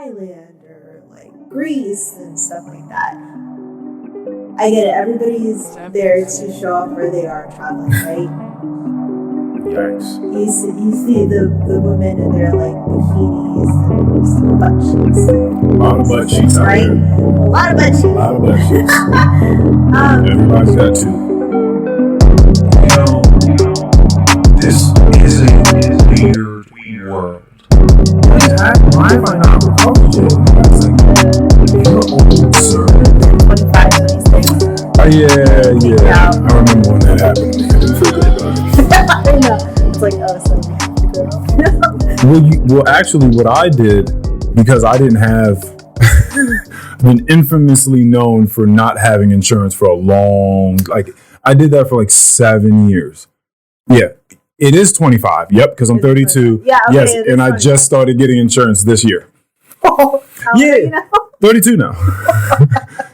Thailand or like Greece and stuff like that. I get it. Everybody's there to show off where they are traveling, right? Yikes. You see the women in their like bikinis and some butt cheeks. A lot of butt cheeks out right? there. A lot of butt cheeks. A lot of butt cheeks. Everybody's got two. This is a weird world. Why am I not Republican? You're old, sir. 25, 26. Yeah. I remember when that happened. I didn't feel good about it. I know. It's like, oh, so we have to grow. Well, actually, what I did, because I didn't have, been infamously known for not having insurance for a long, I did that for like 7 years. Yeah. It is 25. Yep, because I'm 32. Yeah, okay, yes, and I just started getting insurance this year. Oh, how old are you now? 32 now.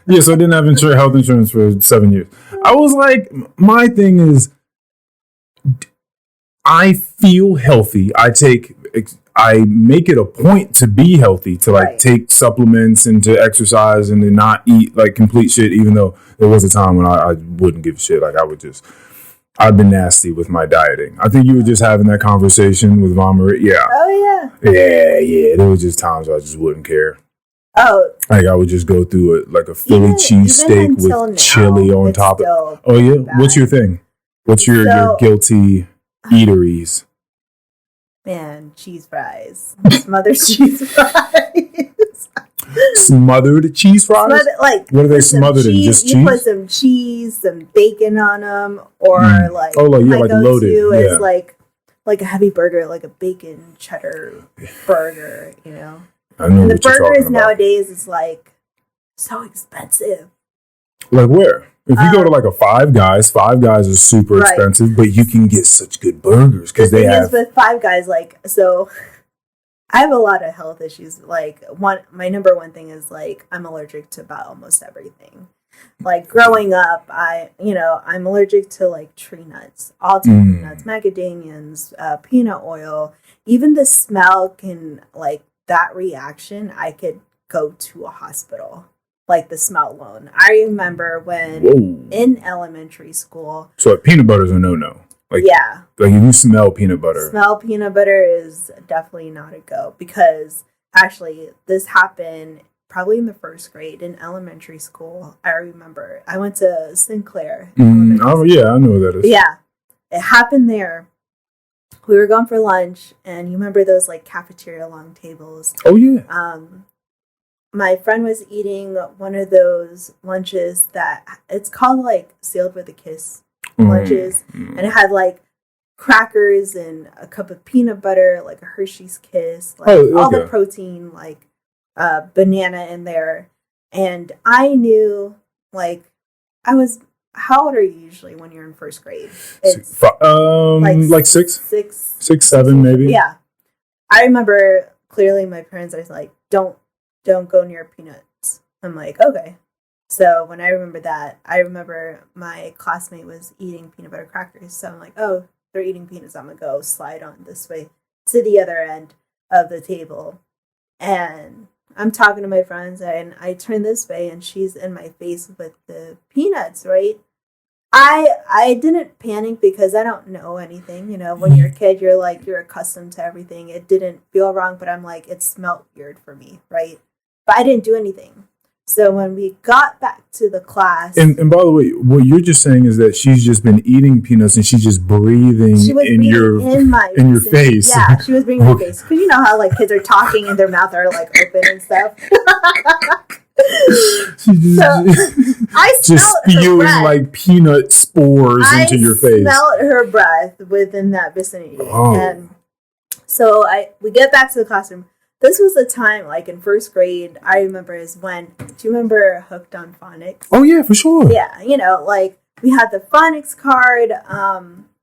Yeah, so I didn't have health insurance for 7 years. I was like, my thing is, I feel healthy. I make it a point to be healthy, to take supplements and to exercise and to not eat like complete shit, even though there was a time when I wouldn't give a shit. Like I've been nasty with my dieting. I think you were just having that conversation with Mom Marie. Yeah. Oh, yeah. Yeah. There were just times I just wouldn't care. Oh. Like I would just go through it like a Philly cheesesteak with chili on top of it. Oh, yeah? Bad. What's your thing? What's your guilty eateries? Man, cheese fries. Smothered cheese fries. Smothered cheese fries? What are they smothered in? Just cheese? You put some cheese, some bacon on them, or my loaded. Is like a heavy burger, like a bacon cheddar burger, you know? I know and what the you're burgers talking about. nowadays is like so expensive. Like where? If you go to like a Five Guys is super expensive, but you can get such good burgers because they have. With Five Guys, so I have a lot of health issues. Like my number one thing is like I'm allergic to about almost everything. Like growing up, I'm allergic to like tree nuts, all types of nuts, macadamias, peanut oil. Even the smell can that reaction. I could go to a hospital. Like the smell alone. I remember when in elementary school. So peanut butter is a no-no. Like if you smell peanut butter. Smell peanut butter is definitely not a go because actually this happened probably in the first grade in elementary school. I remember I went to Sinclair. Oh yeah, I know what that is. Yeah, it happened there. We were going for lunch, and you remember those like cafeteria long tables. Oh yeah. My friend was eating one of those lunches that it's called like sealed with a kiss lunches. And it had like crackers and a cup of peanut butter, like a Hershey's Kiss, all the protein, like banana in there. And I knew how old are you usually when you're in first grade? It's like six, 7 maybe. Yeah. I remember clearly my parents are like, don't go near peanuts. I'm like, okay. So when I remember that, I remember my classmate was eating peanut butter crackers. So I'm like, oh, they're eating peanuts. I'm going to go slide on this way to the other end of the table. And I'm talking to my friends and I turn this way and she's in my face with the peanuts, right? I didn't panic because I don't know anything. You know, when you're a kid, you're accustomed to everything. It didn't feel wrong, but I'm like, it smelled weird for me, right? But I didn't do anything. So when we got back to the class... And by the way, what you're just saying is that she's just been eating peanuts and she's just breathing in your face. Yeah, she was breathing in my face. Because you know how kids are talking and their mouth are open and stuff. I just spewing peanut spores into your face. I smelled her breath within that vicinity. Oh. And so we get back to the classroom. This was the time, in first grade, I remember is when, do you remember Hooked on Phonics? Oh, yeah, for sure. Yeah, we had the phonics card.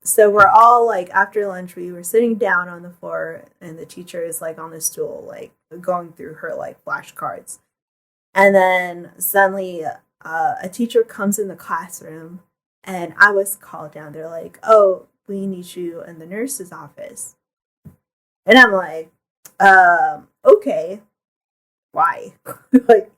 So we're all, after lunch, we were sitting down on the floor, and the teacher is, on the stool, going through her, flashcards. And then suddenly a teacher comes in the classroom, and I was called down. They're like, oh, we need you in the nurse's office. And I'm like, okay. why? Like,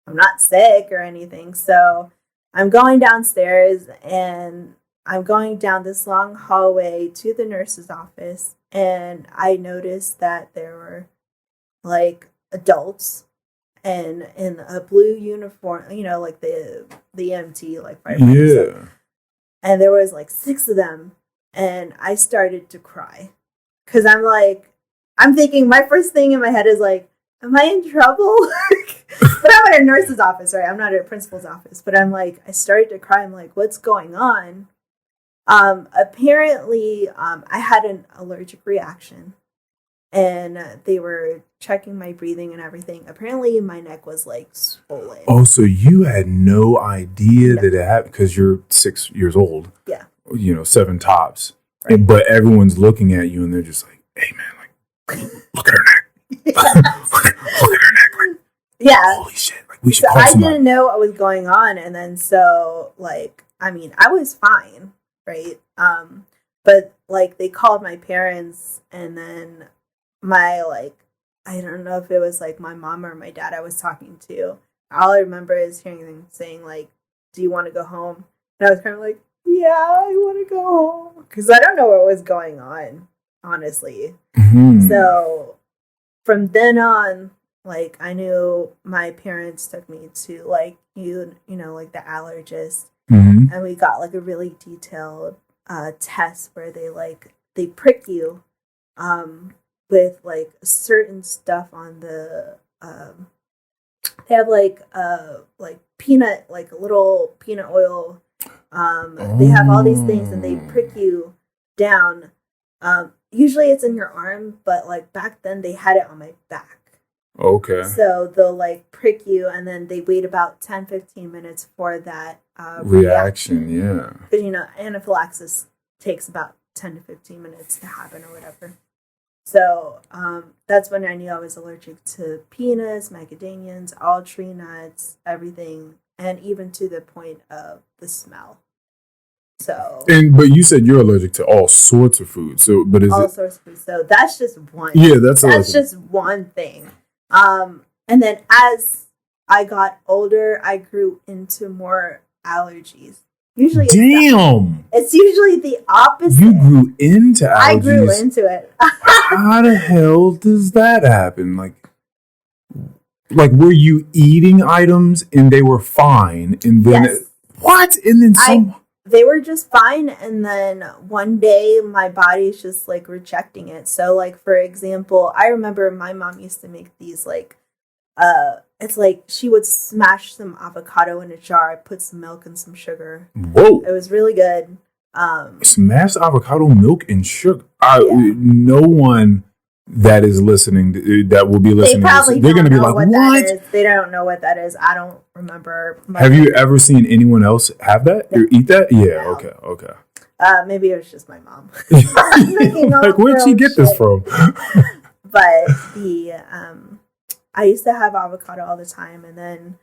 I'm not sick or anything. So I'm going downstairs and I'm going down this long hallway to the nurse's office. And I noticed that there were like adults and in a blue uniform, like the EMT, like firefighters. Yeah. And there was like 6 of them. And I started to cry. Because I'm thinking, my first thing in my head is like, am I in trouble? But I'm at a nurse's office, right? I'm not at a principal's office. But I'm like, I started to cry. I'm like, what's going on? Apparently, I had an allergic reaction. And they were checking my breathing and everything. Apparently, my neck was like swollen. Oh, so you had no idea that it happened because you're 6 years old. Yeah. 7 tops. Right. But everyone's looking at you and they're just like, hey, man, like, look at her neck. look at her neck. Like, yeah. Holy shit. Like, we should call somebody. I didn't know what was going on. And then so, like, I mean, I was fine, right? But, like, they called my parents and then I don't know if it was like my mom or my dad I was talking to. All I remember is hearing them saying like, do you want to go home? And I was kind of like, yeah, I want to go home. Because I don't know what was going on, honestly. Mm-hmm. So from then on, like I knew my parents took me to like, like the allergist. Mm-hmm. And we got like a really detailed test where they prick you. With like certain stuff on the they have like peanut, like a little peanut oil. They have all these things and they prick you down. Usually it's in your arm, but like back then they had it on my back. Okay. So they'll like prick you and then they wait about 10-15 minutes for that reaction. Yeah. Because anaphylaxis takes about 10 to 15 minutes to happen or whatever. So that's when I knew I was allergic to peanuts, macadamias, all tree nuts, everything, and even to the point of the smell. So, but you said you're allergic to all sorts of food. So, but is all it sorts of food? So that's just one. Yeah, that's just one thing. And then as I got older, I grew into more allergies. Usually, it's usually the opposite. You grew into allergies. I grew into it. How the hell does that happen? Like were you eating items and they were fine, and then yes. What? And then they were just fine, and then one day my body's just like rejecting it. So, like for example, I remember my mom used to make these like it's like she would smash some avocado in a jar, put some milk and some sugar. Whoa. It was really good. Smashed avocado, milk, and sugar. No one that is listening, that will be listening, they're going to be like, what? They don't know what that is. I don't remember. Have you ever seen anyone else have that or eat that? Yeah, no. Okay. Maybe it was just my mom. Like, where'd she get this from? But I used to have avocado all the time, and then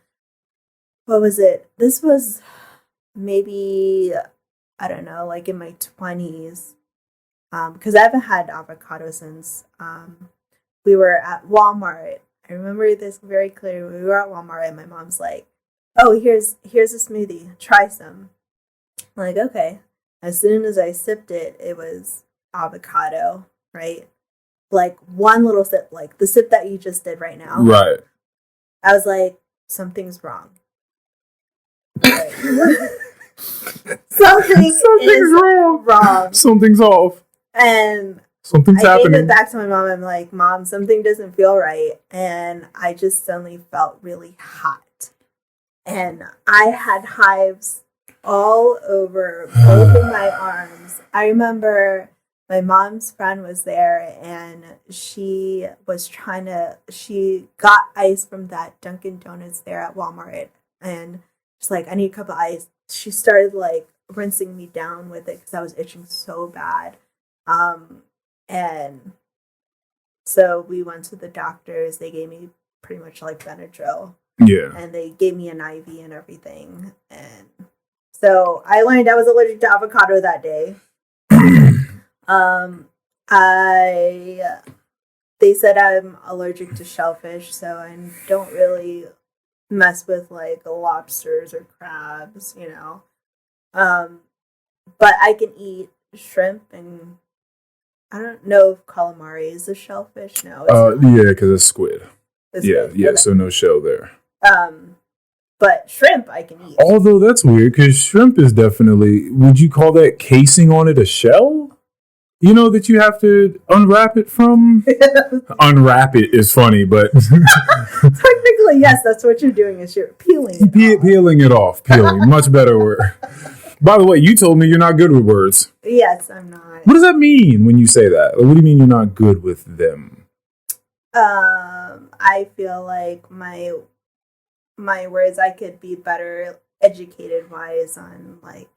what was it? This was maybe, I don't know, like in my 20s, because I haven't had avocado since we were at Walmart. I remember this very clearly. We were at Walmart, and my mom's like, "Oh, here's a smoothie. Try some." I'm like, okay. As soon as I sipped it, it was avocado, right? Like one little sip, like the sip that you just did right now. Right. I was like, something's wrong. Like, something's wrong. Something's off. And something's happening. I gave it back to my mom. I'm like, Mom, something doesn't feel right. And I just suddenly felt really hot. And I had hives all over both of my arms. I remember my mom's friend was there, and she got ice from that Dunkin' Donuts there at Walmart, and she's like, I need a cup of ice. She started like rinsing me down with it because I was itching so bad. And so we went to the doctors. They gave me pretty much like Benadryl. Yeah. And they gave me an IV and everything. And so I learned I was allergic to avocado that day. they said I'm allergic to shellfish, so I don't really mess with like lobsters or crabs, you know. But I can eat shrimp, and I don't know if calamari is a shellfish. No, it's yeah, because it's squid. Yeah. Okay. So no shell there. But shrimp I can eat. Although that's weird, because shrimp is definitely. Would you call that casing on it a shell? You know that you have to unwrap it from. Unwrap it is funny, but technically, yes, that's what you're doing. Is you're peeling it off. Peeling it off. Peeling, much better word. By the way, you told me you're not good with words. Yes, I'm not. What does that mean when you say that? What do you mean you're not good with them? I feel like my words, I could be better educated wise on like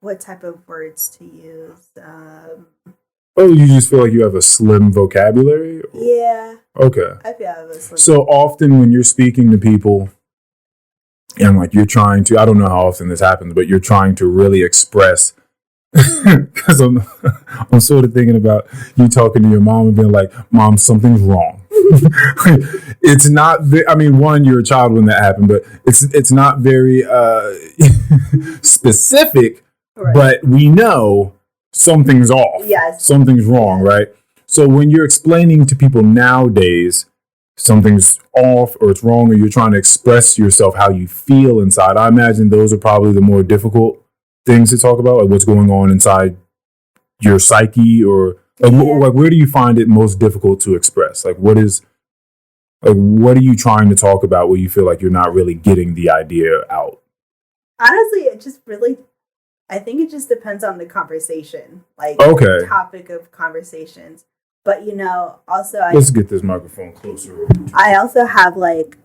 what type of words to use. Oh, you just feel like you have a slim vocabulary? Yeah. Okay. I feel I have a slim. So often when you're speaking to people and like you're trying to, I don't know how often this happens, but you're trying to really express, because I'm sort of thinking about you talking to your mom and being like, Mom, something's wrong. It's not. I mean, one, you're a child when that happened, but it's not very specific. Right. But we know something's off. Yes, something's wrong, right? So when you're explaining to people nowadays something's off or it's wrong, or you're trying to express yourself how you feel inside, I imagine those are probably the more difficult things to talk about, like what's going on inside your psyche, or like where do you find it most difficult to express? Like what are you trying to talk about where you feel like you're not really getting the idea out? Honestly, I think it just depends on the conversation, like the topic of conversations. But you know, also let's get this microphone closer. I also have like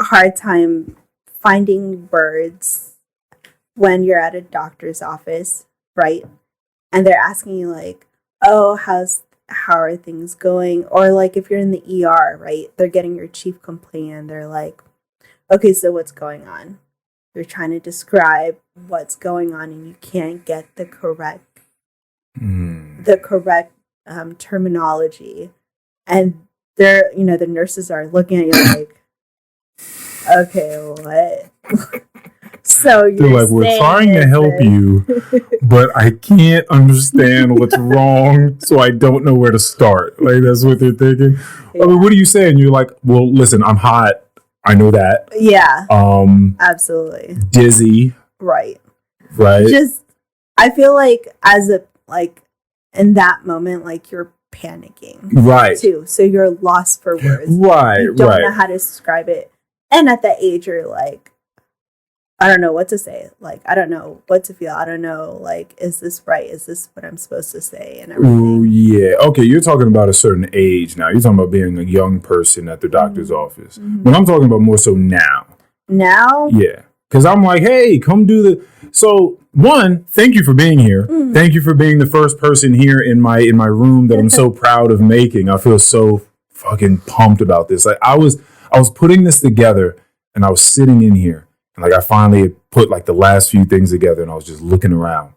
a hard time finding words when you're at a doctor's office, right? And they're asking you like, oh, how are things going? Or like if you're in the ER, right? They're getting your chief complaint and they're like, okay, so what's going on? You're trying to describe what's going on and you can't get the correct terminology. And they're, you know, the nurses are looking at you like, okay, what? So they're like, we're trying to help you, but I can't understand what's wrong, so I don't know where to start. Like, that's what they're thinking. Yeah. I mean, what are you saying? You're like, well, listen, I'm hot. I know that. Yeah. Absolutely. Dizzy. Right. Right. Just, I feel like in that moment, like you're panicking. Right. Too. So you're lost for words. Right. You don't know how to describe it. And at that age, you're like, I don't know what to say. Like, I don't know what to feel. I don't know, like, is this right? Is this what I'm supposed to say? And everything. Ooh, yeah. Okay, you're talking about a certain age now. You're talking about being a young person at the doctor's office. Mm-hmm. But I'm talking about more so now. Now? Yeah. Because I'm like, hey, come do the... So, one, thank you for being here. Mm. Thank you for being the first person here in my room that I'm so proud of making. I feel so fucking pumped about this. Like, I was putting this together, and I was sitting in here. And like I finally put like the last few things together and I was just looking around.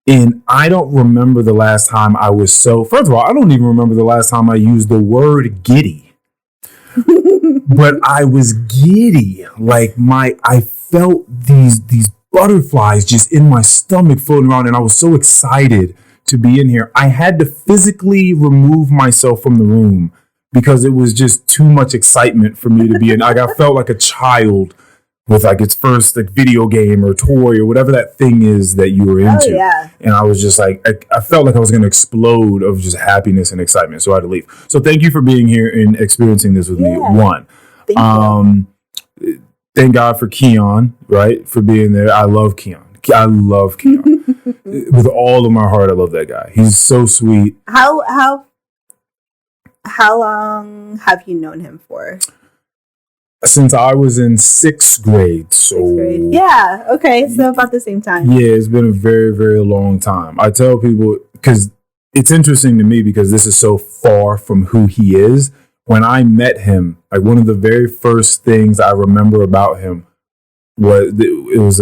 And I don't remember the last time I was first of all, I don't even remember the last time I used the word giddy. But I was giddy. Like I felt these butterflies just in my stomach floating around, and I was so excited to be in here. I had to physically remove myself from the room because it was just too much excitement for me to be in. Like I felt like a child with like its first like video game or toy or whatever that thing is that you were into. Oh, yeah. And I was just like, I felt like I was going to explode of just happiness and excitement. So I had to leave. So thank you for being here and experiencing this with me. One. Thank God for Keon, right? For being there. I love Keon. With all of my heart, I love that guy. He's so sweet. How long have you known him for? Since I was in sixth grade. Yeah, okay, so about the same time. Yeah, it's been a very, very long time. I tell people, because it's interesting to me because this is so far from who he is. When I met him, like one of the very first things I remember about him was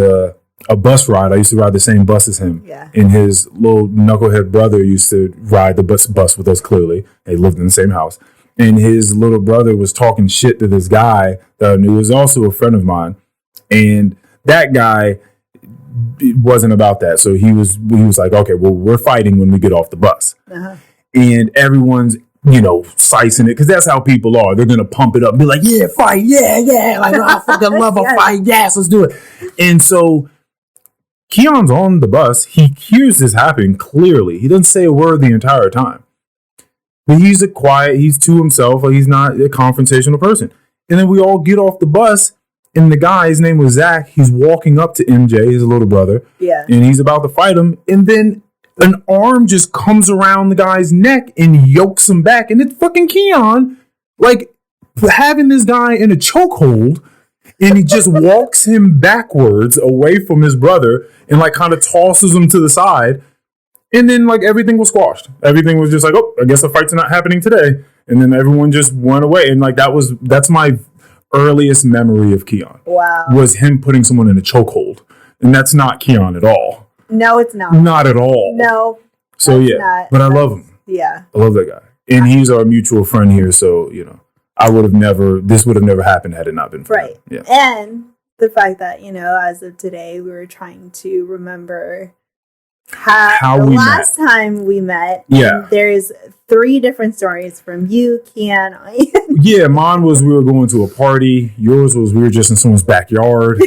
a bus ride. I used to ride the same bus as him. Yeah. And his little knucklehead brother used to ride the bus with us, clearly. They lived in the same house. And his little brother was talking shit to this guy that I knew was also a friend of mine. And that guy wasn't about that. So he was like, okay, well, we're fighting when we get off the bus. Uh-huh. And everyone's, sicing it, because that's how people are. They're going to pump it up, be like, yeah, fight, yeah. Like, I fucking love a fight. Yes, let's do it. And so Keon's on the bus. He hears this happen clearly. He doesn't say a word the entire time. But he's he's to himself. Like, he's not a confrontational person. And then we all get off the bus, and the guy, his name was Zach, he's walking up to MJ, his little brother. Yeah. And he's about to fight him. And then an arm just comes around the guy's neck and yokes him back. And it's fucking Keon, like, having this guy in a chokehold. And he just walks him backwards away from his brother and, like, kind of tosses him to the side. And then, like, everything was squashed. Everything was just like, oh, I guess the fight's not happening today. And then everyone just went away. And, like, that's my earliest memory of Keon. Wow. Was him putting someone in a chokehold. And that's not Keon at all. No, it's not. Not at all. No. So, yeah. Not. But I love him. Yeah. I love that guy. And he's our mutual friend here. So, this would have never happened had it not been for him. Yeah. And the fact that, as of today, we were trying to remember how the last time we met. Yeah. There's 3 different stories from you, Keon. Yeah, mine was we were going to a party. Yours was we were just in someone's backyard.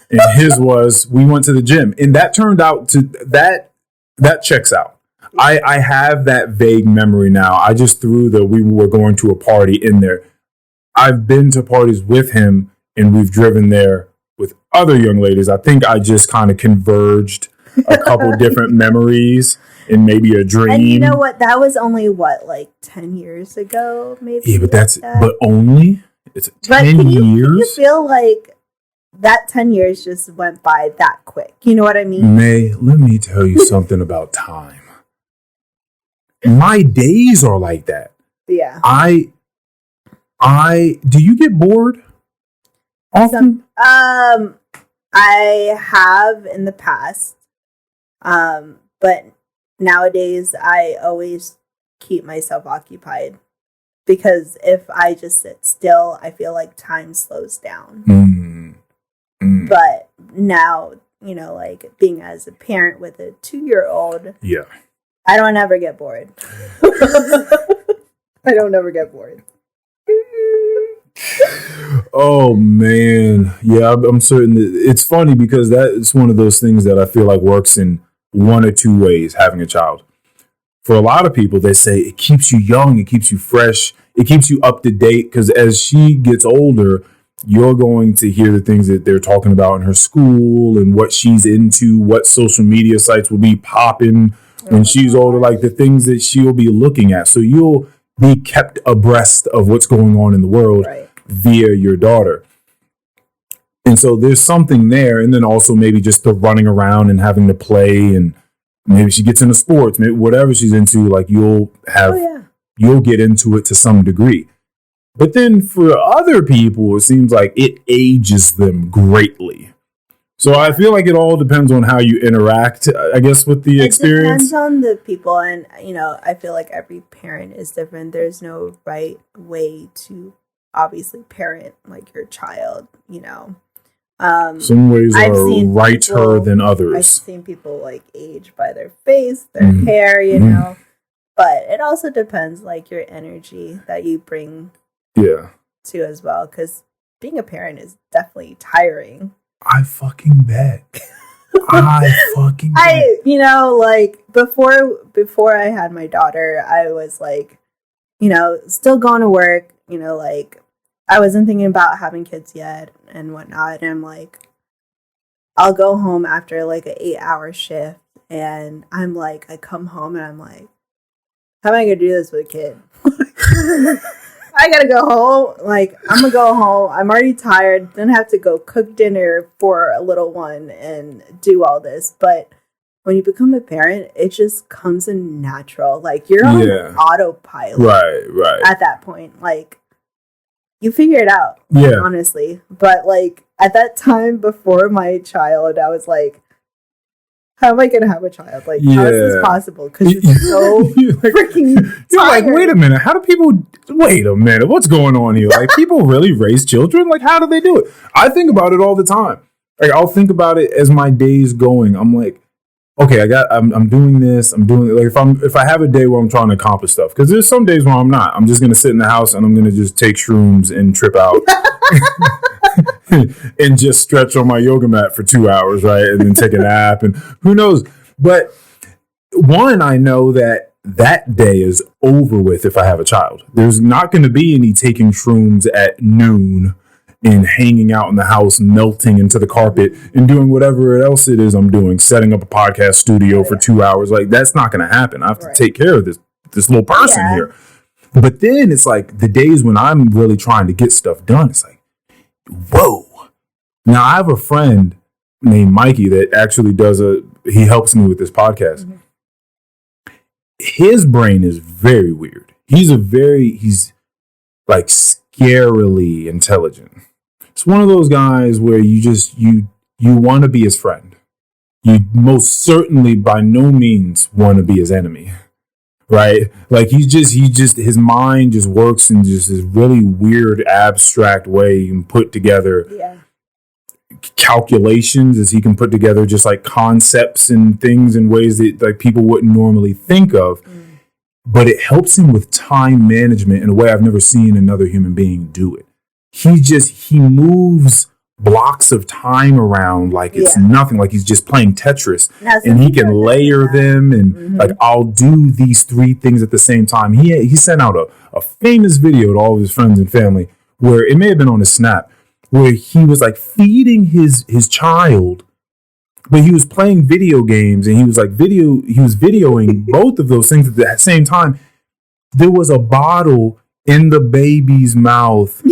And his was we went to the gym. And that turned out to that checks out. I have that vague memory now. I just threw we were going to a party in there. I've been to parties with him, and we've driven there with other young ladies. I think I just kind of converged a couple different memories and maybe a dream. And you know what? That was only, 10 years ago, maybe? Yeah, but it's 10 years? Can you feel like that 10 years just went by that quick? You know what I mean? May, let me tell you something about time. My days are like that. Yeah. Do you get bored often? I have in the past. But nowadays I always keep myself occupied, because if I just sit still, I feel like time slows down. Mm. But now, like being as a parent with a 2-year-old, yeah, I don't ever get bored. I don't ever get bored. Oh man, yeah, I'm certain that it's funny because it's one of those things that I feel like works in one or two ways, having a child. For a lot of people, they say it keeps you young, it keeps you fresh, it keeps you up to date, because as she gets older, you're going to hear the things that they're talking about in her school and what she's into, what social media sites will be popping when she's older, like the things that she'll be looking at. So you'll be kept abreast of what's going on in the world via your daughter. And so there's something there. And then also maybe just the running around and having to play, and maybe she gets into sports, maybe whatever she's into, like you'll get into it to some degree. But then for other people, it seems like it ages them greatly. So I feel like it all depends on how you interact, I guess, with the experience. It depends on the people. And, I feel like every parent is different. There's no right way to obviously parent like your child, Some ways are righter than others. I've seen people like age by their face, their hair, but it also depends like your energy that you bring to as well. Because being a parent is definitely tiring. I fucking bet. Like before I had my daughter, I was like, still going to work, like I wasn't thinking about having kids yet and whatnot. And I'm like, I'll go home after like an 8-hour shift, and I'm like, I come home and I'm like, how am I gonna do this with a kid? I gotta go home. Like, I'm gonna go home. I'm already tired. Then have to go cook dinner for a little one and do all this. But when you become a parent, it just comes in natural. Like, you're on autopilot. Right. At that point, like, you figure it out. Honestly. But like at that time before my child, I was like, how am I going to have a child? Like, how is this possible? Because it's so freaking You're like, wait a minute. How do people... Wait a minute. What's going on here? Like, people really raise children? Like, how do they do it? I think about it all the time. Like, I'll think about it as my day's going. I'm like, okay, I'm doing this. I'm doing... Like, if I have a day where I'm trying to accomplish stuff, because there's some days where I'm not. I'm just going to sit in the house and I'm going to just take shrooms and trip out. And just stretch on my yoga mat for 2 hours, right? And then take a nap and who knows. But one, I know that day is over with if I have a child. There's not going to be any taking shrooms at noon and hanging out in the house, melting into the carpet and doing whatever else it is I'm doing, setting up a podcast studio for 2 hours. Like, that's not going to happen. I have to take care of this little person here. But then it's like the days when I'm really trying to get stuff done, it's like, whoa. Now, I have a friend named Mikey that actually he helps me with this podcast. Mm-hmm. His brain is very weird. He's like scarily intelligent. It's one of those guys where you want to be his friend. You most certainly by no means want to be his enemy. Right? Like he just his mind just works in just this really weird abstract way. He can put together calculations as he can put together just like concepts and things in ways that like people wouldn't normally think of. But it helps him with time management in a way I've never seen another human being do it. He moves blocks of time around like it's nothing, like he's just playing Tetris, and he can layer them and like I'll do these 3 things at the same time. He sent out a famous video to all of his friends and family where it may have been on his Snap where he was like feeding his child, but he was playing video games and he was videoing both of those things at the same time. There was a bottle in the baby's mouth.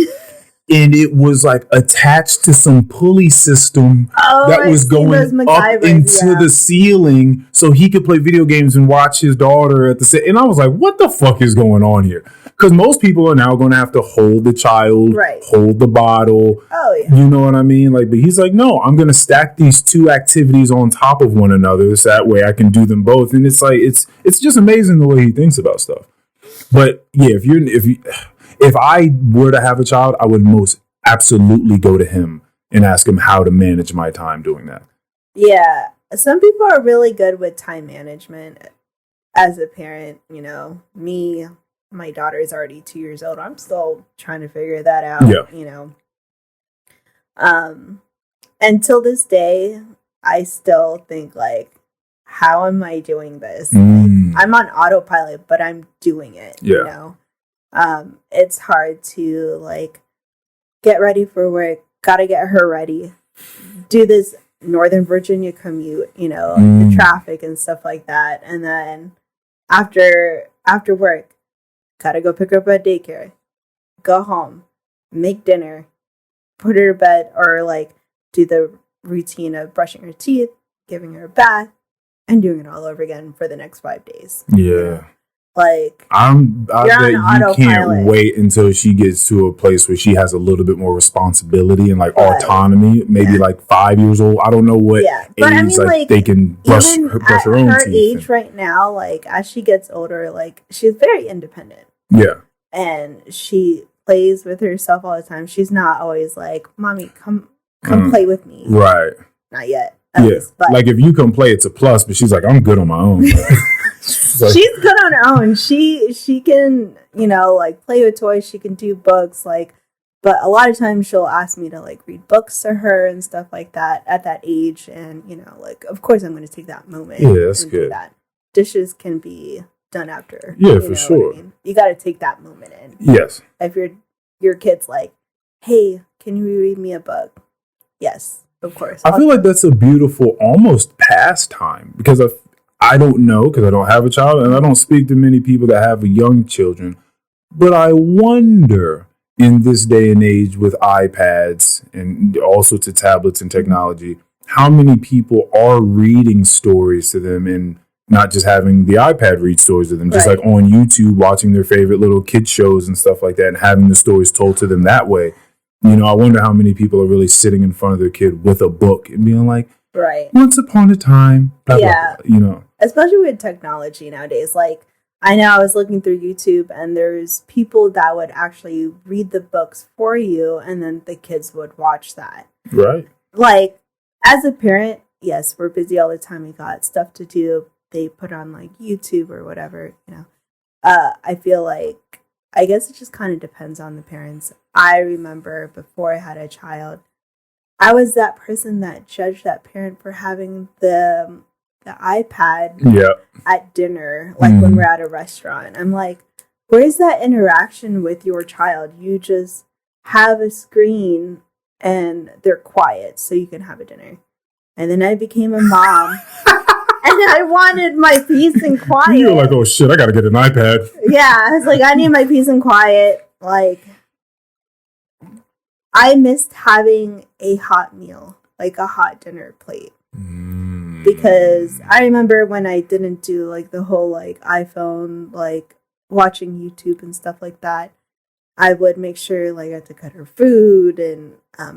And it was like attached to some pulley system that was going up into the ceiling so he could play video games and watch his daughter at the same. And I was like, what the fuck is going on here? Because most people are now going to have to hold the child, hold the bottle. Oh, yeah. You know what I mean? Like, but he's like, no, I'm going to stack these 2 activities on top of one another. So that way I can do them both. And it's like, it's just amazing the way he thinks about stuff. But yeah, if I were to have a child, I would most absolutely go to him and ask him how to manage my time doing that. Yeah. Some people are really good with time management as a parent. You know, me, my daughter is already 2 years old. I'm still trying to figure that out, you know. Until this day, I still think like, how am I doing this? Like, I'm on autopilot, but I'm doing it, you know. It's hard to like get ready for work, gotta get her ready, do this Northern Virginia commute, you know, the traffic and stuff like that. And then after work, gotta go pick her up at daycare, go home, make dinner, put her to bed, or like do the routine of brushing her teeth, giving her a bath, and doing it all over again for the next 5 days. Yeah. You know? Like, I bet you can't wait until she gets to a place where she has a little bit more responsibility and like autonomy. Maybe like 5 years old. I don't know what age I mean, like they can brush her own teeth. Her age right now, like as she gets older, like she's very independent. Yeah, and she plays with herself all the time. She's not always like, "Mommy, come play with me." Right. Not yet. Least, but like if you come play, it's a plus. But she's like, "I'm good on my own." Like, she's good on her own. She can, you know, like play with toys. She can do books, like, but a lot of times she'll ask me to like read books to her and stuff like that at that age. And you know, like, of course, I'm going to take that moment. Yeah, that's good. That. Dishes can be done after. Yeah, for sure. I mean? You got to take that moment in. Yes. If your kid's like, "Hey, can you read me a book?" Yes, of course. I feel like that's a beautiful, almost pastime because I don't know because I don't have a child and I don't speak to many people that have young children. But I wonder in this day and age with iPads and all sorts of tablets and technology, how many people are reading stories to them and not just having the iPad read stories to them, just like on YouTube, watching their favorite little kid shows and stuff like that and having the stories told to them that way. You know, I wonder how many people are really sitting in front of their kid with a book and being like, Right. Once upon a time. Blah, yeah. blah, blah, Especially with technology nowadays. Like, I know I was looking through YouTube and there's people that would actually read the books for you and then the kids would watch that. Right. Like, as a parent, yes, we're busy all the time. We got stuff to do. They put on like YouTube or whatever, I feel like, I guess it just kind of depends on the parents. I remember before I had a child, I was that person that judged that parent for having the iPad at dinner, like when we're at a restaurant. I'm like, where's that interaction with your child? You just have a screen and they're quiet so you can have a dinner. And then I became a mom. And I wanted my peace and quiet. You were like, oh shit, I gotta get an iPad. Yeah, I was like, I need my peace and quiet. Like, I missed having a hot meal, like a hot dinner plate. Because I remember when I didn't do like the whole like iPhone, like watching YouTube and stuff like that, I would make sure like I had to cut her food and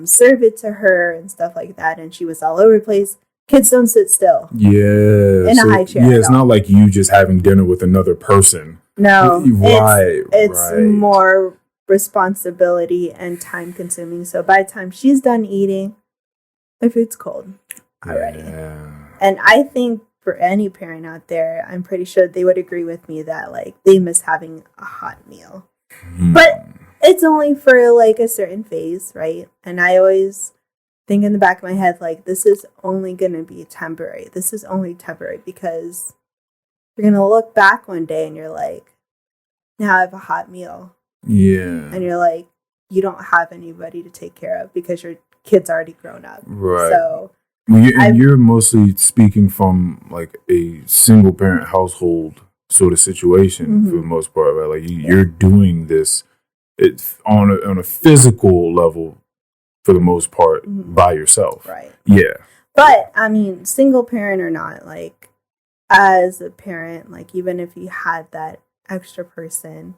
serve it to her and stuff like that. And she was all over the place. Kids don't sit still. Yeah. In a high chair. Yeah, it's not like you just having dinner with another person. No. Right. It's more responsibility and time consuming. So by the time she's done eating, my food's cold already. Yeah. And I think for any parent out there, I'm pretty sure they would agree with me that like they miss having a hot meal. But it's only for like a certain phase, right? And I always think in the back of my head, like, this is only going to be temporary. This is only temporary because you're going to look back one day and you're like, now I have a hot meal. Yeah. And you're like, you don't have anybody to take care of because your kid's already grown up. Right. So you're mostly speaking from like a single parent household sort of situation for the most part, right? Like you're doing this on a physical level for the most part by yourself. Right. Yeah. But I mean, single parent or not, like as a parent, like even if you had that extra person,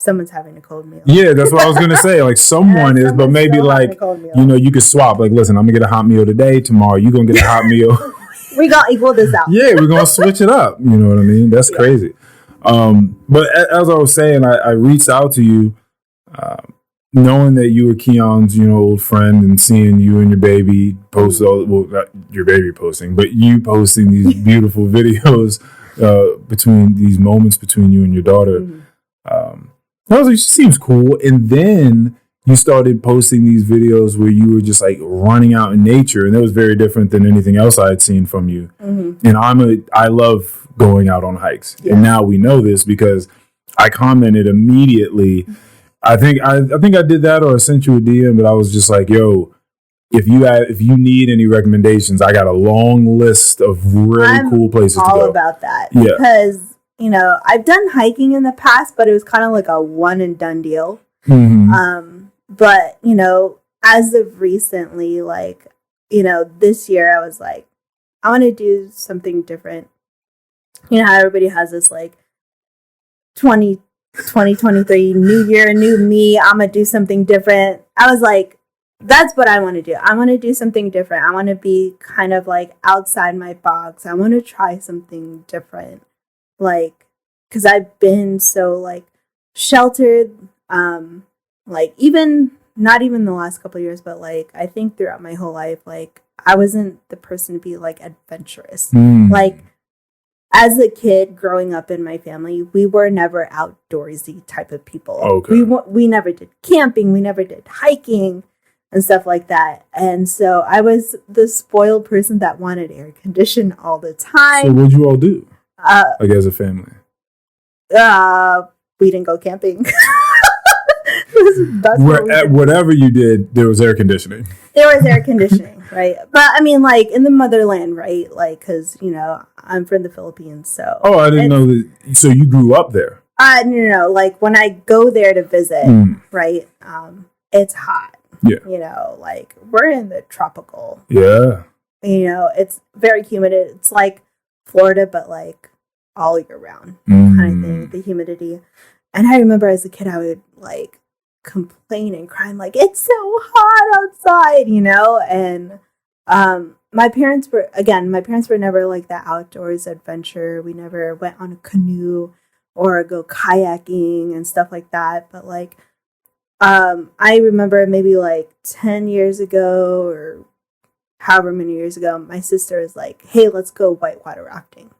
someone's having a cold meal. Yeah, that's what I was gonna say. Like someone is, but maybe like you could swap. Like, listen, I'm gonna get a hot meal today. Tomorrow, you gonna get a hot meal. We gonna equal this out. Yeah, we're gonna switch it up. You know what I mean? That's crazy. But as I was saying, I reached out to you, knowing that you were Keon's, old friend, and seeing you and your baby post not your baby posting, but you posting these beautiful videos between these moments between you and your daughter. I was like, she seems cool. And then you started posting these videos where you were just like running out in nature, and that was very different than anything else I had seen from you. And I love going out on hikes, and now we know this because I commented immediately. I think I did that, or I sent you a DM, but I was just like, yo, if you need any recommendations, I got a long list of really cool places to go. I'm all about that because I've done hiking in the past, but it was kind of like a one and done deal. But as of recently, like this year, I was like, I want to do something different. You know how everybody has this like 2023 new year, new me, I'm gonna do something different. I was like, that's what I want to do. I want to do something different. I want to be kind of like outside my box. I want to try something different, like because I've been so like sheltered, like even not even the last couple of years, but like I think throughout my whole life, like I wasn't the person to be like adventurous. Like as a kid growing up in my family, we were never outdoorsy type of people. Okay. We never did camping. We never did hiking and stuff like that. And so I was the spoiled person that wanted air conditioning all the time. So what'd you all do? Like as a family? We didn't go camping. Whatever you did, there was air conditioning. There was air conditioning, right? But I mean, like in the motherland, right? Like, because I'm from the Philippines, so. Oh, I didn't know that. So you grew up there? No. Like when I go there to visit, right? It's hot. Yeah. Like we're in the tropical. Yeah. It's very humid. It's like Florida, but like all year round kind of thing. The humidity. And I remember as a kid, I would like complain and cry. I'm like, it's so hot outside, and my parents were never like that outdoors adventure. We never went on a canoe or go kayaking and stuff like that. But like, I remember maybe like 10 years ago or however many years ago, my sister was like, hey, let's go whitewater rafting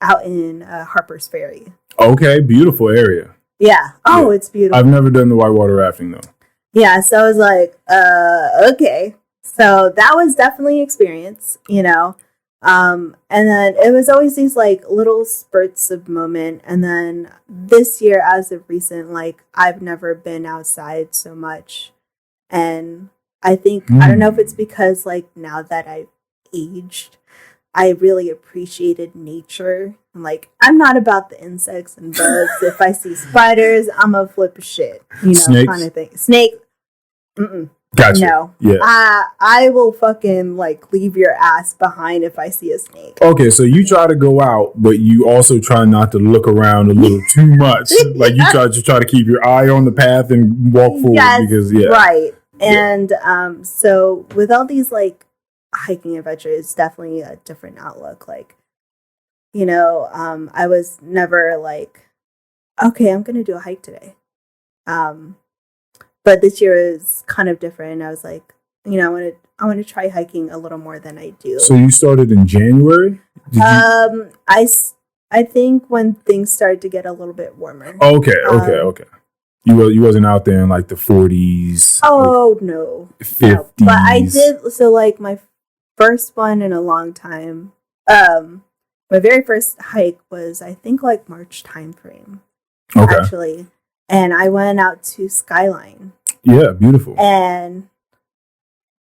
out in Harper's Ferry. Okay, beautiful area. Yeah. Oh, yeah. It's beautiful. I've never done the whitewater rafting though. Yeah, so I was like, okay. So that was definitely an experience, you know. And then it was always these like little spurts of moment. And then this year, as of recent, like I've never been outside so much. And I think, I don't know if it's because like now that I've aged, I really appreciated nature. I'm like, I'm not about the insects and bugs. If I see spiders, I'm gonna flip a shit, you know, Snakes? kind of thing. Snake. Mm-mm. Gotcha. No. Yeah. I will fucking like leave your ass behind if I see a snake. Okay, so you try to go out, but you also try not to look around a little too much. Like you try to keep your eye on the path and walk forward. Yes, because right. And so with all these like hiking adventures, it's definitely a different outlook. Like, you know, I was never like, okay, I'm gonna do a hike today. But this year is kind of different. I was like, you know, I want to try hiking a little more than I do. So you started in January? I think when things started to get a little bit warmer. Okay. You wasn't out there in like the 40s. Oh no, 50s. No. But I did. So like my first one in a long time. My very first hike was I think like March time frame. Okay. Actually. And I went out to Skyline. Yeah, beautiful. And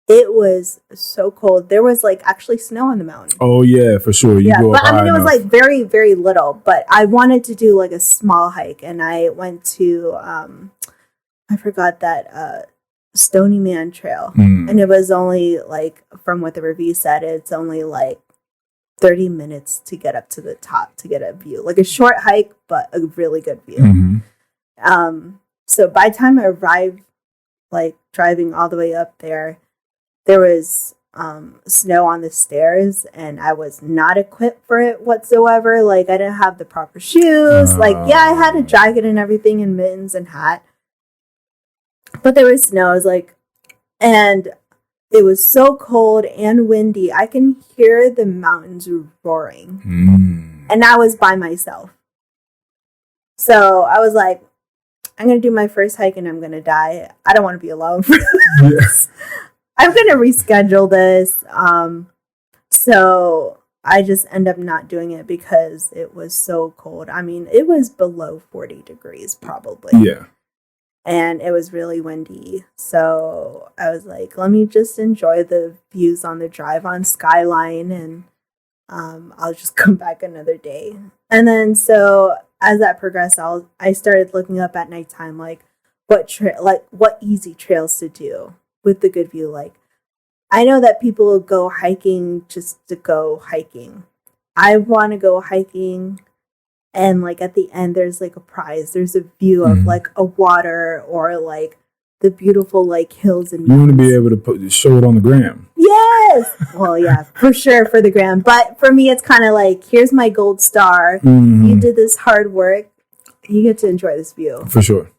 it was so cold. There was like actually snow on the mountain. Oh yeah, for sure. You go but up I mean, high it was enough. like very, very little. But I wanted to do like a small hike, and I went to I forgot that Stony Man Trail, and it was only like from what the review said, it's only like 30 minutes to get up to the top to get a view, like a short hike, but a really good view. Mm-hmm. So by the time I arrived, like driving all the way up there was snow on the stairs, and I was not equipped for it whatsoever. Like I didn't have the proper shoes. Like, yeah, I had a jacket and everything and mittens and hat, but there was snow. I was like, and it was so cold and windy. I can hear the mountains roaring, and I was by myself. So I was like, I'm going to do my first hike and I'm going to die. I don't want to be alone for this. I'm going to reschedule this. So I just end up not doing it because it was so cold. I mean, it was below 40 degrees probably. Yeah. And it was really windy. So I was like, let me just enjoy the views on the drive on Skyline, and I'll just come back another day. And then so as that progressed, I started looking up at nighttime, like what easy trails to do with the good view. Like I know that people go hiking just to go hiking. I want to go hiking, and like at the end, there's like a prize. There's a view of like a water or like the beautiful like hills and mountains. You want to be able to show it on the gram. Yes. Well, yeah, for sure for the gram. But for me, it's kind of like, here's my gold star. Mm-hmm. You did this hard work. You get to enjoy this view. For sure.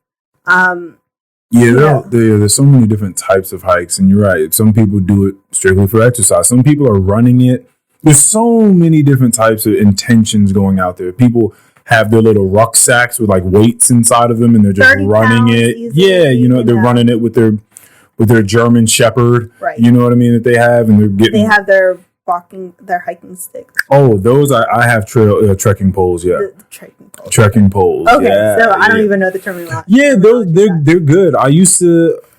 There's so many different types of hikes, and you're right. Some people do it strictly for exercise. Some people are running it. There's so many different types of intentions going out there. People have their little rucksacks with like weights inside of them, and they're just running it. Yeah, they're running it with their German Shepherd. Right. You know what I mean? That they have, and they have their hiking sticks. Oh, those I have trekking poles. Yeah, the trekking poles. Trekking poles. Okay, so I don't even know the terminology. Yeah, they're good.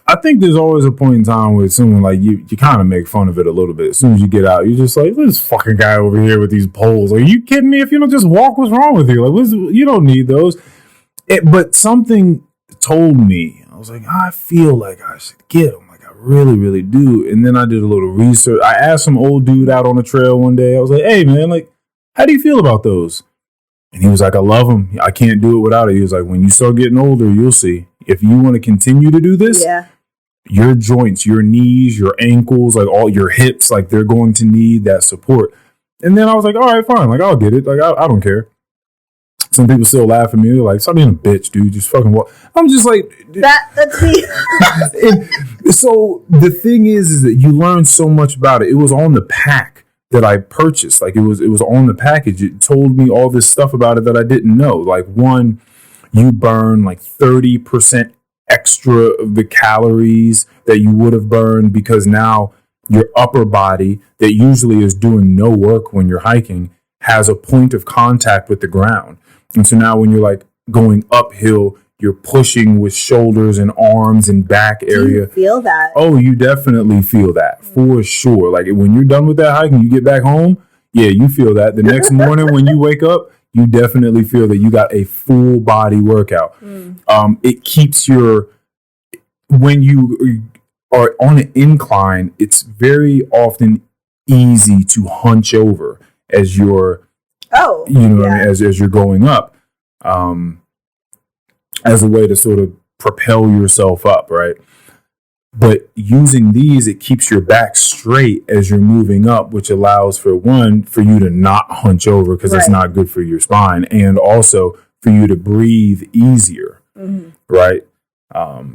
I think there's always a point in time where someone like you kind of make fun of it a little bit. As soon as you get out, you're just like, this fucking guy over here with these poles. Are you kidding me? If you don't just walk, what's wrong with you? Like, you don't need those. But something told me, I was like, I feel like I should get them. Like, I really, really do. And then I did a little research. I asked some old dude out on the trail one day. I was like, hey, man, like, how do you feel about those? And he was like, I love them. I can't do it without it. He was like, when you start getting older, you'll see. If you want to continue to do this, your joints, your knees, your ankles, like all your hips, like they're going to need that support. And then I was like, all right, fine. Like, I'll get it. Like, I don't care. Some people still laugh at me. They're like, stop being a bitch, dude. Just fucking walk. I'm just like... That's me. So the thing is that you learn so much about it. It was on the pack that I purchased. Like, it was on the package. It told me all this stuff about it that I didn't know. Like, one, you burn like 30% extra of the calories that you would have burned because now your upper body that usually is doing no work when you're hiking has a point of contact with the ground. And so now when you're like going uphill, you're pushing with shoulders and arms and back area. Do you feel that? Oh, you definitely feel that for sure. Like when you're done with that hike and you get back home, yeah, you feel that. The next morning when you wake up, you definitely feel that you got a full body workout. It keeps when you are on an incline, it's very often easy to hunch over as you're as you're going up, as a way to sort of propel yourself up, right? But using these, it keeps your back straight as you're moving up, which allows for you to not hunch over because it's not good for your spine, and also for you to breathe easier, right?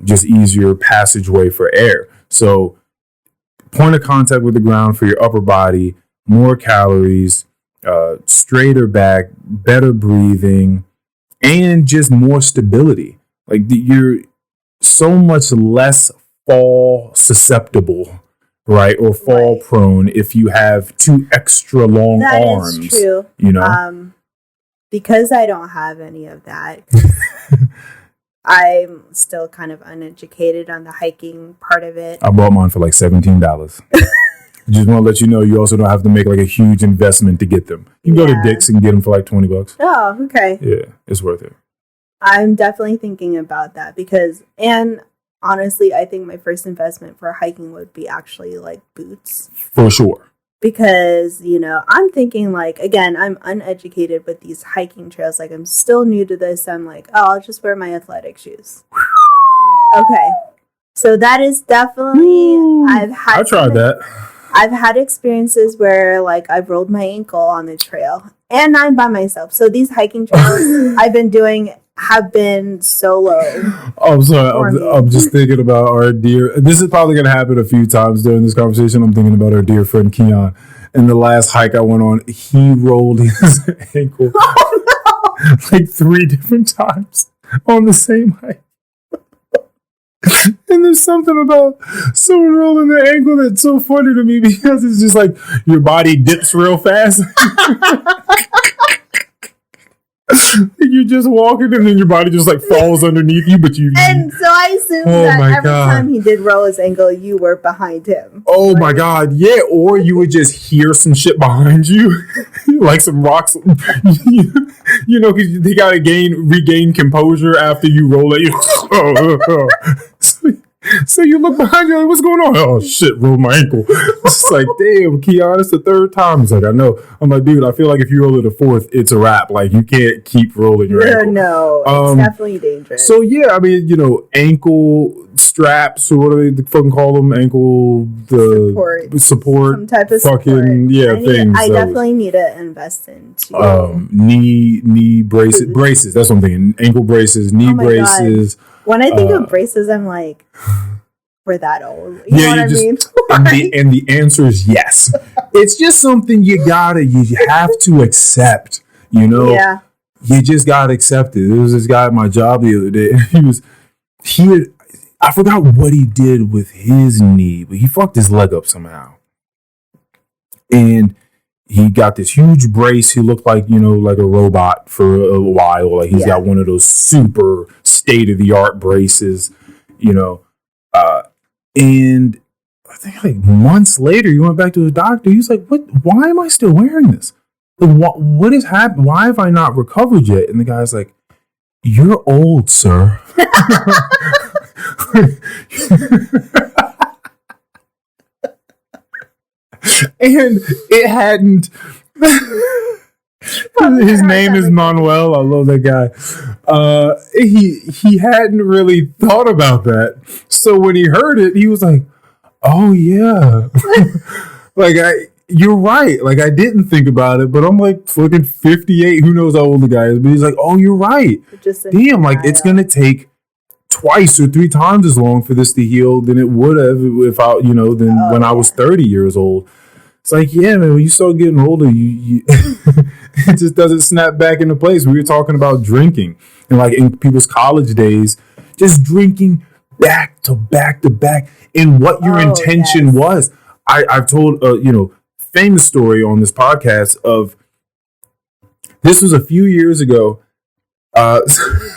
Just easier passageway for air. So point of contact with the ground for your upper body, more calories, straighter back, better breathing, and just more stability. Like you're so much less fall susceptible, right? Or fall prone if you have 2 extra long arms. That is true. You know? Because I don't have any of that. I'm still kind of uneducated on the hiking part of it. I bought mine for like $17. Just want to let you know, you also don't have to make like a huge investment to get them. You can go to Dick's and get them for like $20. Oh, okay. Yeah, it's worth it. I'm definitely thinking about that and honestly, I think my first investment for hiking would be actually like boots. For sure. Because, I'm thinking like, again, I'm uneducated with these hiking trails. Like I'm still new to this. I'm like, I'll just wear my athletic shoes. Okay. So that is definitely, I tried that. I've had experiences where like I've rolled my ankle on the trail and I'm by myself. So these hiking trails I've been doing have been solo. I'm sorry. I'm just thinking about our dear. This is probably going to happen a few times during this conversation. I'm thinking about our dear friend Keon. In the last hike I went on, he rolled his ankle like 3 different times on the same hike. And there's something about someone rolling their ankle that's so funny to me because it's just like your body dips real fast. You're just walking and then your body just like falls underneath you, but you. And so I assume that every time he did roll his ankle, you were behind him. Oh my God, yeah! Or you would just hear some shit behind you, like some rocks. You know, because they gotta regain composure after you roll it. So you look behind you, like, what's going on? Oh shit, rolled my ankle. It's like, damn, Keon, it's the 3rd time. He's like, I know. I'm like, dude, I feel like if you roll it a 4th, it's a wrap. Like, you can't keep rolling your ankle. No, it's definitely dangerous. So yeah, I mean, ankle straps, or what do they fucking call them? Ankle support, some type of fucking support. Things. I definitely need to invest in knee braces. That's what I'm thinking. Ankle braces, knee braces. God. When I think of braces, I'm like, we're that old. You know what I mean? and the answer is yes. It's just something you have to accept, Yeah. You just gotta accept it. There was this guy at my job the other day. I forgot what he did with his knee, but he fucked his leg up somehow. And he got this huge brace. He looked like, like a robot for a while. Like he's got one of those super state-of-the-art braces, and I think like months later, he went back to his doctor. He was like, why am I still wearing this? Like, what has happened? Why have I not recovered yet? And the guy's like, you're old, sir. And it hadn't. His name is Manuel. I love that guy. He hadn't really thought about that. So when he heard it, he was like, "Oh yeah." Like you're right. Like I didn't think about it, but I'm like fucking 58. Who knows how old the guy is? But he's like, "Oh, you're right." Damn, like it's gonna take twice or 3 times as long for this to heal than it would have if I, when I was 30 years old. It's like, yeah, man, when you start getting older, you it just doesn't snap back into place. We were talking about drinking and like in people's college days, just drinking back to back to back and what your intention was. I've told, famous story on this podcast of, this was a few years ago.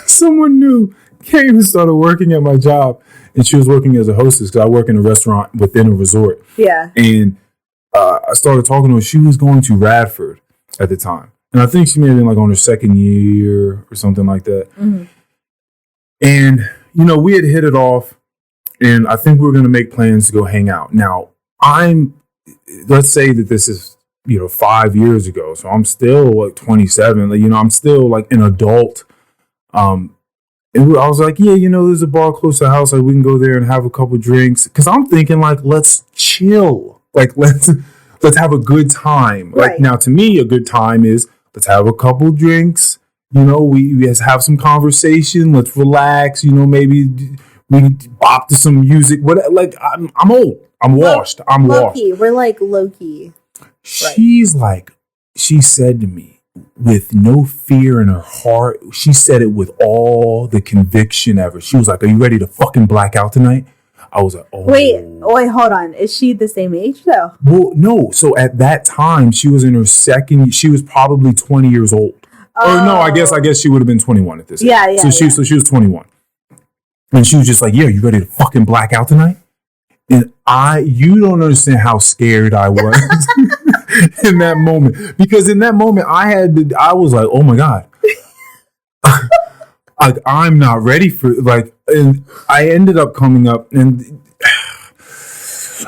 Someone new came and started working at my job, and she was working as a hostess because I work in a restaurant within a resort. Yeah. And I started talking to her. She was going to Radford at the time. And I think she may have been like on her second year or something like that. Mm-hmm. And, we had hit it off, and I think we were going to make plans to go hang out. Now, let's say that this is, 5 years ago. So I'm still like 27. I'm still like an adult. And I was like, yeah, there's a bar close to the house. Like we can go there and have a couple drinks. Cause I'm thinking like, let's chill. Like let's have a good time. Right. Like now to me, a good time is let's have a couple drinks. We have some conversation. Let's relax. Maybe we bop to some music. What? Like I'm old. I'm washed. I'm washed. We're like low-key. She's like, she said to me with no fear in her heart. She said it with all the conviction ever. She was like, "Are you ready to fucking black out tonight?" I was like, "Oh." Wait, hold on. Is she the same age though? Well, no. So at that time, she was in her second. She was probably 20 years old. Oh. Or no, I guess she would have been 21 at this age. Yeah. So she was 21, and she was just like, "Yeah, you ready to fucking black out tonight?" And you don't understand how scared I was in that moment, because in that moment I was like, "Oh my God." Like I'm not ready for and I ended up coming up, and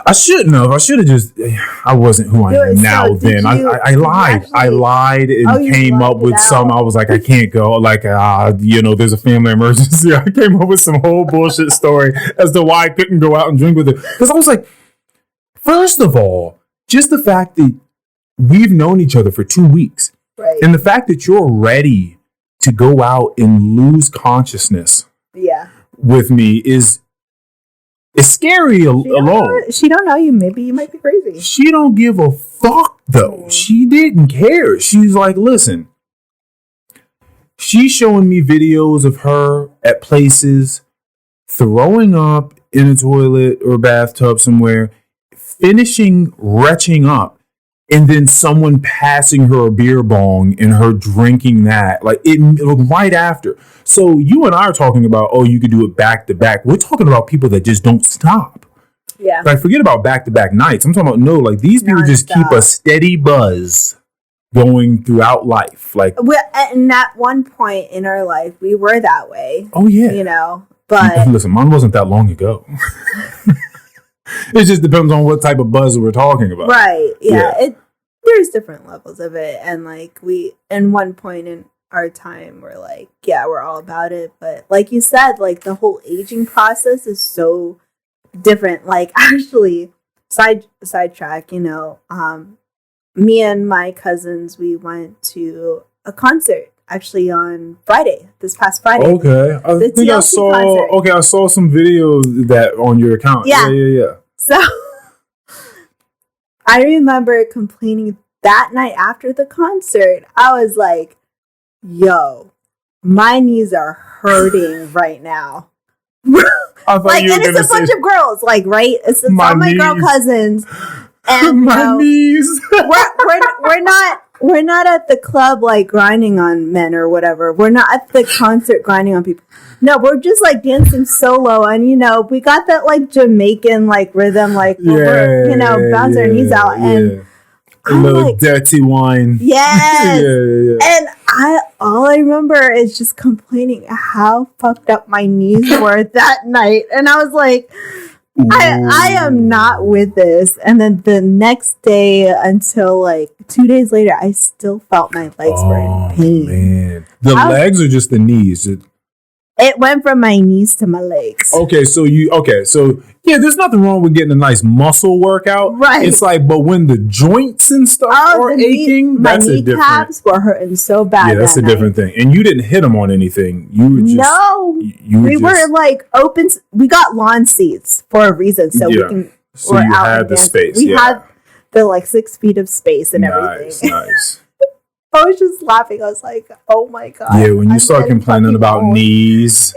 I shouldn't have. I should have just. I wasn't who I am now. Then I lied. I lied and came up with some. I was like, I can't go. Like, there's a family emergency. I came up with some whole bullshit story as to why I couldn't go out and drink with her. Because I was like, first of all, just the fact that we've known each other for 2 weeks, right, and the fact that you're ready to go out and lose consciousness, with me is. It's scary alone. She don't know you. Maybe you might be crazy. She don't give a fuck, though. She didn't care. She's like, listen. She's showing me videos of her at places, throwing up in a toilet or bathtub somewhere, finishing retching up, and then someone passing her a beer bong and her drinking that. Like, it right after. So you and I are talking about, you could do it back to back. We're talking about people that just don't stop. Yeah. Like, forget about back to back nights. I'm talking about, these people just keep a steady buzz going throughout life. Like, and at one point in our life, we were that way. Oh, yeah. But. Listen, mine wasn't that long ago. It just depends on what type of buzz we're talking about. Right. Yeah. There's different levels of it. And, in one point in our time, we're like, yeah, we're all about it. But like you said, the whole aging process is so different. Like, actually, sidetrack, me and my cousins, we went to a concert actually on Friday, this past Friday. Okay. I think I saw concert. Okay, I saw some videos that on your account. Yeah. So I remember complaining that night after the concert. I was like, yo, my knees are hurting right now. I thought you were and it's a bunch of girls, right? It's all my girl cousins. And my knees. we're not at the club grinding on men or whatever. We're not at the concert grinding on people. No, we're just dancing solo, and we got that Jamaican rhythm, we're bounce our knees out, and a little dirty wine. Yes. And all I remember is just complaining how fucked up my knees were that night, and I was like, I am not with this. And then the next day until like 2 days later, I still felt my legs were in pain. Man. The legs or just the knees? It went from my knees to my legs. So yeah, there's nothing wrong with getting a nice muscle workout. Right. It's like, but when the joints and stuff are aching, that's a different. My kneecaps were hurting so bad. Yeah, that's a different thing. And you didn't hit them on anything. You were just were like open. We got lawn seats for a reason, so we can. So you had the space. We had the like 6 feet of space and everything. Nice. I was just laughing. I was like, "Oh my god!" Yeah, when you start complaining about knees,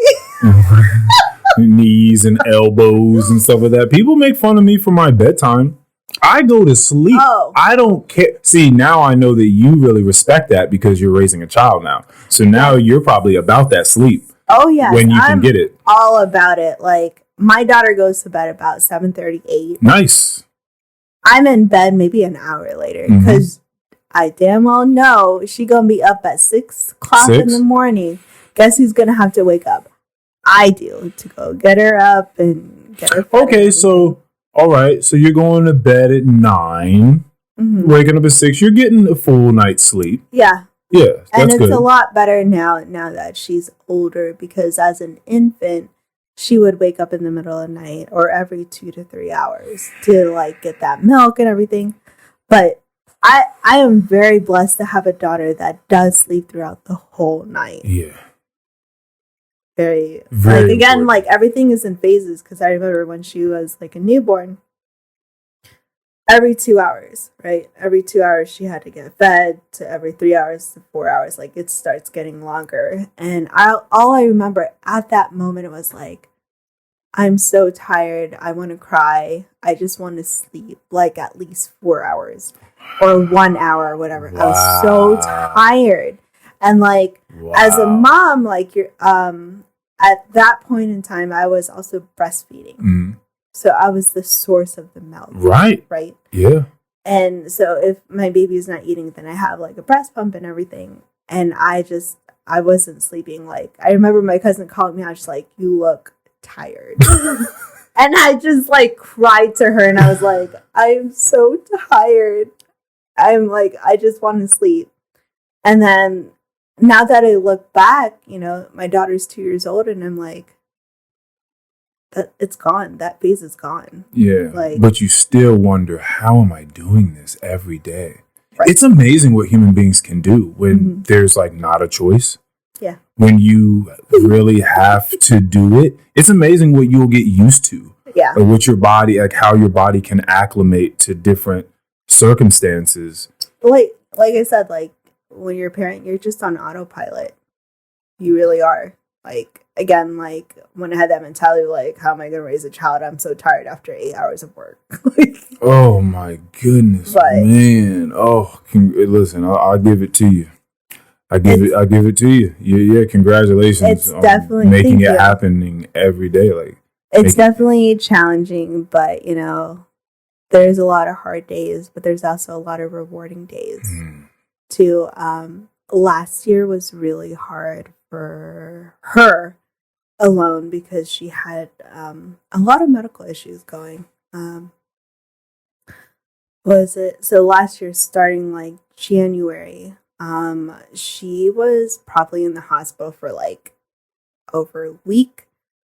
knees and elbows and stuff like that, people make fun of me for my bedtime. I go to sleep. Oh. I don't care. See, now I know that you really respect that because you're raising a child now. So now you're probably about that sleep. Oh yeah, when you can get it. All about it. Like my daughter goes to bed about 7:38. Nice. I'm in bed maybe an hour later because. I damn well know she gonna be up at 6 o'clock in the morning. Guess who's gonna have to wake up? I do, to go get her up and get her fed. Okay, so all right, so you're going to bed at 9, waking up at 6. You're getting a full night's sleep. Yeah, that's and it's good. a lot better now that she's older because as an infant, she would wake up in the middle of the night or every 2 to 3 hours to like get that milk and everything, but. I am very blessed to have a daughter that does sleep throughout the whole night. Yeah. Very like, again, important. Like everything is in phases because I remember when she was like a newborn, every 2 hours, right? Every 2 hours she had to get fed to every 3 hours to 4 hours. Like it starts getting longer. And all I remember at that moment, it was like, I'm so tired. I want to cry. I just want to sleep like at least 4 hours or 1 hour or whatever. Wow. I was so tired. And like as a mom, like you're at that point in time, I was also breastfeeding. So I was the source of the milk. Right. Right. Yeah. And so if my baby's not eating, then I have like a breast pump and everything. And I wasn't sleeping. Like I remember my cousin called me. I was just like, you look tired. And I just like cried to her and I was like, I'm so tired. I'm like, I just want to sleep. And then now that I look back, you know, my daughter's 2 years old and I'm like, that it's gone. That phase is gone. Yeah. Like, but you still wonder, how am I doing this every day? Right. It's amazing what human beings can do when there's like not a choice. Yeah. When you really have to do it, it's amazing what you'll get used to. Yeah. Or what your body, like how your body can acclimate to different circumstances. Like I said, like when you're a parent, you're just on autopilot. You really are. Like, again, like when I had that mentality, like, how am I going to raise a child? I'm so tired after 8 hours of work. Oh my goodness, man. Oh, listen, I'll give it to you. I give it to you. Yeah, congratulations. It's definitely making it happening every day. Like it's definitely challenging, but you know, there's a lot of hard days, but there's also a lot of rewarding days too. Last year was really hard for her alone because she had a lot of medical issues going. So last year, starting like January, she was probably in the hospital for like over a week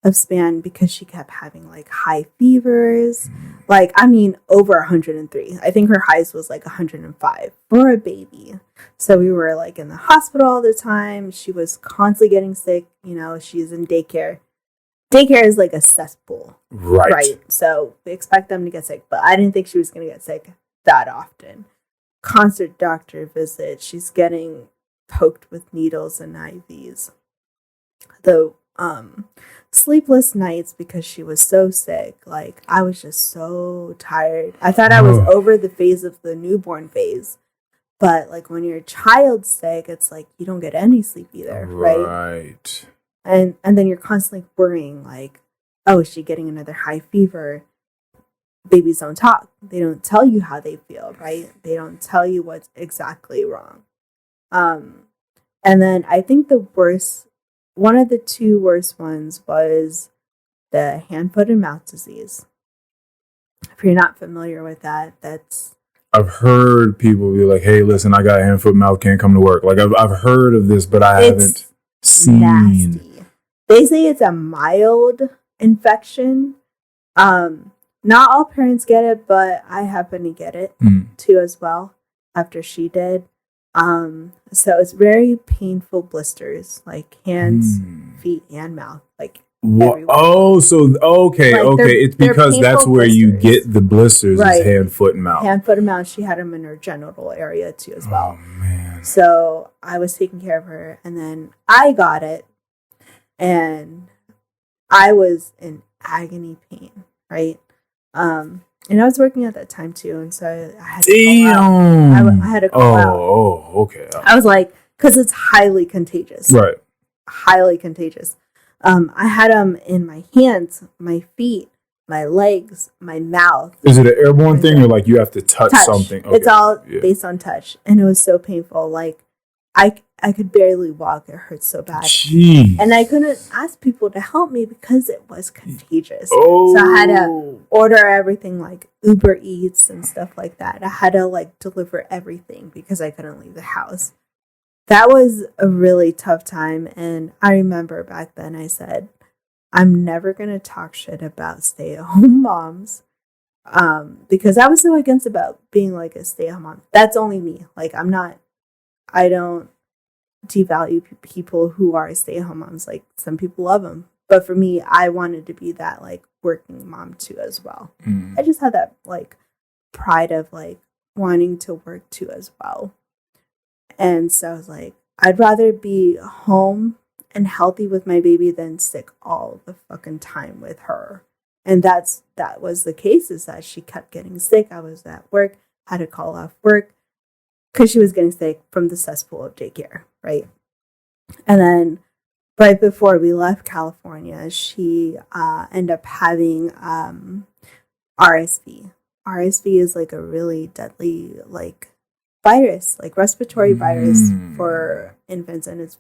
of span because she kept having like high fevers, like I mean over 103. I think her highest was like 105 for a baby. So we were like in the hospital all the time. She was constantly getting sick. You know, she's in daycare. Daycare is like a cesspool, right? So we expect them to get sick, but I didn't think she was going to get sick that often. Constant doctor visits. She's getting poked with needles and IVs. The sleepless nights because she was so sick. Like I was just so tired. I thought I was over the phase of the newborn phase, but like when your child's sick, it's like you don't get any sleep either, right? And then you're constantly worrying, like, oh, is she getting another high fever? Babies don't talk. They don't tell you how they feel, right? They don't tell you what's exactly wrong. And then I think one of the two worst ones was the hand, foot, and mouth disease. If you're not familiar with that, that's... I've heard people be like, "Hey, listen, I got hand, foot, mouth, can't come to work." Like I've heard of this, but I haven't seen. Nasty. They say it's a mild infection. Not all parents get it, but I happen to get it too as well after she did. So it's very painful blisters, like hands, feet, and mouth, like. Oh, so okay. It's because that's where blisters. You get the blisters, right. Is hand, foot, and mouth. Hand, foot, and mouth. She had them in her genital area too as well. Oh man. So I was taking care of her, and then I got it, and I was in agony pain, right? And I was working at that time too, and so I had to call out. I had to call out. Oh, okay. I was like, because it's highly contagious. Right. Highly contagious. I had them in my hands, my feet, my legs, my mouth. Is it an airborne thing or like you have to touch something? Okay. It's all based on touch. And it was so painful. Like I could barely walk. It hurt so bad. Jeez. And I couldn't ask people to help me because it was contagious. Oh. So I had to order everything like Uber Eats and stuff like that. I had to like deliver everything because I couldn't leave the house. That was a really tough time, and I remember back then I said, I'm never going to talk shit about stay-at-home moms, because I was so against about being like a stay-at-home mom. That's only me. Like, I don't devalue people who are stay-at-home moms. Like, some people love them, but for me, I wanted to be that, like, working mom too as well. I just had that, like, pride of, like, wanting to work too as well. And so I was like, I'd rather be home and healthy with my baby than sick all the fucking time with her. And that was the case, is that she kept getting sick. I was at work, had to call off work because she was getting sick from the cesspool of daycare, right? And then right before we left California, she ended up having RSV. RSV is like a really deadly, like, virus, like respiratory virus for infants, and it's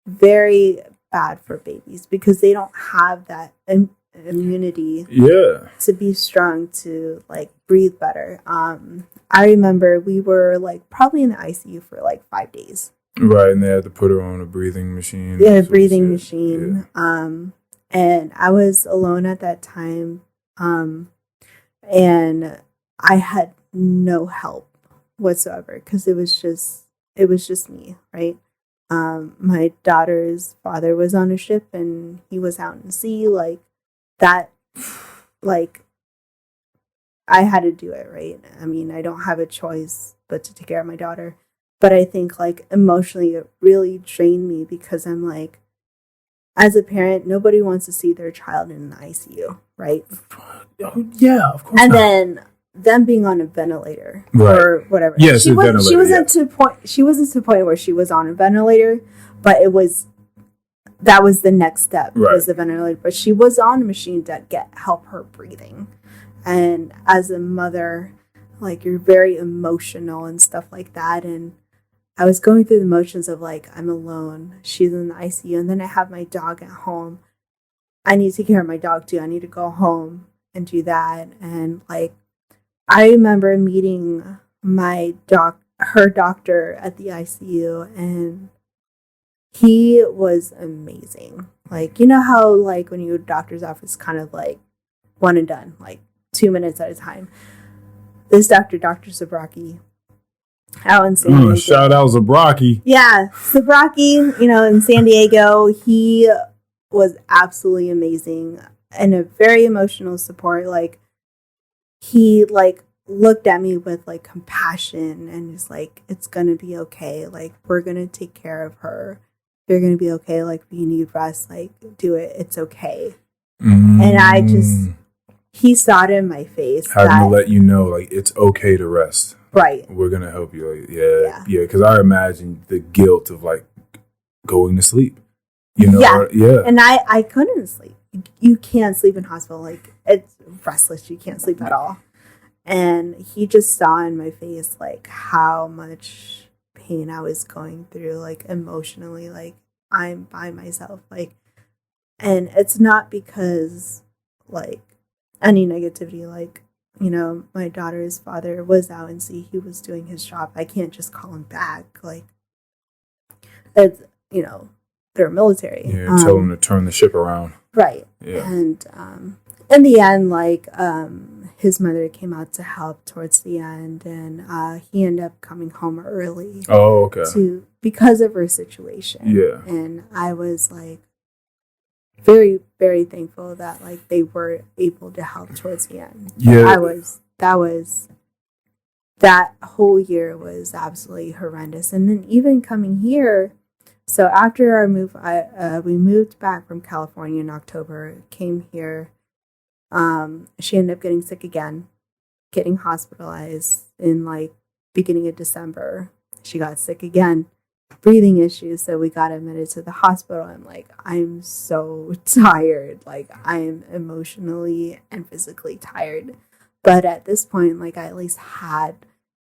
very bad for babies because they don't have that immunity to be strong to like breathe better. I remember we were like probably in the ICU for like 5 days. Right, and they had to put her on a breathing machine. Yeah, a breathing machine. Yeah. And I was alone at that time, and I had no help whatsoever because it was just me, right? My daughter's father was on a ship and he was out in the sea, like that, like I had to do it, right? I mean, I don't have a choice but to take care of my daughter, but I think like emotionally it really drained me because I'm like, as a parent, nobody wants to see their child in the ICU, right? Yeah, of course. And then them being on a ventilator or whatever. Yes, she wasn't to the point where she was on a ventilator, but that was the next step, was the ventilator. But she was on a machine to help her breathing. And as a mother, like, you're very emotional and stuff like that. And I was going through the motions of like, I'm alone, she's in the ICU, and then I have my dog at home. I need to take care of my dog too. I need to go home and do that. And like, I remember meeting her doctor at the ICU, and he was amazing. Like, you know how like when you go to the doctor's office, kind of like one and done, like 2 minutes at a time. This Dr. Zabraki out in San Diego. Shout out Zabraki. Yeah, Zabraki, in San Diego. He was absolutely amazing and a very emotional support. Like, he like looked at me with like compassion and was like, it's gonna be okay, like we're gonna take care of her, you're gonna be okay, like if you need rest, like do it, it's okay. And he saw it in my face, having to let you know like it's okay to rest, right? We're gonna help you. Like, yeah, because I imagine the guilt of like going to sleep, and I couldn't sleep. You can't sleep in hospital, like it's restless, you can't sleep at all. And he just saw in my face like how much pain I was going through, like emotionally, like I'm by myself, like, and it's not because like any negativity, like my daughter's father was out and see he was doing his job, I can't just call him back. Like, it's, they're military. Yeah, tell them to turn the ship around. Right. Yeah. And in the end, like, his mother came out to help towards the end, and he ended up coming home early. Oh, okay. Because of her situation. Yeah. And I was, like, very, very thankful that, like, they were able to help towards the end. Yeah. That whole year was absolutely horrendous. And then even coming here, so after our move, we moved back from California in October, came here. She ended up getting sick again, getting hospitalized in, like, beginning of December. She got sick again, breathing issues, so we got admitted to the hospital. I'm like, I'm so tired. Like, I am emotionally and physically tired. But at this point, like, I at least had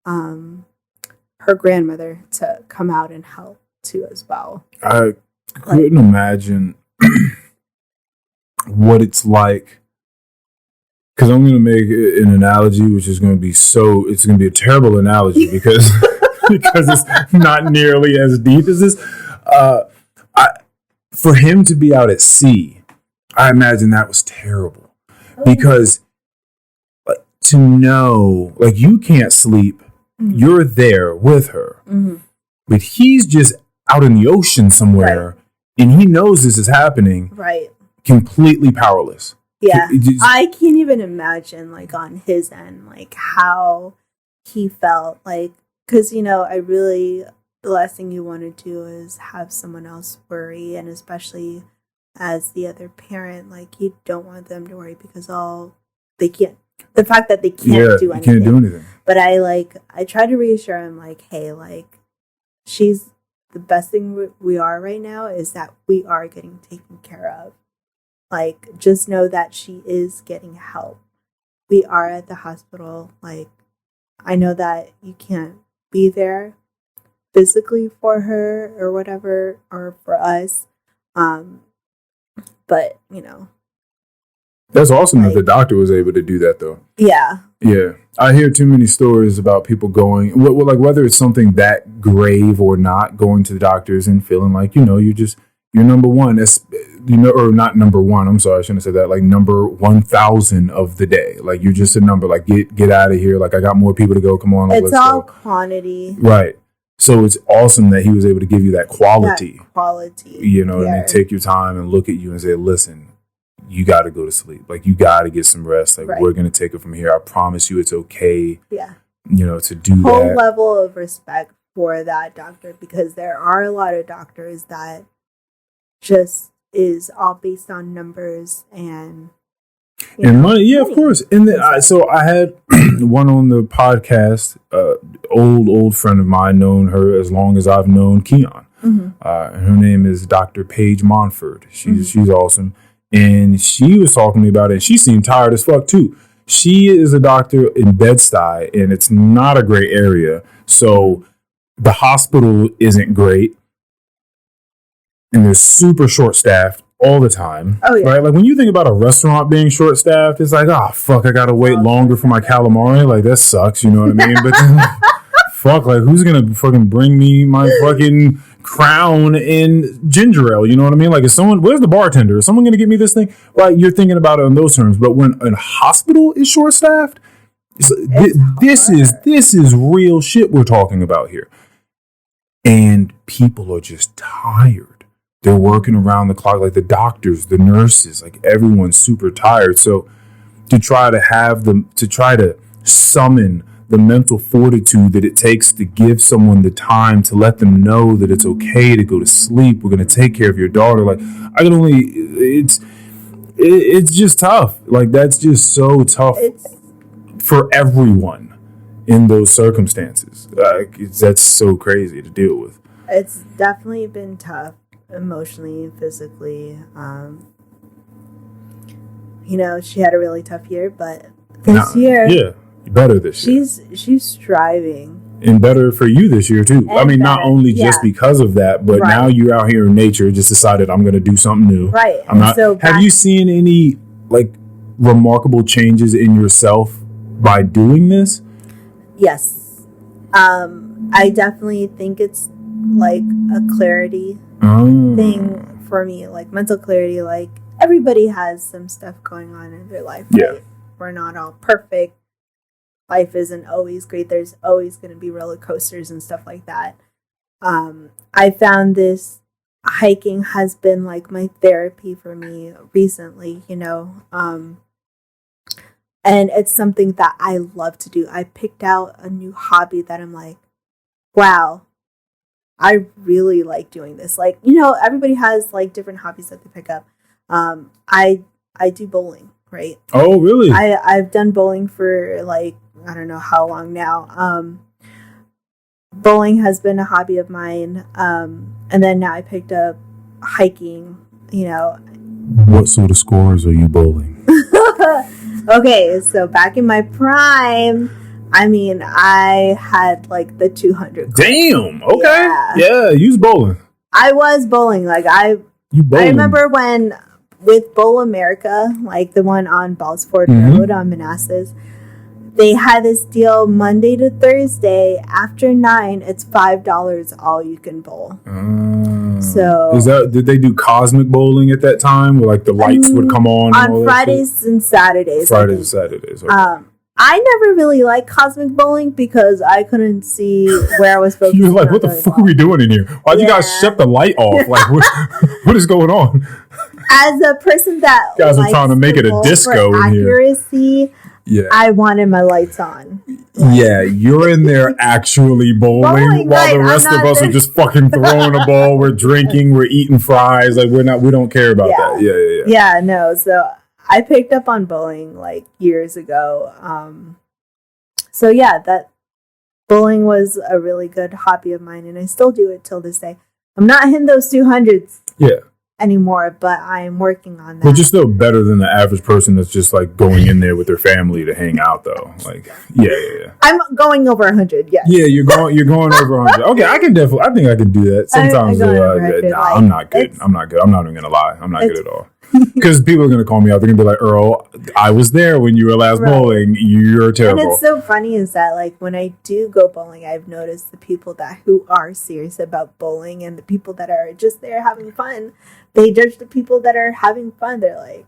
her grandmother to come out and help too as well. I couldn't imagine what it's like, because I'm going to make an analogy which is going to be it's going to be a terrible analogy because it's not nearly as deep as this. For him to be out at sea, I imagine that was terrible, because to know, like, you can't sleep, you're there with her, but he's just out in the ocean somewhere, and he knows this is happening, right? Completely powerless. Yeah, I can't even imagine, like, on his end, like, how he felt, like, because, the last thing you want to do is have someone else worry, and especially as the other parent, like, you don't want them to worry because they can't. The fact that they can't do anything. Can't do anything. But I try to reassure him, like, hey, like, the best thing we are right now is that we are getting taken care of. Like, just know that she is getting help. We are at the hospital. Like, I know that you can't be there physically for her or whatever, or for us. But, That's awesome, like, that the doctor was able to do that, though. Yeah. Yeah. I hear too many stories about people going, like, whether it's something that grave or not, going to the doctors and feeling like, you're number one. Or not number one. I'm sorry, I shouldn't have said that. Like, number 1,000 of the day. Like, you're just a number. Like, get out of here. Like, I got more people to go. Come on. Like, it's let's all go. quantity. Right. So it's awesome that he was able to give you that quality. You know what I mean? Take your time and look at you and say, listen, you got to go to sleep. Like, you got to get some rest. Like, we're going to take it from here. I promise you it's okay. Yeah. To do that. Whole level of respect for that doctor, because there are a lot of doctors that just is all based on numbers and money. Yeah, of course. And then so I had one on the podcast, old friend of mine, known her as long as I've known Keon. Her name is Dr. Paige Monford. She's awesome. And she was talking to me about it, and she seemed tired as fuck too. She is a doctor in Bed-Stuy, and it's not a great area. So the hospital isn't great. And they're super short-staffed all the time. Oh, yeah. Right? Like, when you think about a restaurant being short-staffed, it's like, fuck, I gotta wait longer for my calamari. Like, that sucks, you know what I mean? But then, fuck, like, who's gonna fucking bring me my fucking Crown and ginger ale? You know what I mean? Like, where's the bartender? Is someone gonna get me this thing? Right? You're thinking about it in those terms. But when a hospital is short-staffed, this is real shit we're talking about here. And people are just tired. They're working around the clock, like the doctors, the nurses, like everyone's super tired. So to try to summon the mental fortitude that it takes to give someone the time to let them know that it's okay to go to sleep. We're going to take care of your daughter. Like, it's just tough. Like, that's just so tough for everyone in those circumstances. That's so crazy to deal with. It's definitely been tough. Emotionally and physically. She had a really tough year, but this year, better this year. She's striving, and better for you this year too. I mean, not only just because of that, but now you're out here in nature. Just decided I'm going to do something new. Right. Have you seen any, like, remarkable changes in yourself by doing this? Yes. I definitely think it's like a clarity thing for me, like mental clarity. Like everybody has some stuff going on in their life. Yeah. Right? We're not all perfect. Life isn't always great. There's always going to be roller coasters and stuff like that. I found this hiking has been like my therapy for me recently, you know. And it's something that I love to do. I picked out a new hobby that I'm like, wow, I really like doing this. Like, you know, everybody has like different hobbies that they pick up. I do bowling, right? Oh, really? I've done bowling for like, I don't know how long now. Bowling has been a hobby of mine. And then now I picked up hiking, you know. What sort of scores are you bowling? Okay, so back in my prime, I mean, I had like the 200. Damn. Okay. Yeah, you was bowling. I was bowling. Like I remember when with Bowl America, like the one on Ballsford Road on Manassas, they had this deal Monday to Thursday after 9. It's $5 all you can bowl. So did they do cosmic bowling at that time, where like the lights would come on Fridays and Saturdays? Fridays and Saturdays. Okay. I never really liked cosmic bowling because I couldn't see where I was supposed to. You're like, what the fuck are we doing in here? Why'd you guys shut the light off? Like, what is going on? As a person that you guys are trying to make it a disco in accuracy, yeah, I wanted my lights on. Yeah, you're in there actually bowling while the rest of us are just fucking throwing a ball. We're drinking, we're eating fries. Like we don't care about that. Yeah. Yeah, no. So I picked up on bowling like years ago. So yeah, that bowling was a really good hobby of mine, and I still do it till this day. I'm not hitting those 200s. Yeah. Anymore, but I am working on that. But you're still better than the average person that's just like going in there with their family to hang out, though. Like, yeah. I'm going over 100. Yes. Yeah, you're going over 100. Okay, I think I can do that. Sometimes I'm not good. I'm not even gonna lie. I'm not good at all. Because people are gonna call me out. They're gonna be like, Earl, I was there when you were last bowling. You're terrible. And it's so funny is that like when I do go bowling, I've noticed the people who are serious about bowling and the people that are just there having fun. They judge the people that are having fun. They're like,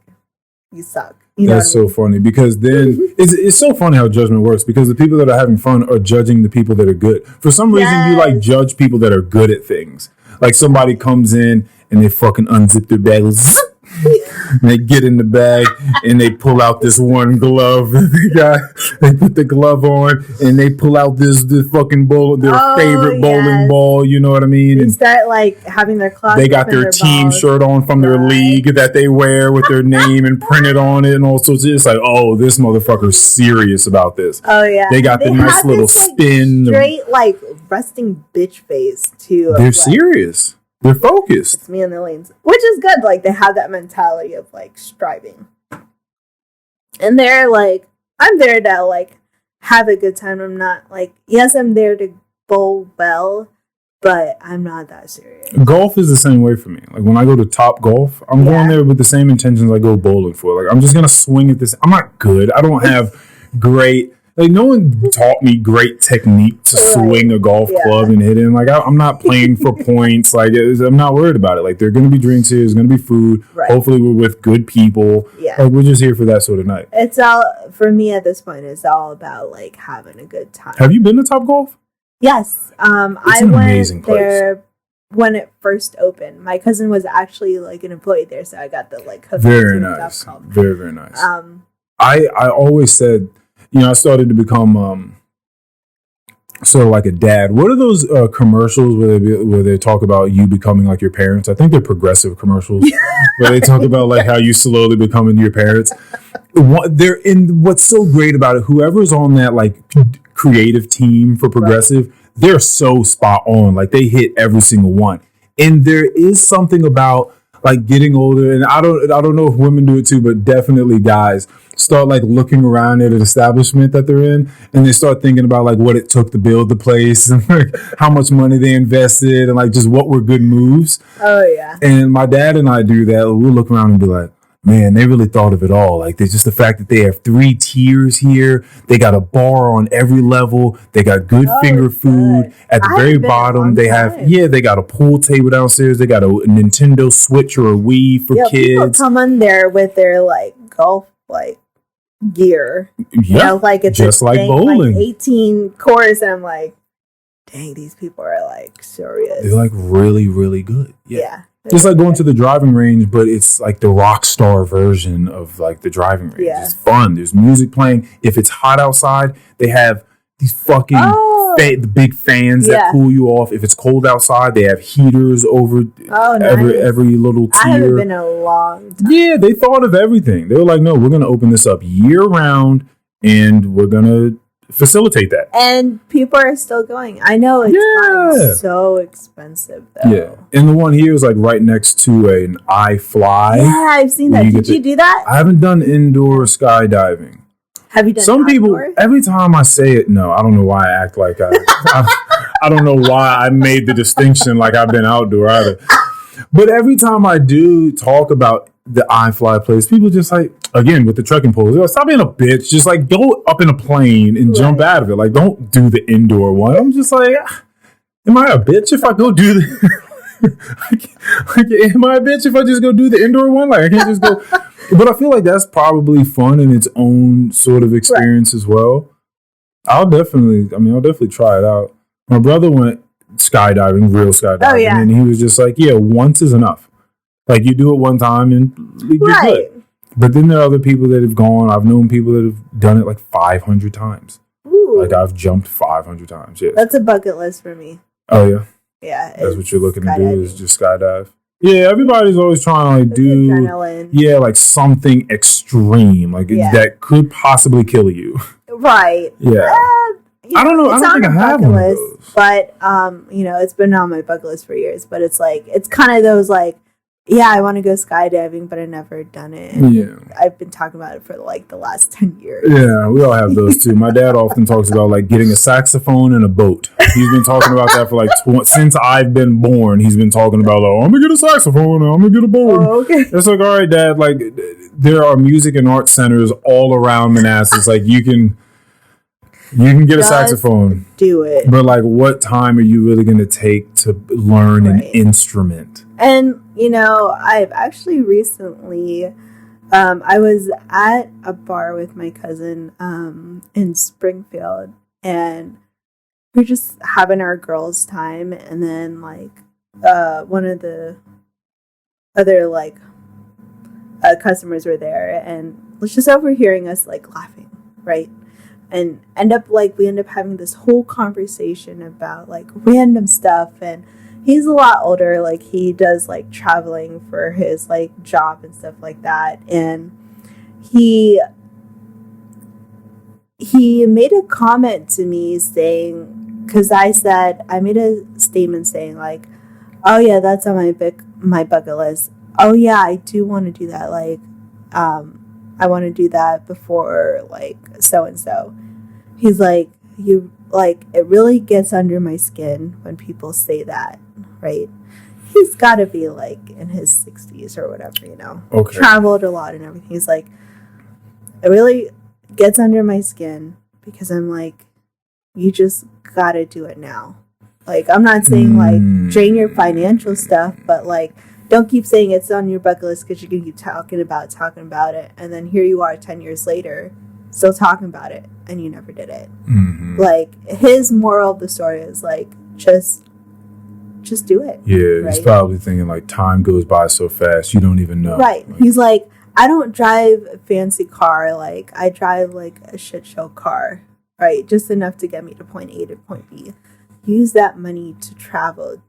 you suck. You know That's so funny because then it's so funny how judgment works because the people that are having fun are judging the people that are good. For some reason, you like judge people that are good at things. Like somebody comes in and they fucking unzip their bags. And they get in the bag and they pull out this one glove. They put the glove on and they pull out this fucking favorite bowling ball. You know what I mean? They and start like having their closet. They got their team shirt on from their league that they wear with their name and printed on it and all sorts. It's like, oh, this motherfucker's serious about this. Oh yeah, they got the nice little spin, straight like resting bitch face too. They're serious. They're focused. It's me and the lanes, which is good. Like they have that mentality of like striving, and they're like, I'm there to like have a good time. I'm not like, yes, I'm there to bowl well, but I'm not that serious. Golf is the same way for me. Like when I go to Top Golf, I'm going there with the same intentions I go bowling for. Like I'm just gonna swing at this. I'm not good. I don't have great. Like no one taught me great technique to swing a golf club and hit it. Like I'm not playing for points. Like I'm not worried about it. Like there are going to be drinks here. There's going to be food. Right. Hopefully we're with good people. Yeah. Like we're just here for that sort of night. It's all for me at this point. It's all about like having a good time. Have you been to Top Golf? Yes. I went there when it first opened. My cousin was actually like an employee there, so I got the like very nice. Very, very nice. I always said. You know, I started to become sort of like a dad. What are those commercials where they talk about you becoming like your parents? I think they're progressive commercials where they talk about like how you slowly becoming your parents. What's so great about it, whoever's on that like creative team for progressive, they're so spot on. Like they hit every single one. And there is something about like getting older, and I don't know if women do it too, but definitely guys start like looking around at an establishment that they're in, and they start thinking about like what it took to build the place and like how much money they invested and like just what were good moves. Oh yeah. And my dad and I do that. We'll look around and be like, man, they really thought of it all. Like, there's just the fact that they have 3 tiers here. They got a bar on every level. They got good finger food. At the very bottom, they have, they got a pool table downstairs. They got a Nintendo Switch or a Wii for kids. People come in there with their, like, golf, like, gear. You know, like, it's just like bowling. Like 18 course, and I'm like, dang, these people are, like, serious. They're, like, really, really good. Yeah. It's like going to the driving range, but it's like the rock star version of like the driving range. Yeah. It's fun. There's music playing. If it's hot outside, they have these fucking the big fans that cool you off. If it's cold outside, they have heaters over every little tier. I haven't been in a long time. Yeah, they thought of everything. They were like, no, we're going to open this up year round, and we're going to facilitate that. And people are still going. I know it's so expensive though. Yeah. And the one here is like right next to an iFly. Yeah, I've seen that. Did you do that? I haven't done indoor skydiving. Have you done some outdoor? People, every time I say it, no, I don't know why I act like I don't know why I made the distinction like I've been outdoor either. But every time I do talk about the iFly place, people just like, again, with the trekking poles, like, stop being a bitch. Just like go up in a plane and jump out of it. Like, don't do the indoor one. I'm just like, am I a bitch if I go do the am I a bitch if I just go do the indoor one? Like, I can't just go. But I feel like that's probably fun in its own sort of experience as well. I'll definitely try it out. My brother went skydiving, real skydiving, and he was just like, yeah, once is enough. Like, you do it one time and you're good. But then there are other people that have gone. I've known people that have done it like 500 times. Ooh. Like, I've jumped 500 times. Yeah, that's a bucket list for me. Oh, yeah? Yeah. That's what you're looking to do is just skydive. Yeah, everybody's always trying to like do adrenaline. Like something extreme. Like that could possibly kill you. Right. Yeah. I don't know. I don't think I have one of those. But, it's been on my bucket list for years. But it's like, it's kind of those like, I want to go skydiving, but I've never done it. And I've been talking about it for like the last 10 years. Yeah, we all have those too. My dad often talks about like getting a saxophone and a boat. He's been talking about that for like since I've been born. He's been talking about, like, I'm going to get a saxophone and I'm going to get a boat. Oh, okay. It's like, all right, Dad, like there are music and art centers all around Manassas. Like you can get a saxophone. Do it. But like, what time are you really going to take to learn an instrument? And, I've actually recently, I was at a bar with my cousin in Springfield, and we're just having our girls' time. And then, like, one of the other, like, customers were there, and was just overhearing us, like, laughing, right? And we end up having this whole conversation about, like, random stuff. And he's a lot older. Like, he does, like, traveling for his, like, job and stuff like that. And he made a comment to me saying, because I made a statement saying, like, oh, yeah, that's on my bucket list. Oh, yeah, I do want to do that. Like, I want to do that before, like, so-and-so. He's like, it really gets under my skin when people say that, right? He's got to be, like, in his 60s or whatever, Okay. Traveled a lot and everything. He's like, it really gets under my skin because I'm like, you just got to do it now. Like, I'm not saying, like, drain your financial stuff, but, like, don't keep saying it's on your bucket list because you're going to keep talking about it. And then here you are 10 years later, still talking about it, and you never did it. Mm-hmm. Like, his moral of the story is, like, just do it. Yeah, right? He's probably thinking, like, time goes by so fast, you don't even know. Right. Like, he's like, I don't drive a fancy car. Like, I drive, like, a shit show car, right? Just enough to get me to point A to point B. Use that money to travel.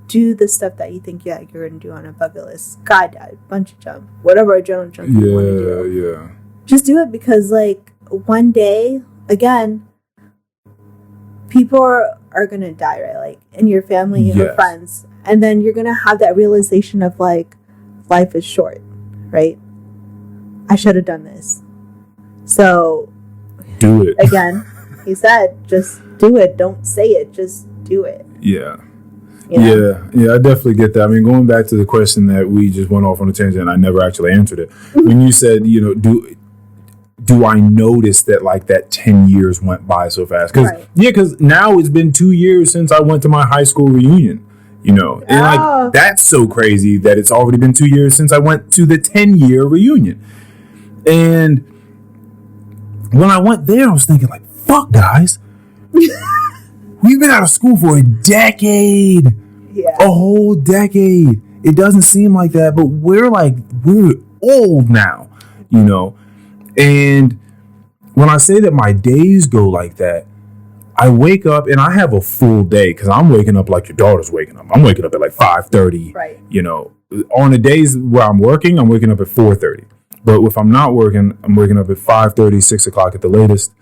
Do the stuff that you think you're going to do on a bucket list. Skydive, bungee jump, whatever adrenaline jump you want to do. Yeah. Just do it because, like, one day, again, people are going to die, right? Like, in your family and your friends. And then you're going to have that realization of, like, life is short, right? I should have done this. So, do it. Again, he said, just do it. Don't say it. Just do it. Yeah. You know? Yeah, I definitely get that. I mean, going back to the question that we just went off on a tangent, and I never actually answered it. When you said, do I notice that like that 10 years went by so fast? Because now it's been 2 years since I went to my high school reunion. And like that's so crazy that it's already been 2 years since I went to the 10-year reunion. And when I went there, I was thinking like, fuck, guys. We've been out of school for a decade. Yeah. A whole decade. It doesn't seem like that, but we're old now, And when I say that my days go like that, I wake up and I have a full day because I'm waking up like your daughter's waking up. I'm waking up at like 5:30. Right. On the days where I'm working, I'm waking up at 4:30. But if I'm not working, I'm waking up at 5:30, 6 o'clock at the latest.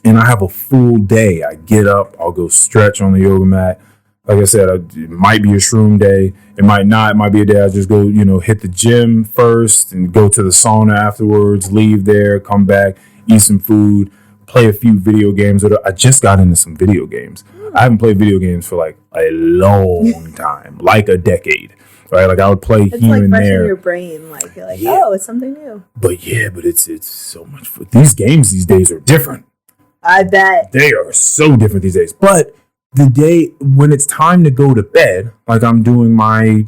And I have a full day. I get up, I'll go stretch on the yoga mat. Like I said, it might be a shroom day. It might not. It might be a day I just go, hit the gym first and go to the sauna afterwards, leave there, come back, eat some food, play a few video games. I just got into some video games. I haven't played video games for like a long time, like a decade. Right? Like I would play it's here like and fresh there. In your brain, like you're like, oh, it's something new. But it's so much fun. These games these days are different. I bet. They are so different these days. But the day when it's time to go to bed, like I'm doing my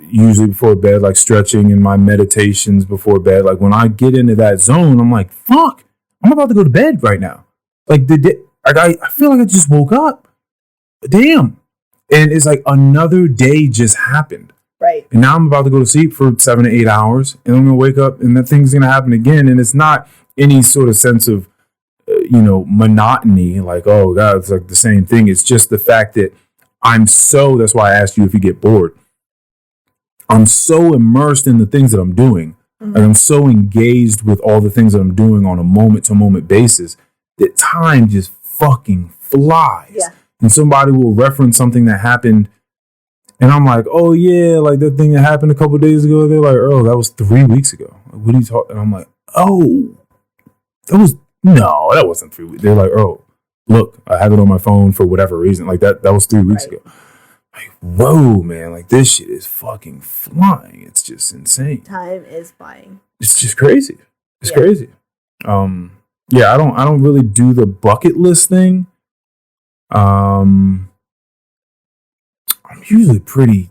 usually before bed, like stretching and my meditations before bed, like when I get into that zone, I'm like, fuck, I'm about to go to bed right now. Like the day, I feel like I just woke up. Damn. And it's like another day just happened. Right. And now I'm about to go to sleep for 7 to 8 hours, and I'm going to wake up and that thing's going to happen again. And it's not any sort of sense of, monotony, like, oh God, it's like the same thing. It's just the fact that that's why I asked you if you get bored. I'm so immersed in the things that I'm doing. Mm-hmm. Like I'm so engaged with all the things that I'm doing on a moment to moment basis that time just fucking flies. Yeah. And somebody will reference something that happened. And I'm like, oh yeah, like that thing that happened a couple days ago. They're like, Earl, that was 3 weeks ago. Like, what are you talking? And I'm like, oh, that wasn't 3 weeks. They're like, Earl, look, I have it on my phone for whatever reason. Like that was 3 weeks ago. Like, whoa, man, like this shit is fucking flying. It's just insane. Time is flying. It's just crazy. It's crazy. Yeah, I don't really do the bucket list thing. I'm usually pretty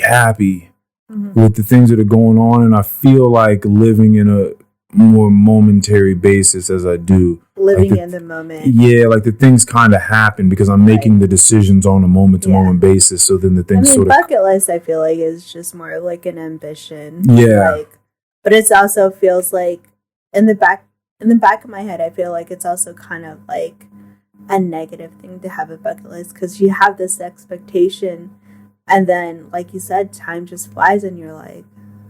happy with the things that are going on, and I feel like living in a more momentary basis as I do. Living in the moment. Yeah, like the things kind of happen because I'm making the decisions on a moment-to-moment basis, so then the things bucket list, I feel like, is just more like an ambition. Yeah. But it also feels like, in the back of my head, I feel like it's also kind of like a negative thing to have a bucket list because you have this expectation, and then, like you said, time just flies, and you're like,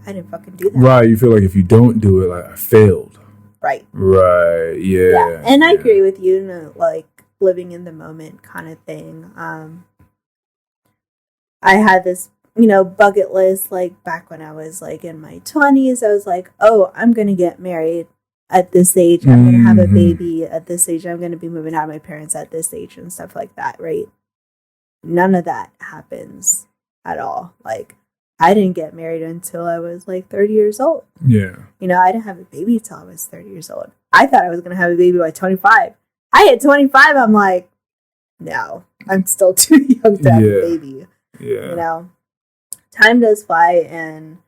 I didn't fucking do that. Right, you feel like if you don't do it, like I failed. Right. Right. Yeah. And I agree with you, like living in the moment kind of thing. I had this, bucket list like back when I was like in my 20s. I was like, oh, I'm gonna get married at this age. I'm gonna have a baby at this age. I'm gonna be moving out of my parents at this age and stuff like that. Right. None of that happens at all. Like, I didn't get married until I was like 30 years old. Yeah. I didn't have a baby until I was 30 years old. I thought I was going to have a baby by 25. I hit 25. I'm like, no, I'm still too young to have a baby. Yeah. Time does fly, and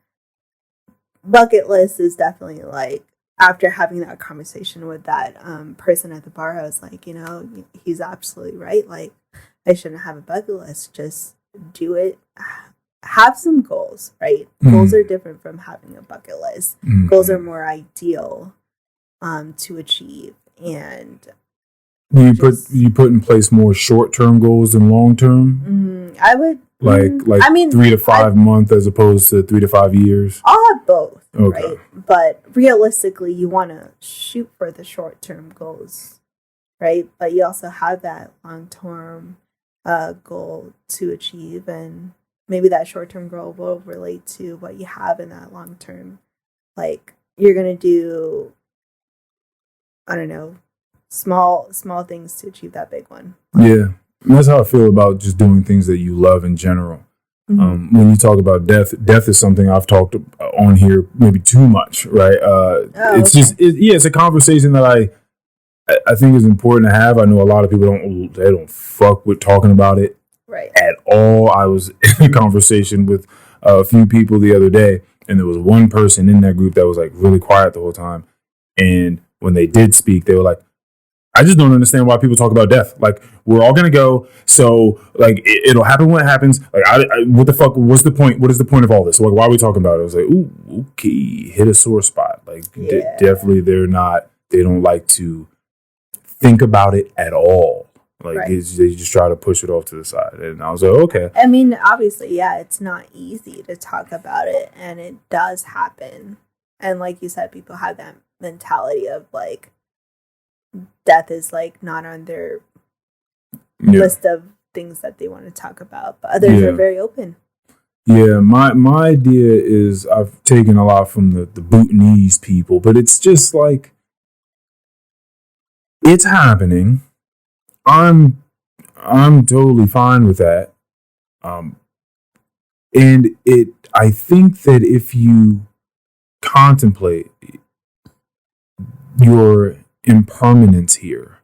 bucket list is definitely like, after having that conversation with that person at the bar, I was like, he's absolutely right. Like, I shouldn't have a bucket list. Just do it. Have some goals, right? Goals are different from having a bucket list. Goals are more ideal to achieve, and you put in place more short-term goals than long-term. I would like 3 to 5 months as opposed to 3 to 5 years. I'll have both, right? But realistically, you want to shoot for the short-term goals, right? But you also have that long-term goal to achieve, and maybe that short-term goal will relate to what you have in that long-term. Like, you're going to do, I don't know, small things to achieve that big one. Yeah. And that's how I feel about just doing things that you love in general. When you talk about death is something I've talked on here maybe too much, right? It's okay. just, it's a conversation that I think is important to have. I know a lot of people don't fuck with talking about it Right. at all. I was in a conversation with a few people the other day, and there was one person in that group that was like really quiet the whole time. And when they did speak, they were like, I just don't understand why people talk about death. Like, we're all gonna go, so like it'll happen when it happens. Like, what the fuck? What's the point? What is the point of all this? So, like, why are we talking about it? I was like, ooh, okay, hit a sore spot. Like, definitely, they don't like to think about it at all. Like, Right. they just try to push it off to the side. And I was like, okay. I mean, obviously, yeah, it's not easy to talk about it, and it does happen. And like you said, people have that mentality of like death is like not on their list of things that they want to talk about, but others are very open. Yeah, my idea is I've taken a lot from the Bhutanese people, but it's just like, it's happening. I'm totally fine with that. And I think that if you contemplate your impermanence here,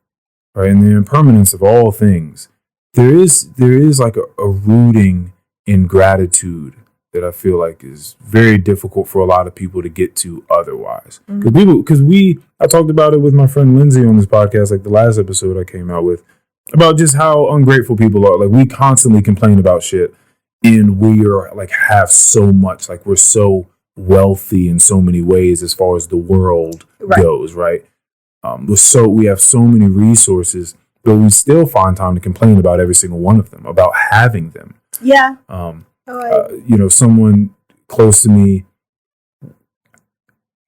right, and the impermanence of all things, there is like a rooting in gratitude that I feel like is very difficult for a lot of people to get to otherwise. Because I talked about it with my friend Lindsay on this podcast, like the last episode I came out with, about just how ungrateful people are. Like, we constantly complain about shit, and we are like have so much, like we're so wealthy in so many ways as far as the world goes, right? We have so many resources, but we still find time to complain about every single one of them, about having them. Yeah. Someone close to me,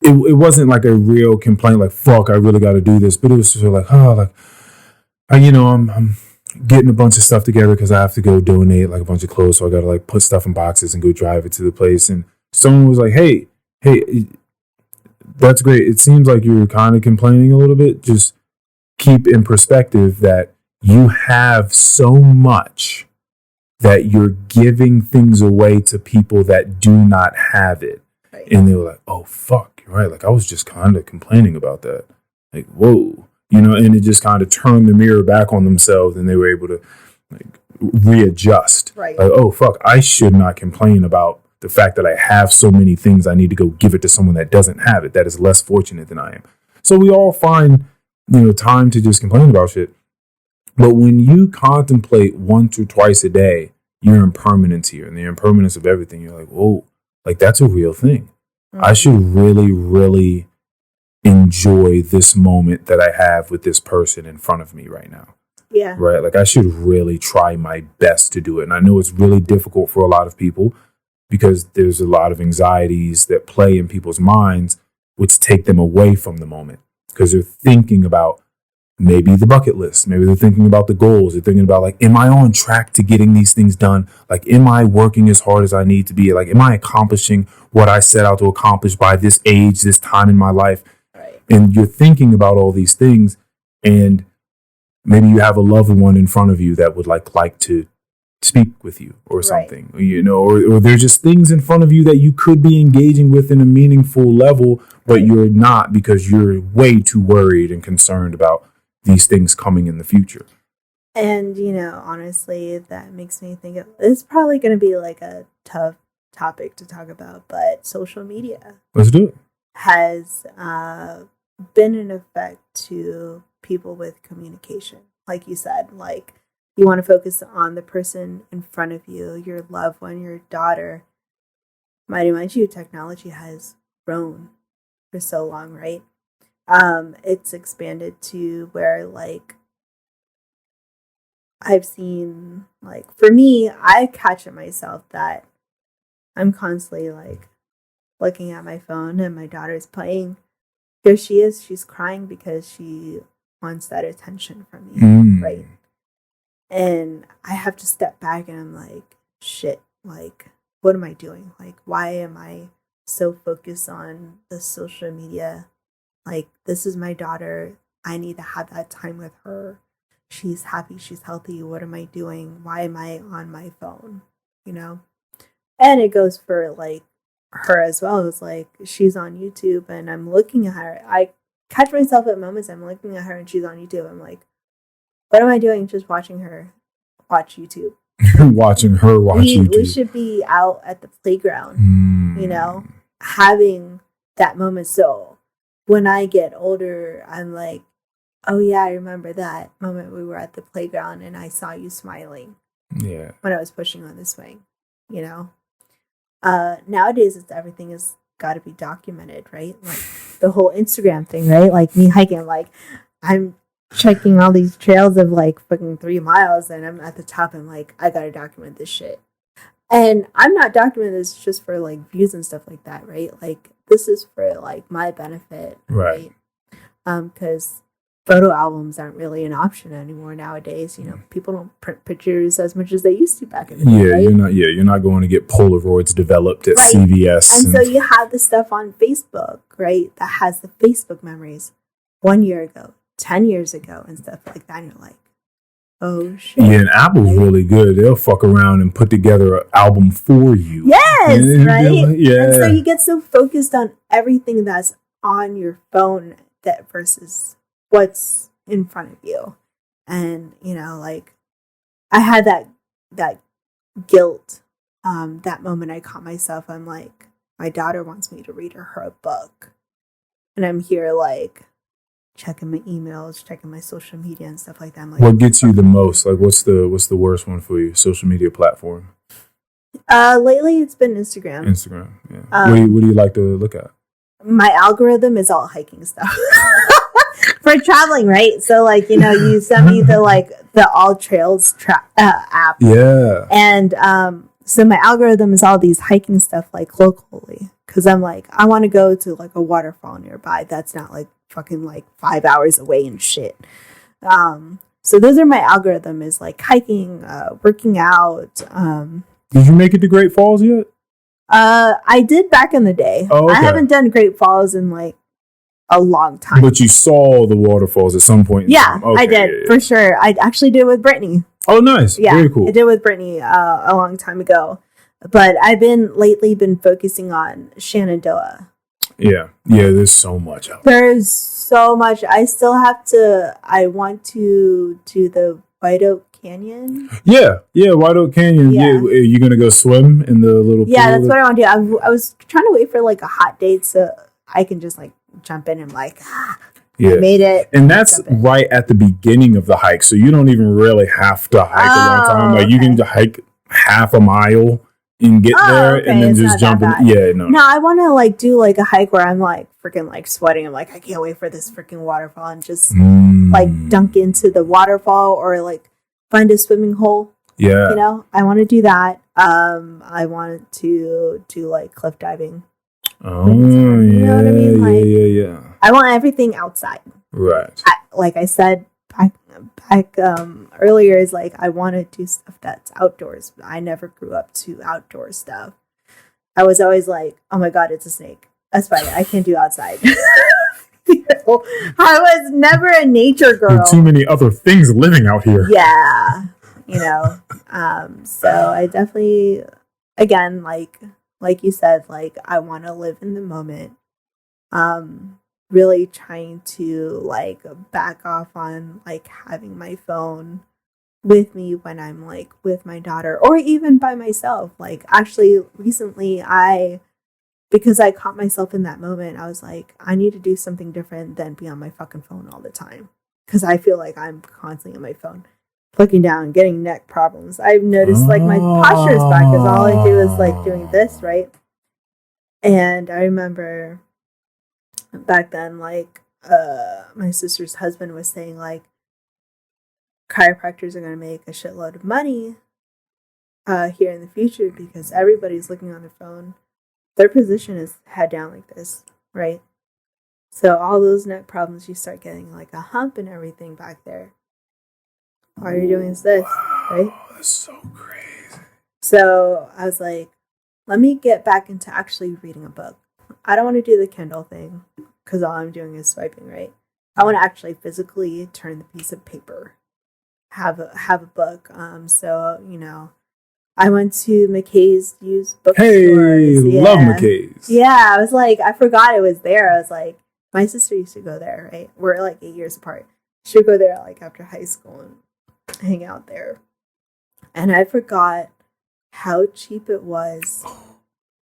it wasn't like a real complaint, like, fuck, I really got to do this, but it was sort of like, I'm getting a bunch of stuff together because I have to go donate like a bunch of clothes, so I got to like put stuff in boxes and go drive it to the place. And someone was like, hey, that's great. It seems like you're kind of complaining a little bit. Just keep in perspective that you have so much that you're giving things away to people that do not have it. Right. And they were like, oh, fuck, you're right. Like, I was just kind of complaining about that. Like, whoa, and it just kind of turned the mirror back on themselves, and they were able to like readjust. Right. Like, oh, fuck, I should not complain about the fact that I have so many things. I need to go give it to someone that doesn't have it, that is less fortunate than I am. So we all find, time to just complain about shit. But when you contemplate once or twice a day your impermanence here and the impermanence of everything, you're like, whoa, like that's a real thing. Mm-hmm. I should really, really enjoy this moment that I have with this person in front of me right now. Yeah. Right? Like, I should really try my best to do it. And I know it's really difficult for a lot of people because there's a lot of anxieties that play in people's minds, which take them away from the moment because they're thinking about maybe the bucket list. Maybe they're thinking about the goals. They're thinking about, like, am I on track to getting these things done? Like, am I working as hard as I need to be? Like, am I accomplishing what I set out to accomplish by this age, this time in my life? Right. And you're thinking about all these things, and maybe you have a loved one in front of you that would like to speak with you or something, or there's just things in front of you that you could be engaging with in a meaningful level, but you're not because you're way too worried and concerned about these things coming in the future. And, honestly, that makes me think it's probably going to be like a tough topic to talk about, but social media. Let's do it. Has been an effect to people with communication. Like you said, like, you want to focus on the person in front of you, your loved one, your daughter. Mind you, technology has grown for so long, right? It's expanded to where, like, I've seen, like, for me, I catch it myself that I'm constantly, like, looking at my phone and my daughter's playing. Here she is, she's crying because she wants that attention from me, right? And I have to step back and I'm like, shit, like, what am I doing? Like, why am I so focused on the social media? Like, this is my daughter. I need to have that time with her. she's happy, she's healthy. What am I doing? Why am I on my phone? You know? And it goes for like her as well. It's like she's on YouTube and I'm looking at her. I catch myself at moments I'm looking at her and she's on YouTube. I'm like, what am I doing just watching her watch YouTube? Watching her watch YouTube. We should be out at the playground, you know, having that moment. So when I get older, I'm like, oh yeah, I remember that moment we were at the playground and I saw you smiling. Yeah. When I was pushing on the swing, you know. Nowadays, everything has got to be documented, right? Like the whole Instagram thing, right? Like me hiking, like I'm checking all these trails of like fucking 3 miles, and I'm at the top. And like, I gotta document this shit. And I'm not documenting this just for like views and stuff like that, right? Like this is for like my benefit, right? Because photo albums aren't really an option anymore nowadays. You know, people don't print pictures as much as they used to back in the day. Right? You're not going to get Polaroids developed at CVS. And so you have the stuff on Facebook, right? That has the Facebook memories 1 year ago, 10 years ago, and stuff like that. And you're like, oh shit. Yeah, and Apple's really good. They'll fuck around and put together an album for you. Yes, right? Yeah. And so you get so focused on everything that's on your phone that versus what's in front of you. And you know, like I had that guilt that moment. I caught myself, I'm like, my daughter wants me to read her a book, and I'm here like checking my emails, checking my social media and stuff like that. I'm like, what gets you the most? Like what's the worst one for you? Social media platform? Lately it's been Instagram. Yeah. What do you like to look at? My algorithm is all hiking stuff. For traveling, right? So like, you know, you sent me the All Trails app. Yeah. And so my algorithm is all these hiking stuff like locally, because I'm like, I want to go to like a waterfall nearby that's not like fucking like 5 hours away and shit. So those are my algorithm, is like hiking, working out. Did you make it to Great Falls yet? I did back in the day. Oh, okay. I haven't done Great Falls in like a long time. But you saw the waterfalls at some point in time. Okay, I did, for sure. I actually did with Brittany. Oh, nice. Yeah, very cool. I did with Brittany a long time ago. But I've lately been focusing on Shenandoah. Yeah, there's so much out there. There's so much. I want to do the White Oak Canyon. Yeah, White Oak Canyon. Yeah. Are you going to go swim in the little pool? Yeah, that's what I want to do. I was trying to wait for like a hot date so I can just like jump in and like, I made it. And that's right at the beginning of the hike. So you don't even really have to hike a long time. Like you can hike half a mile and get there and then just jump in. Yeah, no, I want to like do like a hike where I'm like freaking like sweating. I'm like, I can't wait for this freaking waterfall, and just like dunk into the waterfall or like find a swimming hole. Yeah. You know, I want to do that. I want to do like cliff diving. Oh, you know what I mean? Like, yeah. I want everything outside. Right. Like I said back earlier, is like I want to do stuff that's outdoors. I never grew up to outdoor stuff. I was always like, oh my God, it's a snake, a spider. I can't do outside. You know, I was never a nature girl. There are too many other things living out here. Yeah. You know, so I definitely, again, like you said, like I want to live in the moment. Really trying to like back off on like having my phone with me when I'm like with my daughter or even by myself. Like actually recently because I caught myself in that moment, I was like, I need to do something different than be on my fucking phone all the time. Because I feel like I'm constantly on my phone, looking down, getting neck problems. I've noticed like my posture is back because all I do is like doing this, right? And I remember back then, like my sister's husband was saying like chiropractors are going to make a shitload of money here in the future because everybody's looking on their phone. Their position is head down like this, right? So all those neck problems, you start getting like a hump and everything back there. All you're doing is this, right? That's so crazy. So I was like, let me get back into actually reading a book. I don't want to do the Kindle thing because all I'm doing is swiping, right? I want to actually physically turn the piece of paper have a book. So I went to McKay's used bookstores. Hey, love McKay's. Yeah, I was like, I forgot it was there. I was like, my sister used to go there, right? We're like 8 years apart. She would go there like after high school and hang out there. And I forgot how cheap it was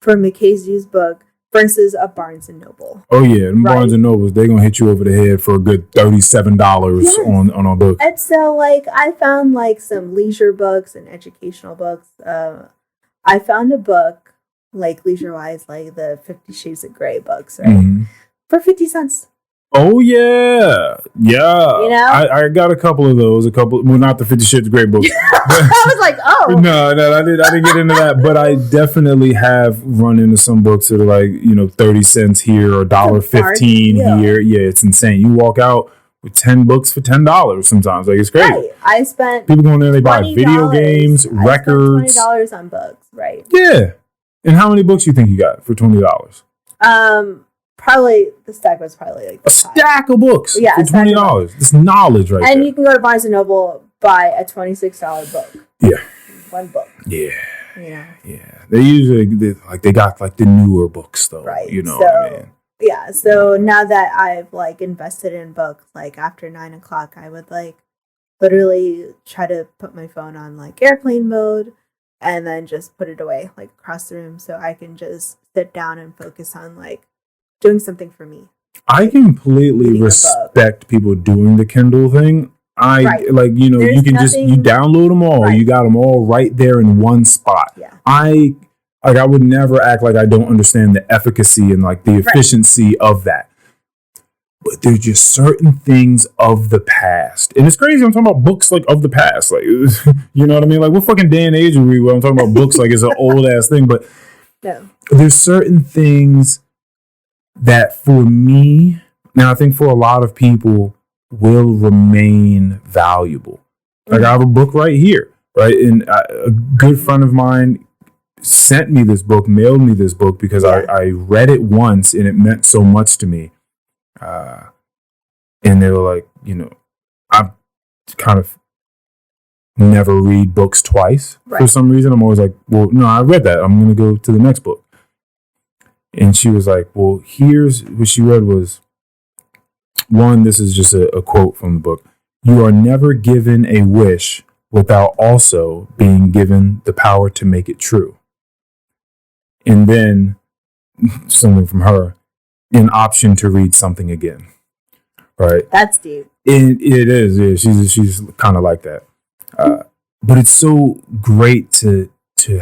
for McKay's used book versus a Barnes and Noble. Oh yeah, and right? Barnes and Nobles, they're gonna hit you over the head for a good $37 yes. on a book. And so like I found like some leisure books and educational books. I found a book like leisure wise, like the 50 Shades of Grey books, right? Mm-hmm. For 50 cents. Oh yeah. I got a couple of those. Well, not the 50 Shades of Grey books. I was like, oh no, I didn't get into that. But I definitely have run into some books that are like 30 cents here or $1.15 here. Yeah, it's insane. You walk out with 10 books for $10 sometimes. Like it's crazy. Right. I spent people going there. They buy video games, records. $20 on books. Right. Yeah. And how many books you think you got for $20? Probably the stack was probably like a stack of books for $20. It's knowledge right there. And you can go to Barnes and Noble, buy a $26 book. Yeah. One book. Yeah. Yeah. They usually they got like the newer books though. Right. What I mean? Yeah. So now that I've like invested in books, like after 9 o'clock, I would like literally try to put my phone on like airplane mode and then just put it away like across the room so I can just sit down and focus on like doing something for me. I completely respect people doing the Kindle thing. You can you download them all. Right. You got them all right there in one spot. Yeah. I would never act like I don't understand the efficacy and like the efficiency of that. But there's just certain things of the past. And it's crazy. I'm talking about books like of the past. Like, you know what I mean? Like what fucking day and age are we where I'm talking about books like it's an old ass thing. But there's certain things that for me, now I think for a lot of people, will remain valuable. Like I have a book right here, right? And a good friend of mine sent me this book, mailed me this book because I read it once and it meant so much to me. And they were like, I kind of never read books twice for some reason. I'm always like, well, no, I read that. I'm going to go to the next book. And she was like, well, here's what she read was, one, this is just a quote from the book. You are never given a wish without also being given the power to make it true. And then something from her, an option to read something again. Right? That's deep. It is. Yeah, she's kind of like that. But it's so great to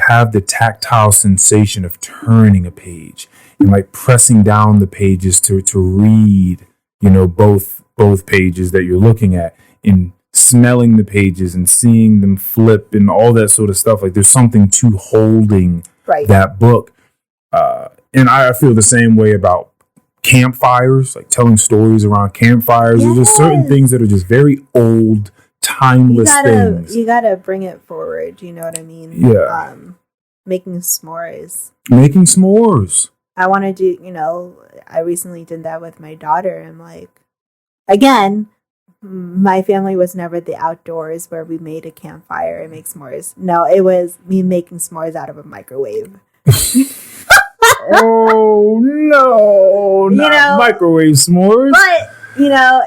have the tactile sensation of turning a page and like pressing down the pages to read, both pages that you're looking at and smelling the pages and seeing them flip and all that sort of stuff. Like there's something to holding that book. And I feel the same way about campfires, like telling stories around campfires. Yes. There's just certain things that are just very old, timeless things. You gotta bring it forward. You know what I mean? Yeah. Making s'mores. I want to do, I recently did that with my daughter. And like, again, my family was never the outdoors where we made a campfire and make s'mores. No, it was me making s'mores out of a microwave. Oh, no. Not microwave s'mores. But,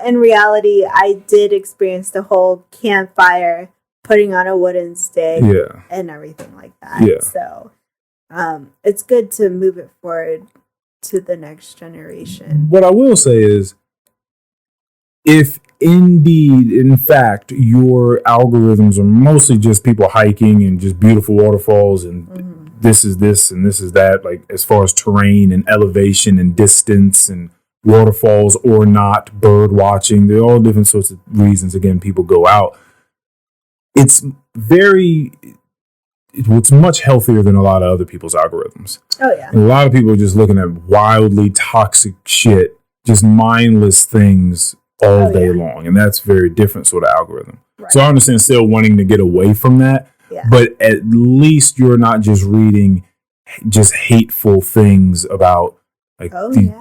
in reality, I did experience the whole campfire, putting on a wooden stick and everything like that. Yeah. So it's good to move it forward to the next generation. What I will say is, if indeed, in fact, your algorithms are mostly just people hiking and just beautiful waterfalls and this is this and this is that, like as far as terrain and elevation and distance and waterfalls or not, bird watching, there are all different sorts of reasons, again, people go out. It's much healthier than a lot of other people's algorithms. Oh, yeah. And a lot of people are just looking at wildly toxic shit, just mindless things all day long. And that's a very different sort of algorithm. Right. So I understand still wanting to get away from that. Yeah. But at least you're not just reading just hateful things about like the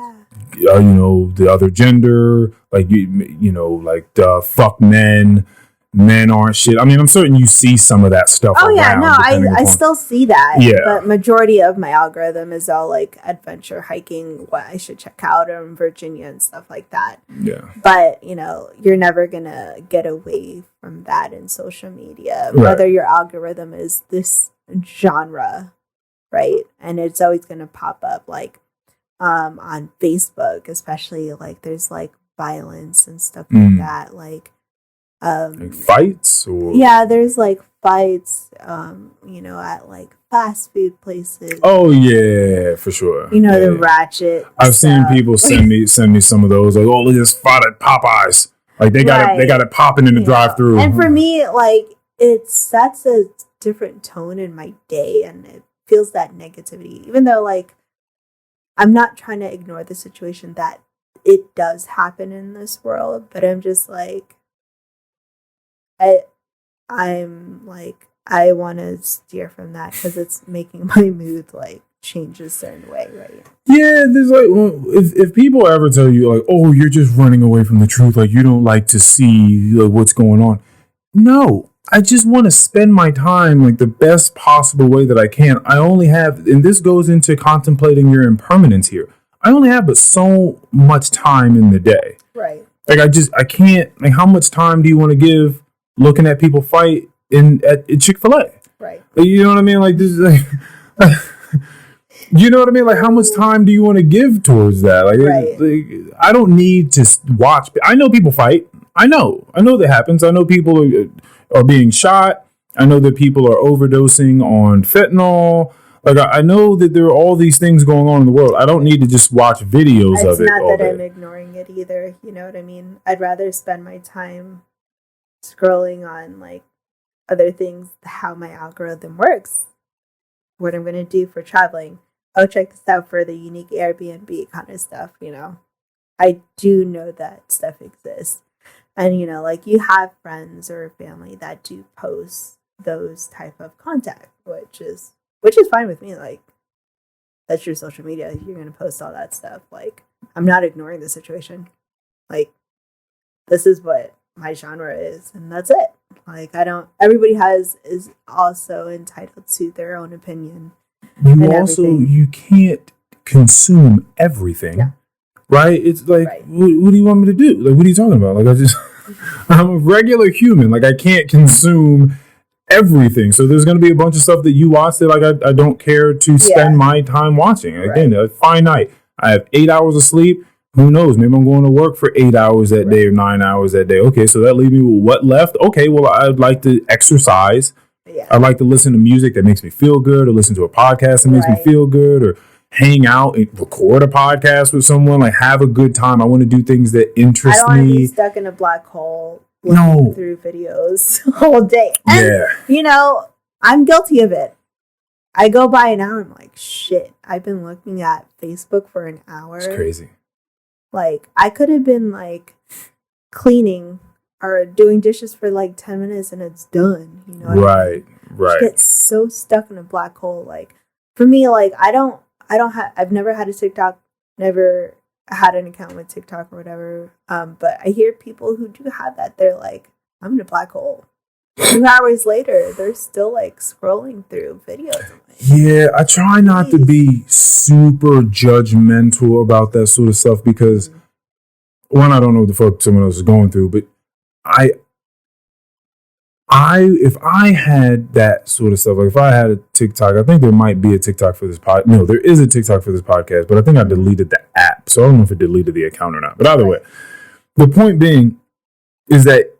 other gender, like like fuck men, men aren't shit. I mean, I'm certain you see some of that stuff. Oh yeah, no, I still see that. Yeah. But majority of my algorithm is all like adventure, hiking, what I should check out in Virginia and stuff like that. Yeah. But, you know, you're never going to get away from that in social media, Right. whether your algorithm is this genre, right? And it's always going to pop up like on Facebook, especially like there's like violence and stuff like that. Like fights or yeah, there's like fights, you know, at like fast food places. Oh yeah, for sure. You know, yeah. the ratchet. I've seen people send me some of those. Like, oh, look at this spot at Popeyes. Like they got it popping in the drive-through. And for me, like that's a different tone in my day, and it feels that negativity. Even though like I'm not trying to ignore the situation that it does happen in this world, but I'm just like I'm like I want to steer from that because it's making my mood like change a certain way, right? Yeah, there's like, well, if people ever tell you like, oh, you're just running away from the truth, like you don't like to see like, what's going on. No, I just want to spend my time like the best possible way that I can. I only have, and this goes into contemplating your impermanence here. I only have but so much time in the day. Right. Like I can't, like how much time do you want to give looking at people fight at Chick-fil-A? Right. Like, you know what I mean? Like this is like, you know what I mean? Like how much time do you want to give towards that? Like, right. Like I don't need to watch. I know people fight. I know that happens. I know people are being shot. I know that people are overdosing on fentanyl. Like I know that there are all these things going on in the world. I don't need to just watch videos of it. It's not that day. I'm ignoring it either. You know what I mean? I'd rather spend my time scrolling on like other things, how my algorithm works, what I'm going to do for traveling. Oh, check this out for the unique Airbnb kind of stuff, you know. I do know that stuff exists. And, you know, like you have friends or family that do post those type of content, which is fine with me. Like, that's your social media. You're going to post all that stuff. Like, I'm not ignoring the situation. Like, this is what my genre is, and that's it. Like, everybody is also entitled to their own opinion. You can't consume everything. Yeah. Right? It's like, right. What do you want me to do? Like, what are you talking about? Like, I'm a regular human. Like, I can't consume everything. So there's going to be a bunch of stuff that you watch that, like, I don't care to spend my time watching. Again, a fine night. I have 8 hours of sleep. Who knows? Maybe I'm going to work for 8 hours that day or 9 hours that day. Okay, so that leaves me with what left? Okay, well, I'd like to exercise. Yeah. I'd like to listen to music that makes me feel good, or listen to a podcast that makes me feel good, or hang out and record a podcast with someone, like have a good time. I want to do things that interest me. I don't want to be stuck in a black hole looking through videos all day. And, you know, I'm guilty of it. I go by an hour, I'm like, shit, I've been looking at Facebook for an hour. It's crazy. Like, I could have been, like, cleaning or doing dishes for, like, 10 minutes and it's done. You know what I mean? Right. I get so stuck in a black hole. Like, for me, like, I've never had a TikTok, never had an account with TikTok or whatever. But I hear people who do have that. They're like, I'm in a black hole. 2 hours later, they're still like scrolling through videos. Yeah, I try not to be super judgmental about that sort of stuff because, one, I don't know what the fuck someone else is going through, but if I had that sort of stuff, like if I had a TikTok, I think there might be a TikTok for this pod. No, there is a TikTok for this podcast, but I think I deleted the app. So I don't know if it deleted the account or not. But either way, the point being is that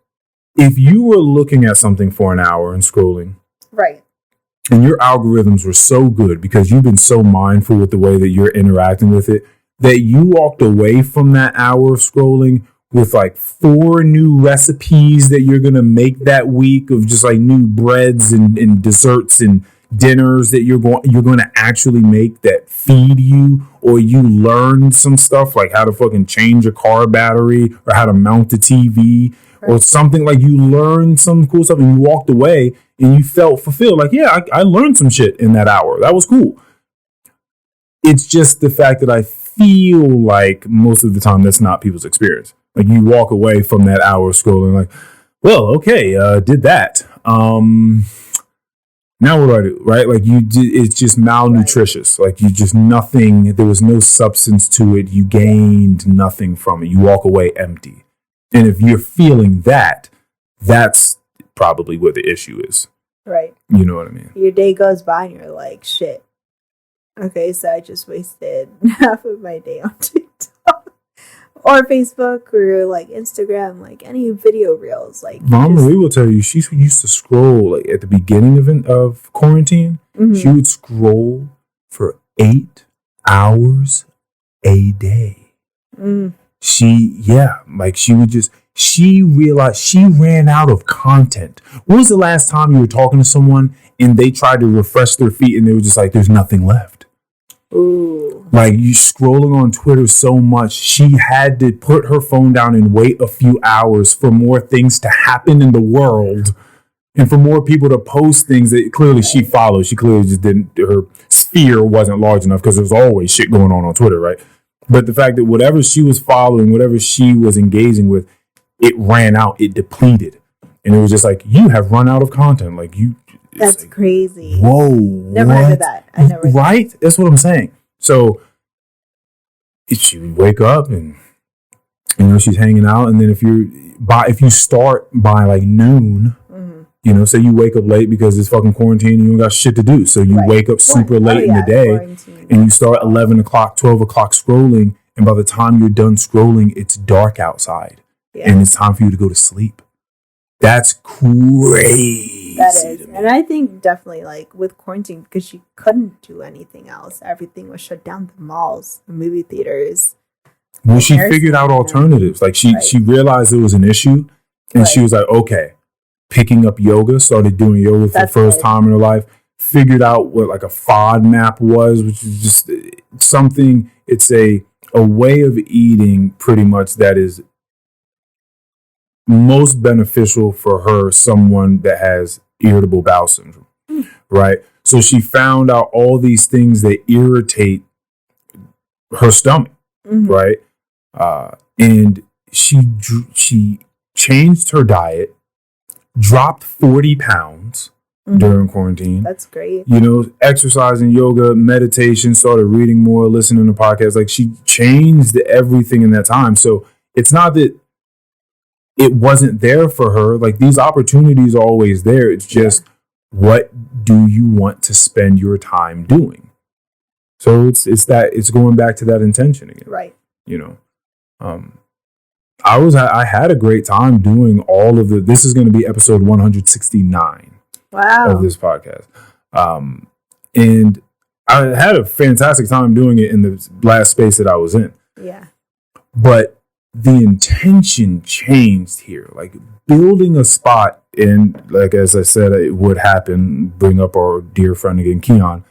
if you were looking at something for an hour and scrolling, right, and your algorithms were so good because you've been so mindful with the way that you're interacting with it, that you walked away from that hour of scrolling with like 4 new recipes that you're going to make that week of just like new breads and desserts and dinners that you're going to actually make that feed you, or you learned some stuff like how to fucking change a car battery or how to mount a TV or something, like you learned some cool stuff and you walked away and you felt fulfilled. Like, yeah, I learned some shit in that hour. That was cool. It's just the fact that I feel like most of the time that's not people's experience. Like you walk away from that hour scrolling like, Well, okay, did that. Now what do I do? Right? Like it's just malnutritious. Right. Like you just nothing. There was no substance to it. You gained nothing from it. You walk away empty. And if you're feeling that, that's probably what the issue is. Right. You know what I mean? Your day goes by and you're like, shit. Okay, so I just wasted half of my day on TikTok. Or Facebook or like Instagram, like any video reels. Like Mama Lee will tell you she used to scroll like at the beginning of quarantine. Mm-hmm. She would scroll for 8 hours a day. Mm. She realized she ran out of content. When was the last time you were talking to someone and they tried to refresh their feed and they were just like, there's nothing left? Ooh. Like you scrolling on Twitter so much, she had to put her phone down and wait a few hours for more things to happen in the world and for more people to post things that clearly she followed. She clearly just didn't, her sphere wasn't large enough because there's always shit going on Twitter, right? But the fact that whatever she was following, whatever she was engaging with, it ran out, it depleted. And it was just like, you have run out of content. Like you. That's like, crazy. Whoa. Never heard of that. I never heard right? That. That's what I'm saying. So she would wake up and she's hanging out. And then if you start by like noon, mm-hmm. Say you wake up late because it's fucking quarantine and you don't got shit to do. So you wake up super late in the day and you start 11 o'clock, 12 o'clock scrolling. And by the time you're done scrolling, it's dark outside and it's time for you to go to sleep. That's crazy. That is. And I think definitely like with quarantine, because she couldn't do anything else. Everything was shut down. The malls, the movie theaters. Well, she figured out alternatives. Like she realized it was an issue and she was like, okay, picking up yoga, started doing yoga for the first time in her life, figured out what like a FODMAP was, which is just something, it's a way of eating pretty much that is most beneficial for her, someone that has irritable bowel syndrome, right? So she found out all these things that irritate her stomach, right? And she changed her diet, dropped 40 pounds during quarantine. That's great. Exercising, yoga, meditation, started reading more, listening to podcasts. Like she changed everything in that time. So it's not that it wasn't there for her. Like these opportunities are always there. It's just what do you want to spend your time doing? So it's going back to that intention again. Right. I had a great time doing all of this is going to be episode 169 of this podcast. And I had a fantastic time doing it in the last space that I was in. Yeah. But the intention changed here, like building a spot in, like, as I said, it would happen, bring up our dear friend again, Keon,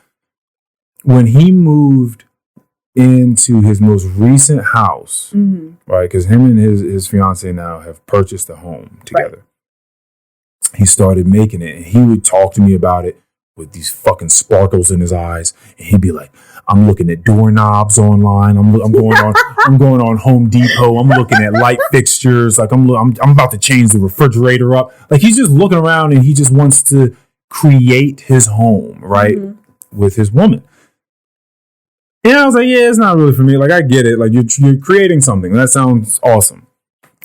when he moved into his most recent house, right? Because him and his fiance now have purchased a home together. Right. He started making it and he would talk to me about it with these fucking sparkles in his eyes. And he'd be like, I'm looking at doorknobs online. I'm going on Home Depot. I'm looking at light fixtures. Like I'm about to change the refrigerator up. Like he's just looking around and he just wants to create his home, right? With his woman. And I was like, yeah, it's not really for me. Like I get it. Like you're creating something. That sounds awesome.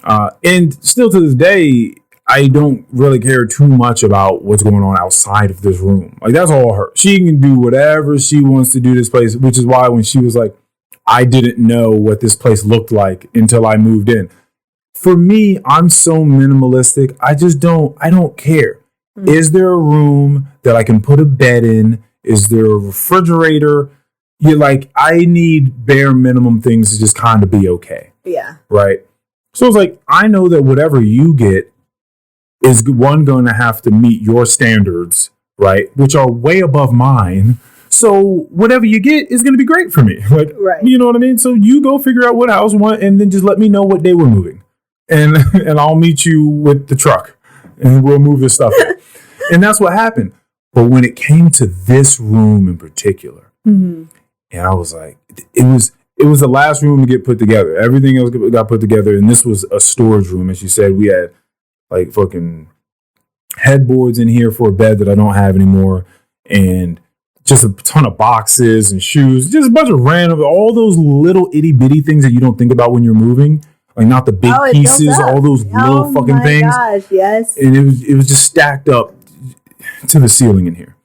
And still to this day, I don't really care too much about what's going on outside of this room. Like that's all her. She can do whatever she wants to do this place, which is why when she was like, I didn't know what this place looked like until I moved in. For me, I'm so minimalistic. I don't care. Is there a room that I can put a bed in? Is there a refrigerator? I need bare minimum things to just kind of be okay. Yeah. Right. So it's like, I know that whatever you get is going to have to meet your standards, right? Which are way above mine. So whatever you get is going to be great for me. Right. You know what I mean? So you go figure out what house you want and then just let me know what day we're moving. And I'll meet you with the truck and we'll move this stuff in. And that's what happened. But when it came to this room in particular, and I was like, it was the last room to get put together. Everything else got put together. And this was a storage room. And she said we had like fucking headboards in here for a bed that I don't have anymore, and just a ton of boxes and shoes, just a bunch of random, all those little itty bitty things that you don't think about when you're moving, like not the big pieces, all those little fucking things. Oh my gosh, yes. And it was just stacked up to the ceiling in here.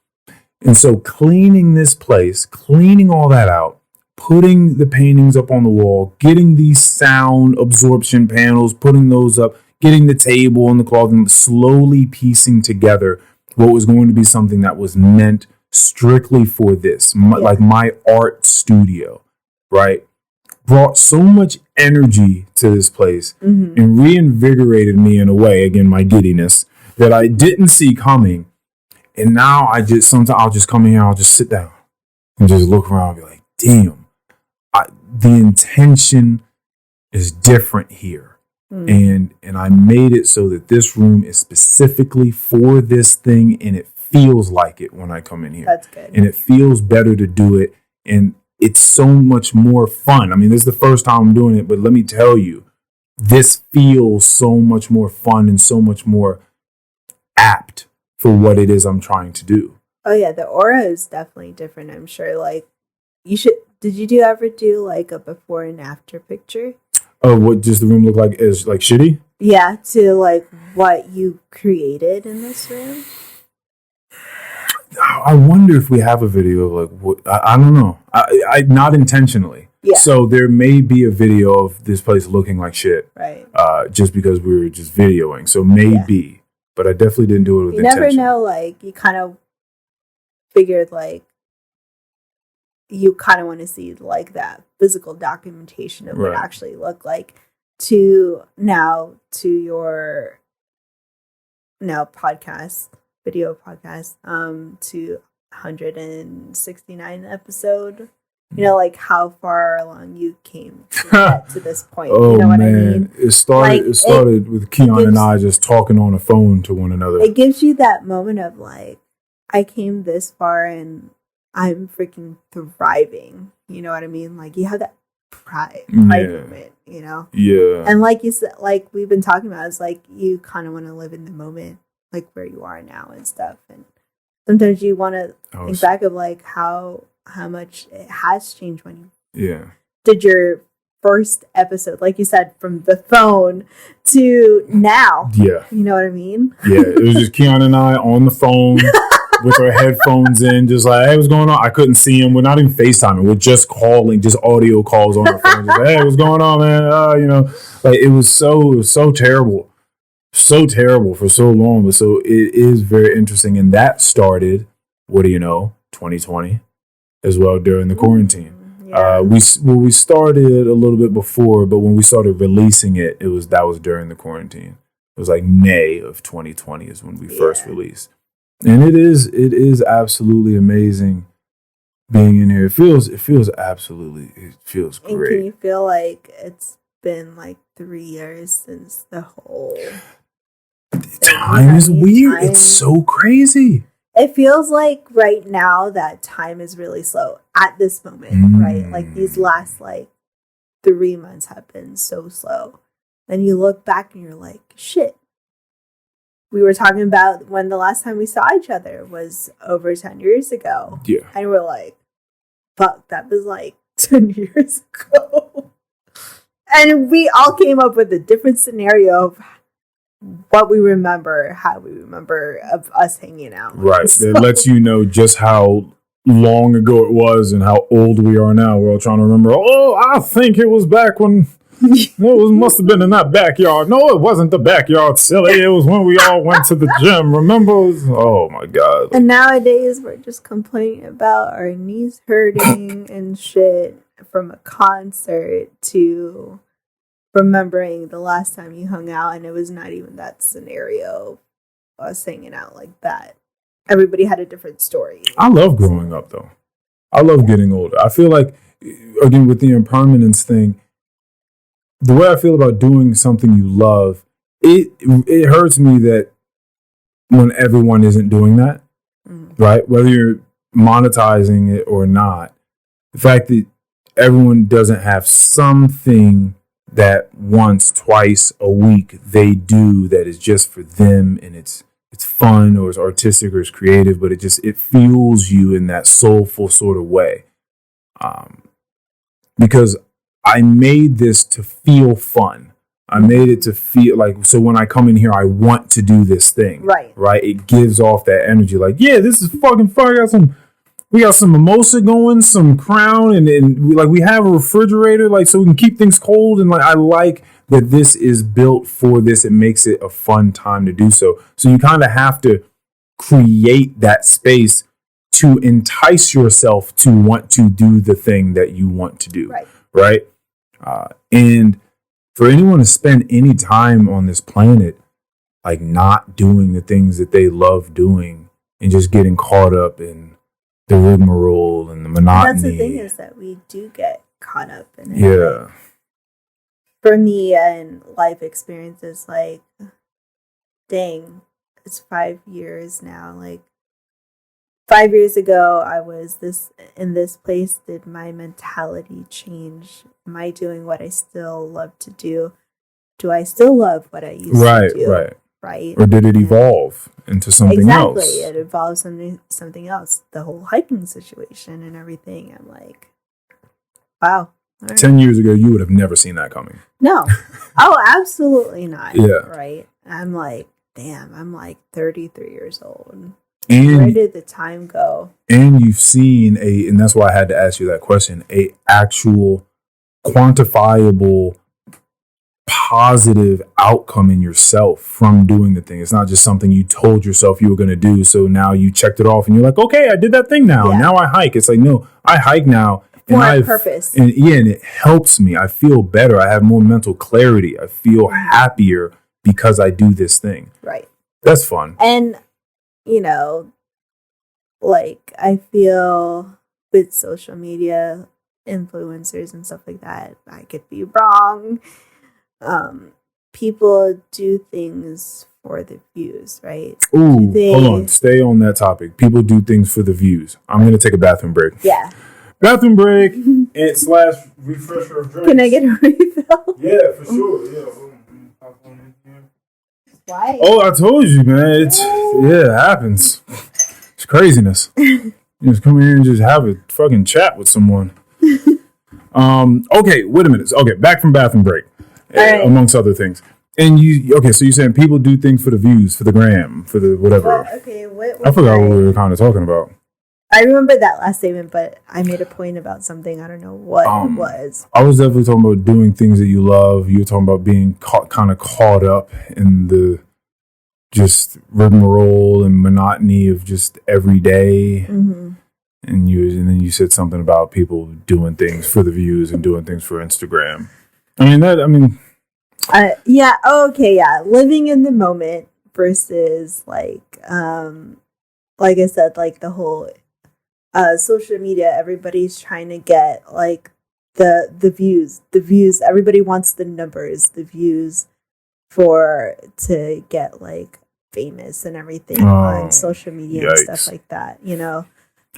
And so cleaning this place, cleaning all that out, putting the paintings up on the wall, getting these sound absorption panels, putting those up, getting the table and the cloth, and slowly piecing together what was going to be something that was meant strictly for this, like my art studio, right? Brought so much energy to this place and reinvigorated me in a way, again, my giddiness, that I didn't see coming. And now sometimes I'll just come in here, I'll just sit down and just look around and be like, damn, the intention is different here. And I made it so that this room is specifically for this thing, and it feels like it when I come in here. That's good. And it feels better to do it, and it's so much more fun. I mean, this is the first time I'm doing it, but let me tell you, this feels so much more fun and so much more apt for what it is I'm trying to do. Oh yeah, the aura is definitely different, I'm sure. Like, did you ever do like a before and after picture? Oh, what does the room look like? Is like shitty? Yeah, to like what you created in this room. I wonder if we have a video of like what I don't know. I not intentionally. Yeah. So there may be a video of this place looking like shit. Right. Just because we were just videoing. So maybe, but I definitely didn't do it with intention. You never know. Like you kind of figured like you kind of want to see like that physical documentation of what it actually looked like to your podcast, video podcast, to 169 episode. You know, like how far along you came to get to this point. Oh, you know what man. I mean? It started with Keon and I just talking on the phone to one another. It gives you that moment of like, I came this far and I'm freaking thriving. You know what I mean? Like you have that pride moment, you know? Yeah. And like you said, like we've been talking about, it's like you kind of want to live in the moment, like where you are now and stuff. And sometimes you want to think back of like how much it has changed when you did your first episode, like you said, from the phone to now. Yeah. You know what I mean? Yeah. It was just Keon and I on the phone with our headphones in, just like, hey, what's going on? I couldn't see him. We're not even FaceTiming. We're just calling, just audio calls on our phone. Just like, hey, what's going on, man? You know, like it was so terrible. So terrible for so long. But so it is very interesting. And that started, what do you know, 2020 as well during the quarantine. Yeah. We started a little bit before, but when we started releasing it, that was during the quarantine. It was like May of 2020 is when we first released. And it is absolutely amazing being in here. It feels great. And can you feel like it's been like 3 years since the whole time is weird. It's so crazy. It feels like right now that time is really slow at this moment, right? Like these last like 3 months have been so slow. Then you look back and you're like, shit. We were talking about when the last time we saw each other was over 10 years ago. Yeah. And we're like, fuck, that was like 10 years ago. And we all came up with a different scenario of what we remember, how we remember of us hanging out. Right. So. It lets you know just how long ago it was and how old we are now. We're all trying to remember, I think it was back when... it must have been in that backyard. No, it wasn't the backyard, silly. It was when we all went to the gym. Remember? Oh, my God. And nowadays, we're just complaining about our knees hurting and shit from a concert to remembering the last time you hung out, and it was not even that scenario of us hanging out like that. Everybody had a different story. I love growing up, though. I love getting older. I feel like, again, with the impermanence thing, the way I feel about doing something you love, it hurts me that when everyone isn't doing that, right? Whether you're monetizing it or not, the fact that everyone doesn't have something that once, twice a week they do that is just for them, and it's fun or it's artistic or it's creative, but it fuels you in that soulful sort of way. Because I made this to feel fun. I made it to feel like, so when I come in here, I want to do this thing. Right. Right. It gives off that energy. Like, yeah, this is fucking fun. We got some mimosa going, some Crown, and we have a refrigerator, like, so we can keep things cold. And like, I like that this is built for this. It makes it a fun time to do so. So you kind of have to create that space to entice yourself to want to do the thing that you want to do. Right. And for anyone to spend any time on this planet, like not doing the things that they love doing and just getting caught up in the rigmarole and the monotony. That's the thing, is that we do get caught up in it. Yeah. For me and life experiences, like, dang, it's 5 years now. Like, 5 years ago, I was in this place. Did my mentality change? Am I doing what I still love to do? Do I still love what I used to do? Right. Or did it evolve into something else? Exactly. It evolved something else. The whole hiking situation and everything. I'm like, wow. Right. 10 years ago, you would have never seen that coming. No. Oh, absolutely not. Yeah. Right. I'm like, damn, I'm like 33 years old. And where did the time go? And you've seen and that's why I had to ask you that question, a actual quantifiable positive outcome in yourself from doing the thing. It's not just something you told yourself you were going to do, so now you checked it off and you're like, okay, I did that thing now. Yeah. Now I hike. It's like, no, I hike now. For a purpose. And it helps me. I feel better. I have more mental clarity. I feel happier because I do this thing. Right. That's fun. And, like, I feel with social media influencers and stuff like that, I could be wrong. People do things for the views, right? Ooh, hold on. Stay on that topic. People do things for the views. I'm going to take a bathroom break. Yeah. Bathroom break and / refresher of drinks. Can I get a refill? Yeah, for sure. Yeah. Why? Oh, I told you, man. It happens. It's craziness. You just come here and just have a fucking chat with someone. Okay, wait a minute. Okay, back from bathroom break. Right. Amongst other things. And so you're saying people do things for the views, for the gram, for the whatever. I forgot what we were kind of talking about. I remember that last statement, but I made a point about something. I don't know what it was. I was definitely talking about doing things that you love. You were talking about being kind of caught up in the just rigmarole and monotony of just every day. Mm-hmm. And then you said something about people doing things for the views and doing things for Instagram. Yeah. Okay. Yeah. Living in the moment versus like I said, like the whole social media. Everybody's trying to get like the views. Everybody wants the numbers, the views to get like famous and everything on social media and stuff like that.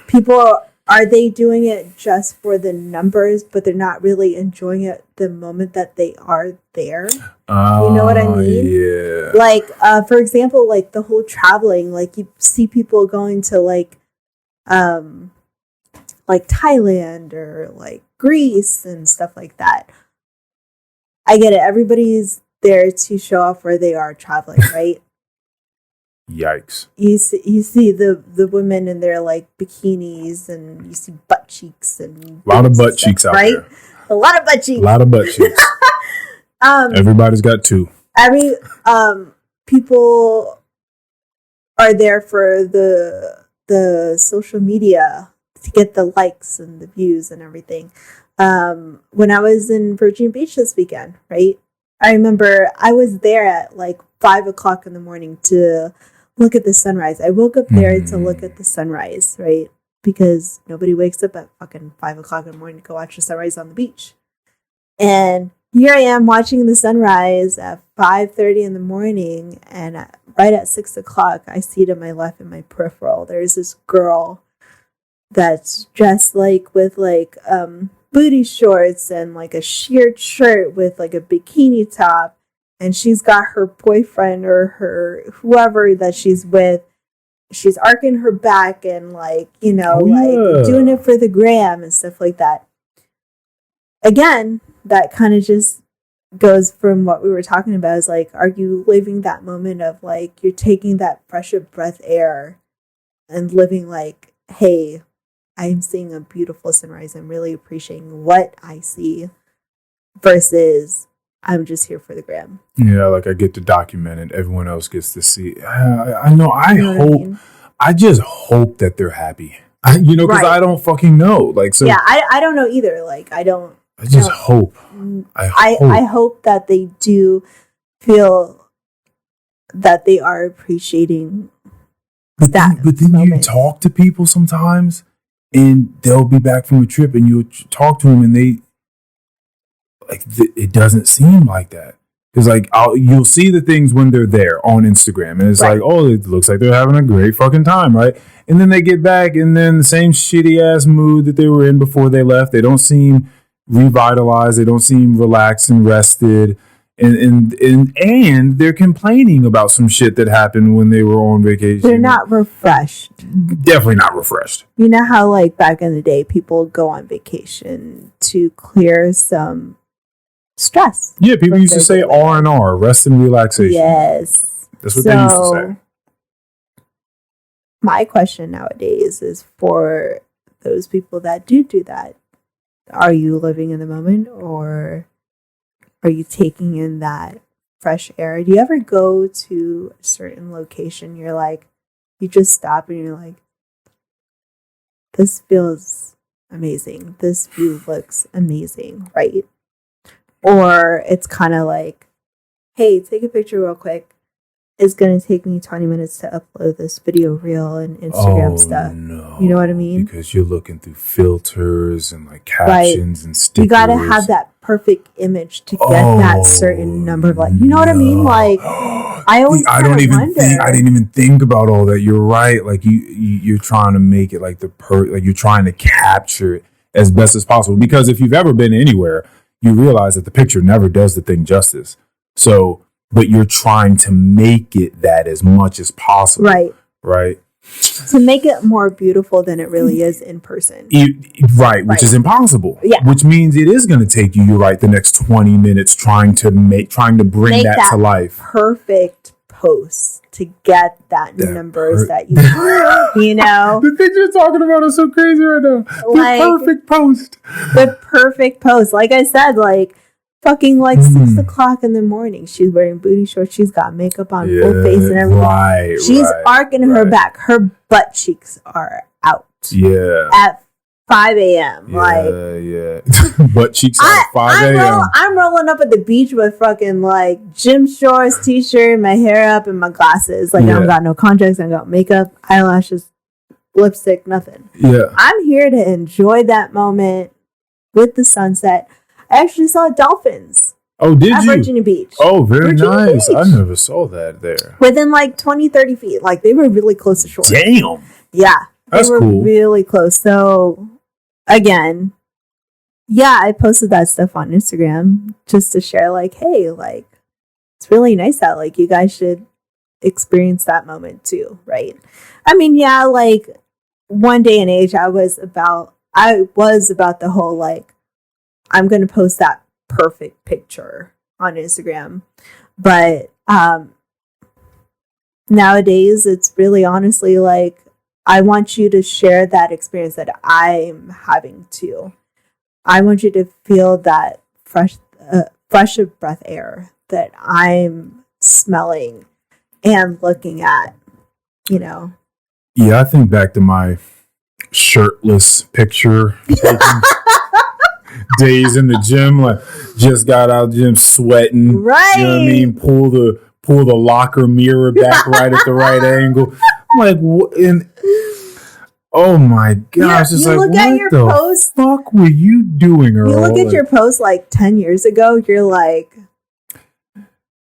People. Are they doing it just for the numbers, but they're not really enjoying it the moment that they are there? You know what I mean? Yeah. Like, for example, like the whole traveling, like you see people going to like Thailand or like Greece and stuff like that. I get it. Everybody's there to show off where they are traveling, right? Yikes. You see the women in their like bikinis and you see butt cheeks and a lot of butt cheeks out there. A lot of butt cheeks. A lot of butt cheeks. Everybody's got two. People are there for the social media to get the likes and the views and everything. When I was in Virginia Beach this weekend, right? I remember I was there at like 5 o'clock in the morning to look at the sunrise. I woke up there to look at the sunrise, right? Because nobody wakes up at fucking 5 o'clock in the morning to go watch the sunrise on the beach. And here I am watching the sunrise at 5:30 in the morning, and right at 6 o'clock, I see to my left in my peripheral, there's this girl that's dressed like with like booty shorts and like a sheer shirt with like a bikini top, and she's got her boyfriend or her whoever that she's with. She's arcing her back and like, like doing it for the gram and stuff like that. Again, that kind of just goes from what we were talking about, is like, are you living that moment of like, you're taking that fresh of breath air and living like, hey, I'm seeing a beautiful sunrise. I'm really appreciating what I see, versus I'm just here for the gram. Yeah, like I get to document it. Everyone else gets to see. I know. I just hope that they're happy. Because right. I don't fucking know. Like, so. Yeah, I don't know either. Like, I don't. I just hope. I hope that they do feel that they are appreciating that. But then moment. You talk to people sometimes, and they'll be back from a trip, and you'll talk to them, and they like it doesn't seem like that. It's like you'll see the things when they're there on Instagram, and it's right. like, oh, it looks like they're having a great fucking time, right? And then they get back, and then the same shitty ass mood that they were in before they left. They don't seem revitalized. They don't seem relaxed and rested, and they're complaining about some shit that happened when they were on vacation. They're not refreshed. Definitely not refreshed. You know how like back in the day, people go on vacation to clear some stress. Yeah, people used to say R&R, rest and relaxation. Yes, that's what they used to say. My question nowadays is for those people that do that. Are you living in the moment, or are you taking in that fresh air? Do you ever go to a certain location, you're like, you just stop and you're like, this feels amazing. This view looks amazing, right? Or it's kind of like, hey, take a picture real quick. It's going to take me 20 minutes to upload this video reel and Instagram stuff. No, you know what I mean? Because you're looking through filters and like captions and stickers. You got to have that perfect image to get that certain number of like, you know what I mean? Like, I didn't even think about all that. You're right. Like you're trying to make it like like you're trying to capture it as best as possible. Because if you've ever been anywhere, you realize that the picture never does the thing justice. So, but you're trying to make it that as much as possible. Right. To make it more beautiful than it really is in person. Right, which is impossible. Yeah. Which means it is going to take you, you're right, the next 20 minutes trying to bring that to life. Perfect post to get that numbers that you know. The things you're talking about are so crazy right now. The perfect post. The perfect post. Like I said, like, fucking like 6 o'clock in the morning. She's wearing booty shorts. She's got makeup on, full face and everything. Right, she's arcing her back. Her butt cheeks are out. Yeah. At 5 a.m. Yeah. Butt cheeks at 5 a.m. I'm rolling up at the beach with fucking like gym shorts, t-shirt, my hair up, and my glasses. Like I don't got no contacts. I got makeup, eyelashes, lipstick, nothing. Yeah. I'm here to enjoy that moment with the sunset. I actually saw dolphins. Oh, did at you? Virginia Beach. Oh, very nice. I never saw that there. Within like 20, 30 feet. Like they were really close to shore. Damn. Yeah. That's cool. Really close. So, again, I posted that stuff on Instagram just to share like, hey, like, it's really nice out. Like, you guys should experience that moment too, right? I mean, like, one day and age, I was about the whole, like, I'm going to post that perfect picture on Instagram. But nowadays, it's really honestly like, I want you to share that experience that I'm having too. I want you to feel that fresh of breath air that I'm smelling and looking at, you know. Yeah, I think back to my shirtless picture taken. Days in the gym, like just got out of the gym sweating. Right. You know what I mean? Pull the locker mirror back right at the right angle. I'm like, what? And oh my gosh! It's like, what the post, fuck were you doing, Earl? You look at your post like 10 years ago. You're like,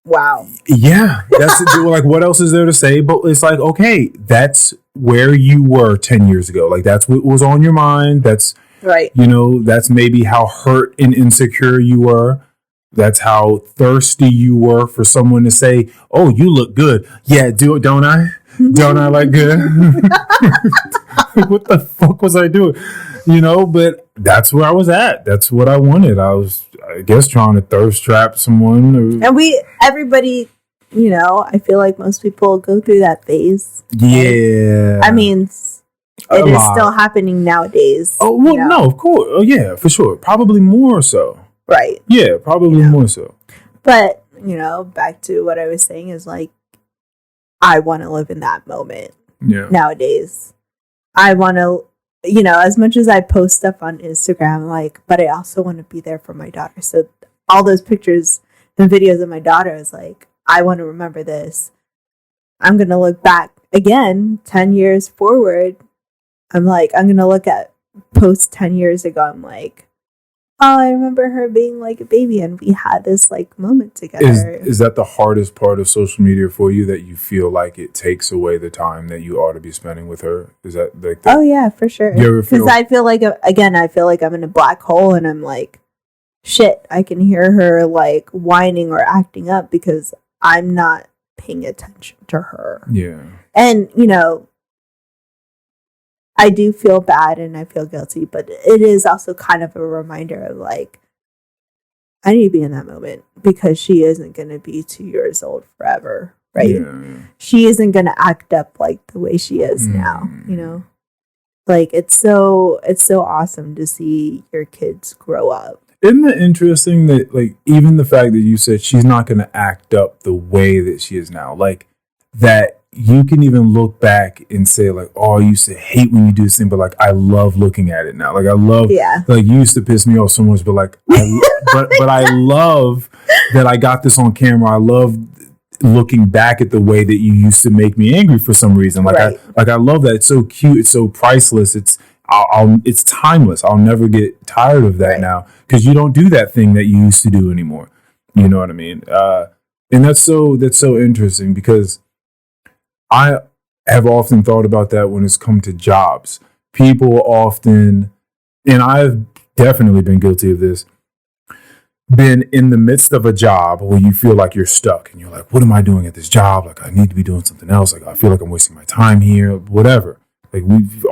wow. Yeah, that's like, what else is there to say? But it's like, okay, that's where you were 10 years ago. Like that's what was on your mind. That's Right. You know, that's maybe how hurt and insecure you were. That's how thirsty you were for someone to say, "Oh, you look good." Yeah, don't I? Don't I look good? What the fuck was I doing? You know, but that's where I was at. That's what I wanted. I was, I guess, trying to thirst trap someone. And everybody, you know, I feel like most people go through that phase. Yeah. I mean, it is still happening nowadays. Oh, well, no, of course. Oh, yeah, for sure. Probably more so. Right. Yeah, probably more so. But, you know, back to what I was saying is like, I want to live in that moment nowadays. I want to, you know, as much as I post stuff on Instagram, like, but I also want to be there for my daughter. So all those pictures and videos of my daughter is like, I want to remember this. I'm going to look back again, 10 years forward. I'm going to look at posts 10 years ago. I'm like, oh, I remember her being like a baby and we had this like moment together. Is that the hardest part of social media for you, that you feel like it takes away the time that you ought to be spending with her? Is that like that? Oh yeah, for sure. Because I feel like, again, I feel like I'm in a black hole and I'm like, shit, I can hear her like whining or acting up because I'm not paying attention to her. Yeah. And, you know, I do feel bad and I feel guilty, but it is also kind of a reminder of like, I need to be in that moment because she isn't going to be 2 years old forever, right? Yeah. She isn't going to act up like the way she is now, you know? Like, it's so awesome to see your kids grow up. Isn't it interesting that, like, even the fact that you said she's not going to act up the way that she is now, like, that you can even look back and say, like, oh, I used to hate when you do this thing, but, like, I love looking at it now. Like, I love, like, you used to piss me off so much, but, like, but I love that I got this on camera. I love looking back at the way that you used to make me angry for some reason. Like, I love that. It's so cute. It's so priceless. It's timeless. I'll never get tired of that now because you don't do that thing that you used to do anymore. You know what I mean? And that's so interesting because I have often thought about that when it's come to jobs. People often, and I've definitely been guilty of this, been in the midst of a job where you feel like you're stuck and you're like, what am I doing at this job? Like, I need to be doing something else. Like, I feel like I'm wasting my time here, whatever. Like, we've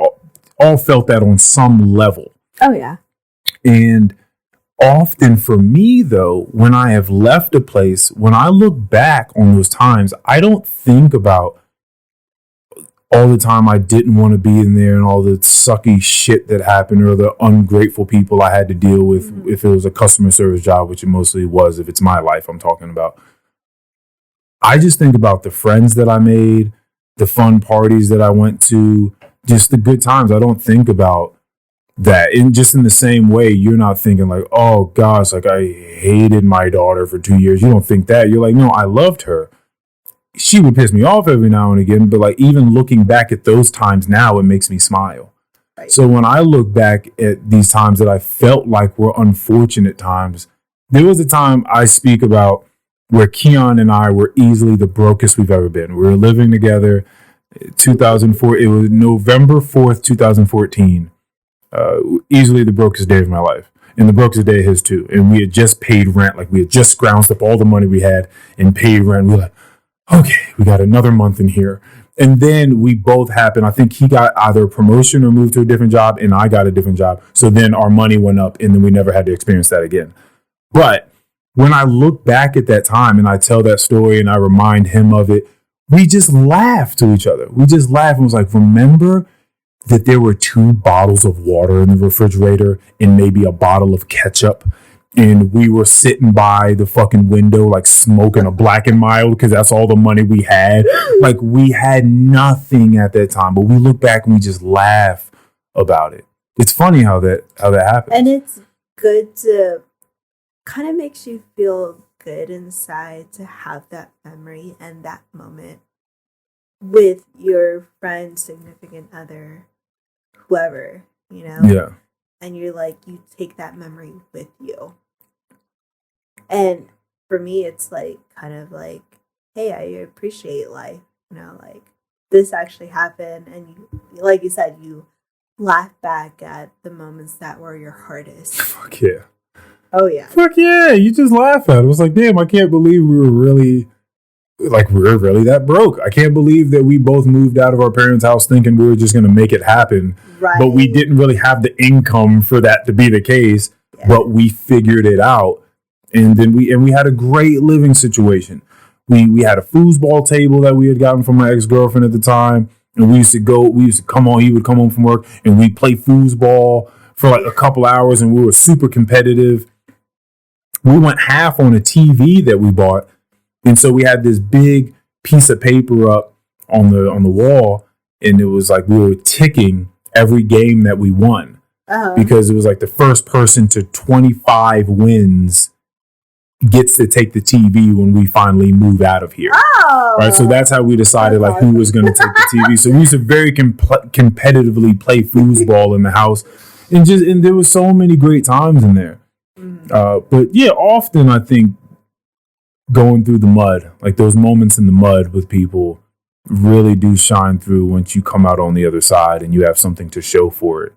all felt that on some level. Oh, yeah. And often for me, though, when I have left a place, when I look back on those times, I don't think about all the time I didn't want to be in there and all the sucky shit that happened or the ungrateful people I had to deal with if it was a customer service job, which it mostly was, if it's my life I'm talking about. I just think about the friends that I made, the fun parties that I went to, just the good times. I don't think about that. And just in the same way, you're not thinking like, oh gosh, like I hated my daughter for 2 years. You don't think that. You're like, no, I loved her. She would piss me off every now and again, but like even looking back at those times now, it makes me smile. Right. So when I look back at these times that I felt like were unfortunate times, there was a time I speak about where Keon and I were easily the brokest we've ever been. We were living together. 2004. It was November 4th, 2014. Easily the brokest day of my life, and the brokest day of his too. And we had just paid rent. Like we had just scrounged up all the money we had and paid rent. We were like, okay, we got another month in here. And then we both happened. I think he got either a promotion or moved to a different job, and I got a different job. So then our money went up, and then we never had to experience that again. But when I look back at that time and I tell that story and I remind him of it, we just laughed to each other. We just laughed and was like, remember that there were 2 bottles of water in the refrigerator and maybe a bottle of ketchup? And we were sitting by the fucking window, like smoking a Black and Mild because that's all the money we had. Like we had nothing at that time, but we look back and we just laugh about it. It's funny how that happens. And it's good to kind of makes you feel good inside to have that memory and that moment with your friend, significant other, whoever, you know? Yeah. And you're like, you take that memory with you. And for me, it's like, kind of like, hey, I appreciate life, you know, like this actually happened. And you, like you said, you laugh back at the moments that were your hardest. Fuck yeah. Oh yeah. Fuck yeah. You just laugh at it. It was like, damn, I can't believe we were really that broke. I can't believe that we both moved out of our parents' house thinking we were just going to make it happen. Right. But we didn't really have the income for that to be the case. Yeah. But we figured it out. And then we had a great living situation. We had a foosball table that we had gotten from my ex-girlfriend at the time. And he would come home from work and we'd play foosball for like a couple hours and we were super competitive. We went half on a TV that we bought. And so we had this big piece of paper up on the wall, and it was like we were ticking every game that we won. Because it was like the first person to 25 wins gets to take the TV when we finally move out of here. Oh, right. So that's how we decided like who was going to take the TV. So we used to very competitively play foosball in the house, and there was so many great times in there. But yeah, often I think going through the mud, like those moments in the mud with people, really do shine through once you come out on the other side and you have something to show for it.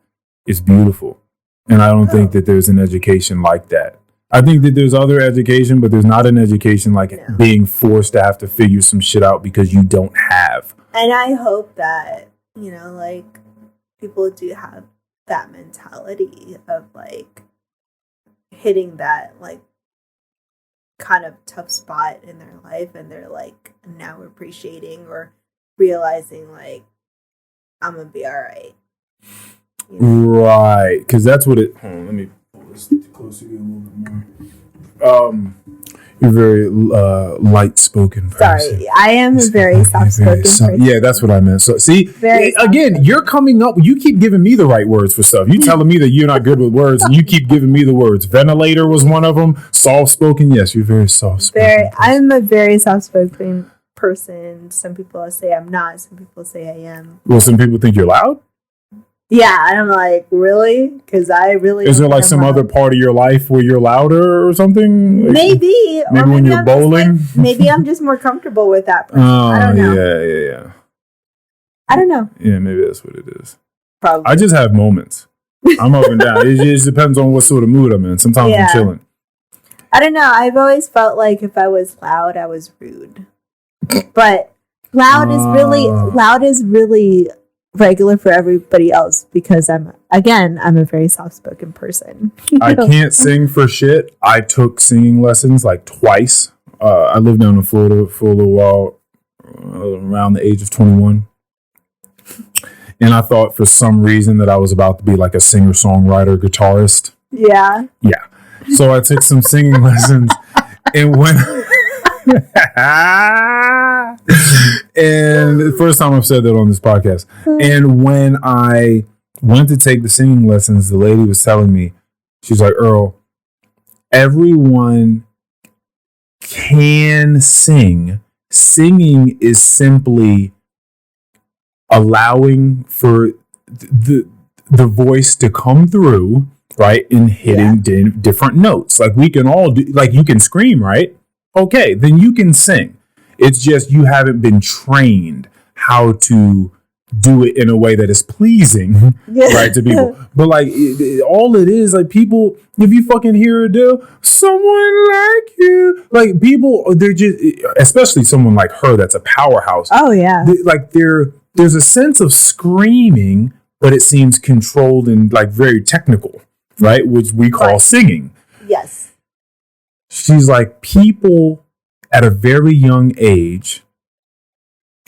It's beautiful. And I don't think that there's an education like that. I think that there's other education, but there's not an education like being forced to have to figure some shit out because you don't have. And I hope that, like, people do have that mentality of, like, hitting that, like, kind of tough spot in their life, and they're, like, now appreciating or realizing, like, I'm gonna be all right. Right. Because that's what it... Hold on, let me pull this closer to you a little bit more. You're very light-spoken person. Sorry, I am a very soft-spoken person. Yeah, that's what I meant. So, see, again, you're coming up... You keep giving me the right words for stuff. You telling me that you're not good with words, and you keep giving me the words. Ventilator was one of them. Soft-spoken. Yes, you're very soft-spoken. I'm a very soft-spoken person. Some people say I'm not. Some people say I am. Well, some people think you're loud? Yeah, and I'm like, really? Because I really... Is there like some other part of your life where you're louder or something? Like, maybe when you're bowling? Maybe I'm just more comfortable with that person. I don't know. Yeah. I don't know. Yeah, maybe that's what it is. Probably. I just have moments. I'm up and down. It just depends on what sort of mood I'm in. Sometimes I'm chilling. I don't know. I've always felt like if I was loud, I was rude. But loud is really regular for everybody else because I'm a very soft-spoken person. I can't sing for shit. I took singing lessons like twice. I lived down in Florida for a little while, around the age of 21. And I thought for some reason that I was about to be like a singer-songwriter, guitarist. Yeah. Yeah. So I took some singing lessons, and and the first time I've said that on this podcast. And when I went to take the singing lessons, the lady was telling me, she's like, Earl, everyone can sing. Singing is simply allowing for the voice to come through, right, and hitting different notes. Like we can all do, like you can scream, right? Okay, then you can sing. It's just you haven't been trained how to do it in a way that is pleasing, right, to people. But like, all it is, like people, if you fucking hear Adele, someone like you, like people, they're just, especially someone like her that's a powerhouse. Oh yeah, there's a sense of screaming, but it seems controlled and like very technical, right, which we call singing. Yes. She's like, people at a very young age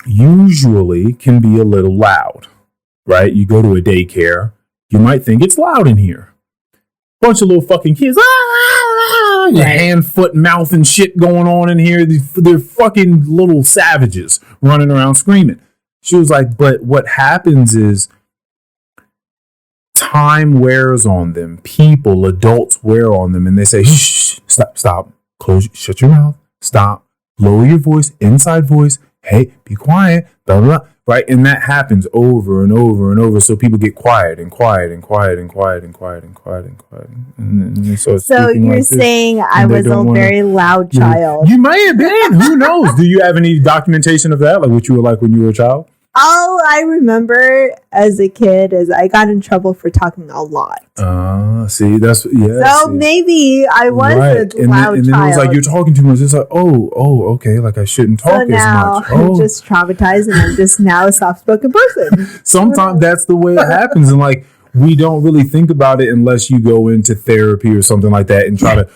usually can be a little loud, right? You go to a daycare, you might think it's loud in here. Bunch of little fucking kids, your hand, foot, mouth, and shit going on in here. They're fucking little savages running around screaming. She was like, but what happens is time wears on them. People, adults wear on them, and they say, shh, stop, shut your mouth, stop, lower your voice, inside voice, hey, be quiet, blah, blah, blah, right? And that happens over and over and over. So people get quiet and quiet and quiet and quiet and quiet and quiet and quiet. And so you're like saying I was a very loud child. You may have been. Who knows? Do you have any documentation of that? Like what you were like when you were a child? All I remember as a kid is I got in trouble for talking a lot. See, that's So maybe I was a loud and then child. It was like, you're talking too much. It's like, okay, like I shouldn't talk as much. I'm just traumatized, and I'm just now a soft-spoken person. Sometimes that's the way it happens, and like we don't really think about it unless you go into therapy or something like that and try to,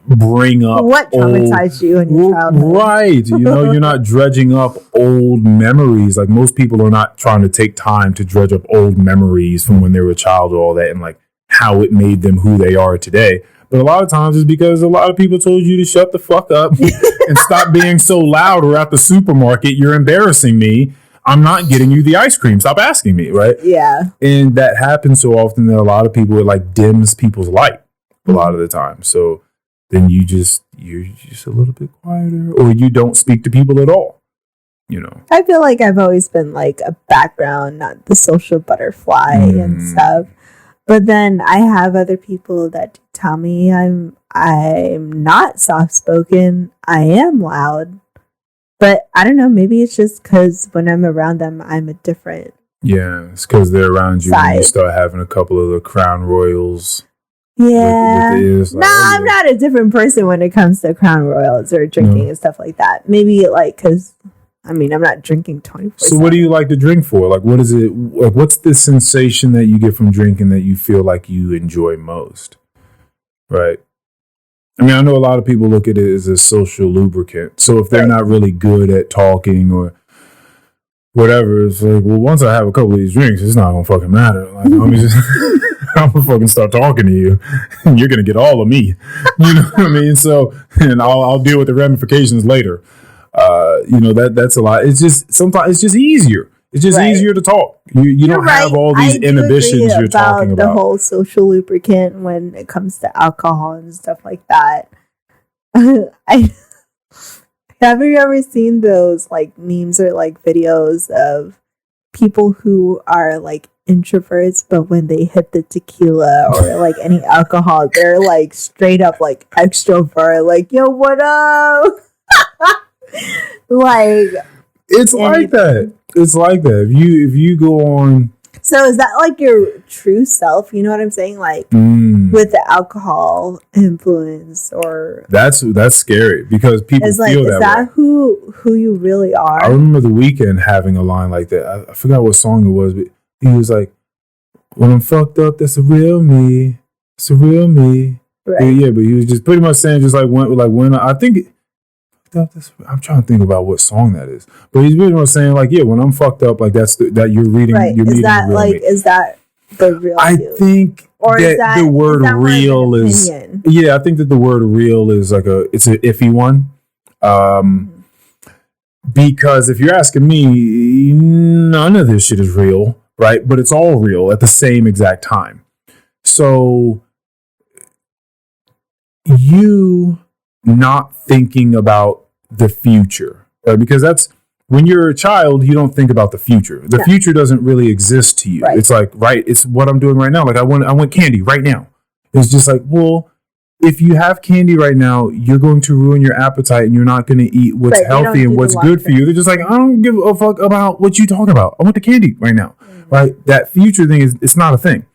bring up what traumatized you in your childhood. Right. You're not dredging up old memories. Like most people are not trying to take time to dredge up old memories from when they were a child or all that and like how it made them who they are today. But a lot of times it's because a lot of people told you to shut the fuck up and stop being so loud, or at the supermarket, you're embarrassing me. I'm not getting you the ice cream. Stop asking me, right? Yeah. And that happens so often that a lot of people, it like dims people's light a lot of the time. So then you're just a little bit quieter, or you don't speak to people at all, I feel like I've always been like a background, not the social butterfly and stuff. But then I have other people that tell me I'm not soft-spoken. I am loud. But I don't know, maybe it's just because when I'm around them, I'm a different it's because they're around you and you start having a couple of the Crown Royals. Yeah. I'm not a different person when it comes to Crown Royals or drinking and stuff like that. Maybe like because I'm not drinking 24/7. So what do you like to drink for? Like, what is it? Like, what's the sensation that you get from drinking that you feel like you enjoy most? Right. I mean, I know a lot of people look at it as a social lubricant. So if they're not really good at talking or whatever, it's like, well, once I have a couple of these drinks, it's not gonna fucking matter. Like, I'm gonna fucking start talking to you, and you're gonna get all of me. You know what I mean? So, and I'll deal with the ramifications later. That's a lot. It's just sometimes it's just easier. It's just easier to talk. You don't have all these inhibitions you're talking about. The whole social lubricant when it comes to alcohol and stuff like that. Have you ever seen those like memes or like videos of people who are like introverts, but when they hit the tequila or like any alcohol, they're like straight up like extrovert, like, yo, what up? Like it's like that. It's like that. If you go on. So is that like your true self? You know what I'm saying? Like with the alcohol influence, or that's scary because people feel that way. Is that who you really are? I remember The Weeknd having a line like that. I forgot what song it was, but he was like, "When I'm fucked up, that's a real me. It's a real me." Right. Yeah, but he was just pretty much saying just like when I think. I'm trying to think about what song that is, but he's really saying like, yeah, when I'm fucked up, like that you're reading. Right. You're is that like me. Is that the real? I think or that the word real is. Yeah, I think that the word real is like it's an iffy one. Because if you're asking me, none of this shit is real, right? But it's all real at the same exact time. So you not thinking about the future, right? Because that's when you're a child, you don't think about the future. The future doesn't really exist to you. Right. It's like, it's what I'm doing right now. Like I want candy right now. It's just like, well, if you have candy right now, you're going to ruin your appetite and you're not going to eat what's healthy and what's good for you. They're just like, I don't give a fuck about what you talking about. I want the candy right now. Right? That future thing it's not a thing.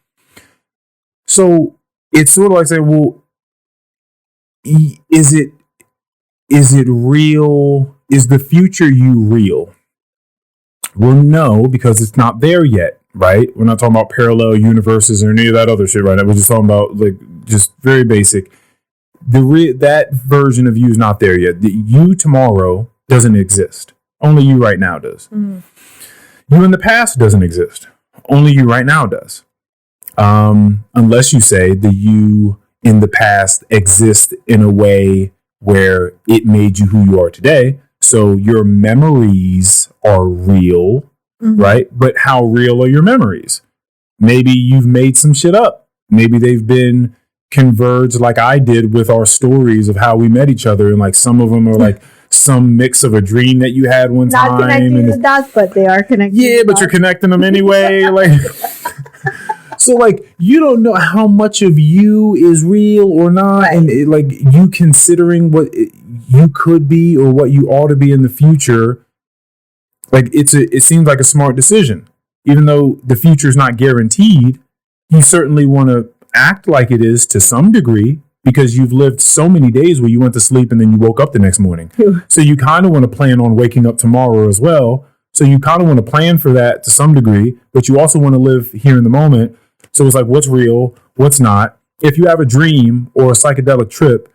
So it's sort of like saying, well, is it real? Is the future you real? Well, no, because it's not there yet, right? We're not talking about parallel universes or any of that other shit right now. We're just talking about like just very basic. That version of you is not there yet. The you tomorrow doesn't exist. Only you right now does. Mm-hmm. You in the past doesn't exist. Only you right now does. Unless you say the you in the past exist in a way where it made you who you are today. So your memories are real, right? But how real are your memories? Maybe you've made some shit up. Maybe they've been converged like I did with our stories of how we met each other. And like some of them are like some mix of a dream that you had one time. Not connecting the dots, but they are connected. Yeah, but you're connecting them anyway. Like... So, like, you don't know how much of you is real or not. Right. And, you considering what you could be or what you ought to be in the future Like it seems like a smart decision. Even though the future is not guaranteed, you certainly want to act like it is to some degree because you've lived so many days where you went to sleep and then you woke up the next morning. So you kind of want to plan on waking up tomorrow as well. So you kind of want to plan for that to some degree, but you also want to live here in the moment. So it's like, what's real? What's not? If you have a dream or a psychedelic trip,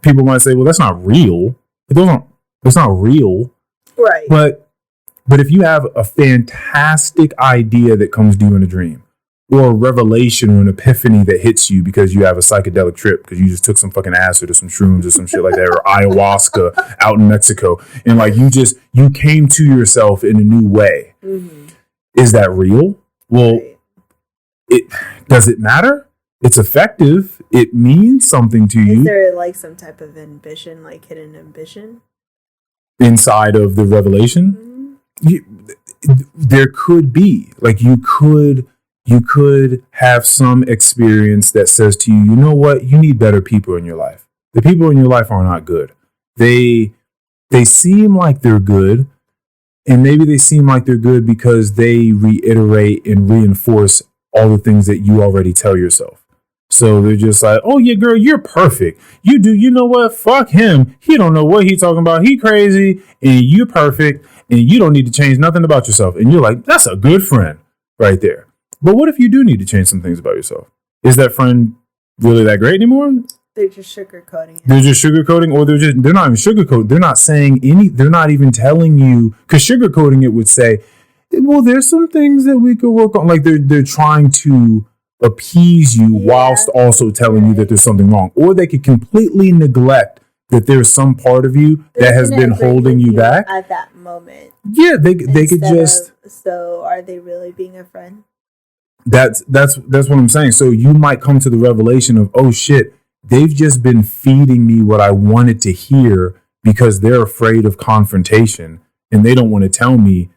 people might say, well, that's not real. It's not real. Right. But if you have a fantastic idea that comes to you in a dream, or a revelation or an epiphany that hits you because you have a psychedelic trip, because you just took some fucking acid or some shrooms or some shit like that, or ayahuasca out in Mexico, and like you came to yourself in a new way. Mm-hmm. Is that real? Well, does it matter? It's effective. It means something to you. Is there like some type of ambition, like hidden ambition inside of the revelation? Mm-hmm. There could be, like, you could have some experience that says to you, you know what, you need better people in your life. The people in your life are not good. They seem like they're good, and maybe they seem like they're good because they reiterate and reinforce all the things that you already tell yourself. So they're just like, oh yeah, girl, you're perfect. You know what? Fuck him. He don't know what he's talking about. He crazy, and you're perfect, and you don't need to change nothing about yourself. And you're like, that's a good friend right there. But what if you do need to change some things about yourself? Is that friend really that great anymore? They're just sugarcoating it. They're just sugarcoating, or they're not even sugarcoating. They're not saying they're not even telling you, because sugarcoating it would say, well, there's some things that we could work on. Like they're trying to appease you whilst also telling you that there's something wrong. Or they could completely neglect that there's some part of you that has been holding you back at that moment. Yeah, they could just. So are they really being a friend? That's what I'm saying. So you might come to the revelation of, oh shit, they've just been feeding me what I wanted to hear because they're afraid of confrontation and they don't want to tell me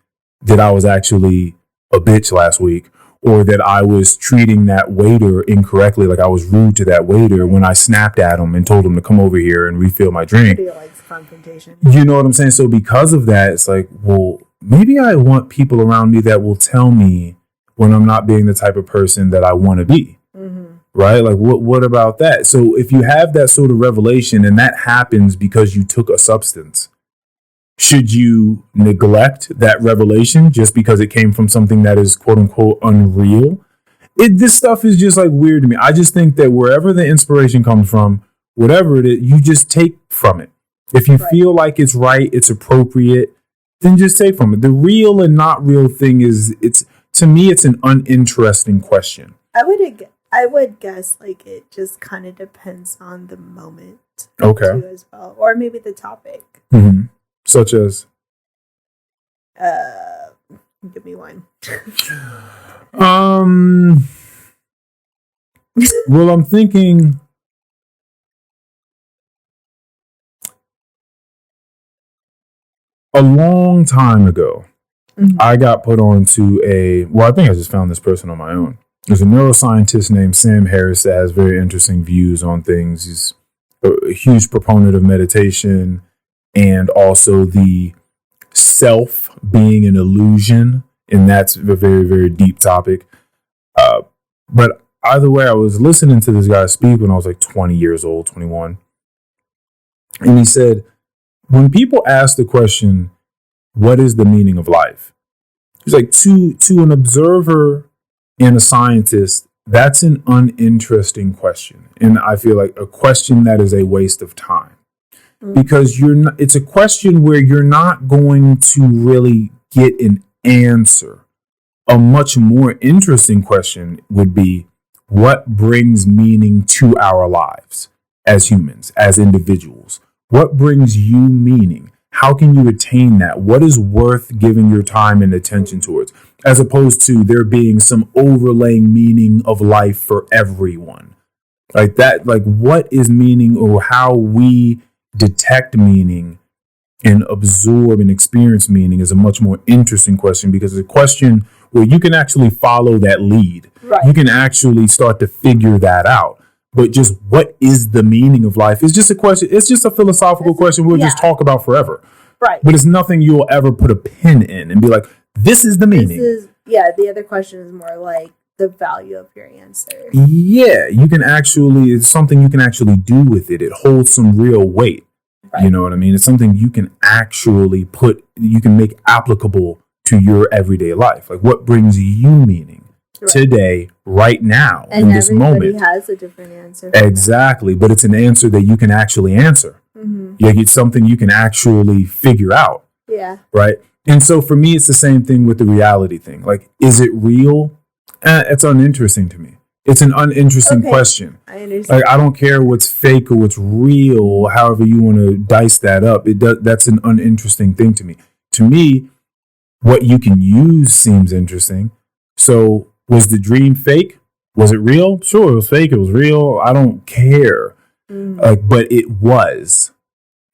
that I was actually a bitch last week, or that I was treating that waiter incorrectly, like I was rude to that waiter when I snapped at him and told him to come over here and refill my drink. Nobody likes confrontation. You know what I'm saying? So because of that, it's like, well, maybe I want people around me that will tell me when I'm not being the type of person that I want to be. Mm-hmm. Right? Like, what about that? So if you have that sort of revelation and that happens because you took a substance, should you neglect that revelation just because it came from something that is quote unquote unreal? This stuff is just like weird to me. I just think that wherever the inspiration comes from, whatever it is, you just take from it. If you feel like it's right, it's appropriate, then just take from it. The real and not real thing to me, it's an uninteresting question. I would guess like it just kind of depends on the moment. Okay. Too, as well, or maybe the topic. Mm-hmm. Such as? Give me one. Well, I'm thinking. A long time ago, mm-hmm. I got put onto I think I just found this person on my own. There's a neuroscientist named Sam Harris that has very interesting views on things. He's a huge proponent of meditation and also the self being an illusion. And that's a very, very deep topic. But either way, I was listening to this guy speak when I was like 20 years old, 21. And he said, when people ask the question, what is the meaning of life? He's like, to an observer and a scientist, that's an uninteresting question. And I feel like a question that is a waste of time. Mm-hmm. Because it's a question where you're not going to really get an answer. A much more interesting question would be, what brings meaning to our lives as humans, as individuals? What brings you meaning? How can you attain that? What is worth giving your time and attention towards? As opposed to there being some overlaying meaning of life for everyone. Like that, like what is meaning, or how we detect meaning and absorb and experience meaning is a much more interesting question, because it's a question where you can actually follow that lead. Right. You can actually start to figure that out. But just what is the meaning of life is just a question. It's just a philosophical question we'll just talk about forever. Right. But it's nothing you'll ever put a pin in and be like, this is the meaning. The other question is more like the value of your answer. Yeah, it's something you can actually do with it. It holds some real weight. Right. You know what I mean? It's something you can actually you can make applicable to your everyday life. Like, what brings you meaning today, right now, and in this moment? Everybody has a different answer. Exactly, but it's an answer that you can actually answer. Mm-hmm. Like, it's something you can actually figure out. Yeah. Right? And so for me, it's the same thing with the reality thing. Like, is it real? It's uninteresting to me. It's an uninteresting question. I understand. Like, I don't care what's fake or what's real, however you want to dice that up. That's an uninteresting thing to me. To me, what you can use seems interesting. So, was the dream fake? Was it real? Sure, it was fake. It was real. I don't care. But it was.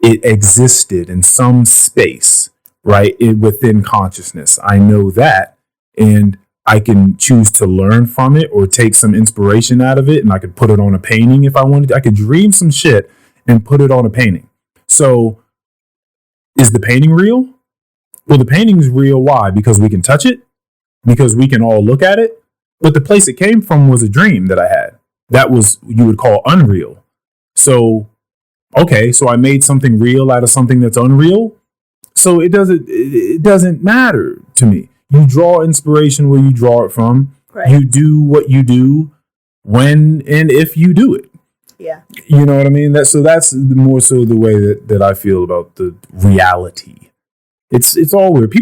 It existed in some space, right? Within consciousness. I know that. And I can choose to learn from it or take some inspiration out of it, and I could put it on a painting if I wanted to. I could dream some shit and put it on a painting. So, is the painting real? Well, the painting's real. Why? Because we can touch it, because we can all look at it. But the place it came from was a dream that I had. That was, you would call, unreal. So, okay, so I made something real out of something that's unreal. So it doesn't matter to me. You draw inspiration where you draw it from. Right. You do what you do when and if you do it. Yeah. You know what I mean? That's more so the way that I feel about the reality. It's all weird.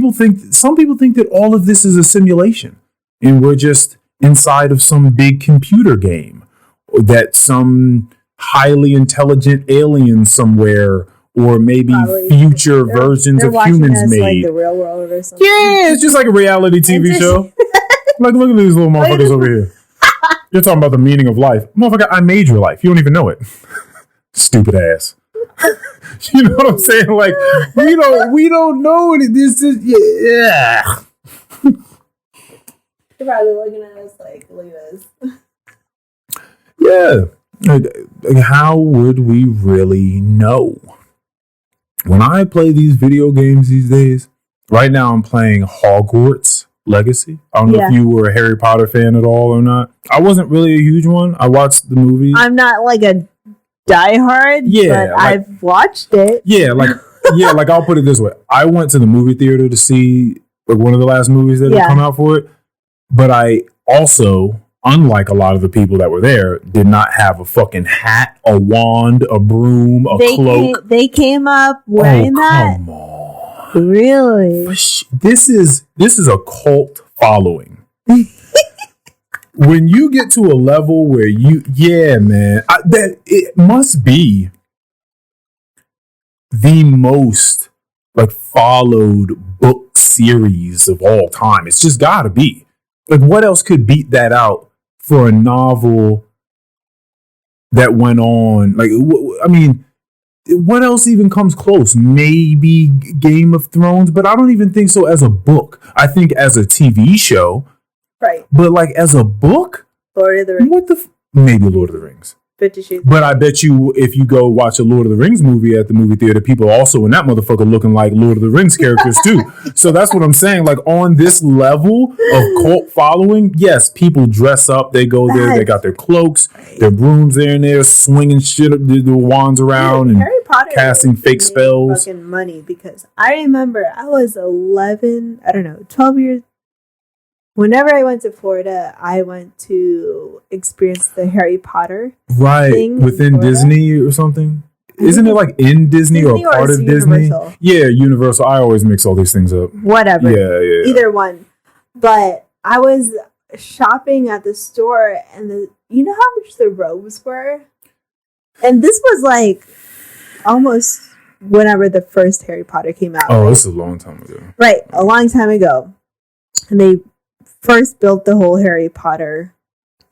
Some people think that all of this is a simulation and we're just inside of some big computer game, or that some highly intelligent alien somewhere, or maybe future versions of humans made. Like the real world or something. Yeah, it's just like a reality TV show. Like, look at these little motherfuckers over here. You're talking about the meaning of life. Motherfucker, I made your life. You don't even know it. Stupid ass. You know what I'm saying? Like, we don't know it. This is, yeah. You're probably looking at us like, look at this. Yeah. Like, how would we really know? When I play these video games these days, right now I'm playing Hogwarts Legacy. I don't know if you were a Harry Potter fan at all or not. I wasn't really a huge one. I watched the movies. I'm not like a diehard, but I've watched it. Yeah, like I'll put it this way. I went to the movie theater to see like one of the last movies that had come out for it. But I also, unlike a lot of the people that were there, did not have a fucking hat, a wand, a broom, cloak. They came up wearing that? Come on. Really? This is a cult following. When you get to a level where that it must be the most like followed book series of all time. It's just gotta be. Like, what else could beat that out for a novel that went on? Like, I mean, what else even comes close? Maybe Game of Thrones, but I don't even think so as a book. I think as a TV show. Right. But, like, as a book? Lord of the Rings. Maybe Lord of the Rings. 50 Shades. But I bet you if you go watch a Lord of the Rings movie at the movie theater, people also in that motherfucker looking like Lord of the Rings characters too. So that's what I'm saying. Like, on this level of cult following, yes, people dress up. They go there. They got their cloaks, their brooms there and there, swinging shit, the wands around, and Harry Potter casting fake spells. Fucking money, because I remember I was 11, 12 years. Whenever I went to Florida, I went to experience the Harry Potter thing within Disney or something. Isn't it like in Disney or part of Disney? Universal? Yeah, Universal. I always mix all these things up. Whatever. Yeah. Either one. But I was shopping at the store, and you know how much the robes were? And this was like almost whenever the first Harry Potter came out. Oh, this is a long time ago. Right, a long time ago. And they first built the whole Harry Potter,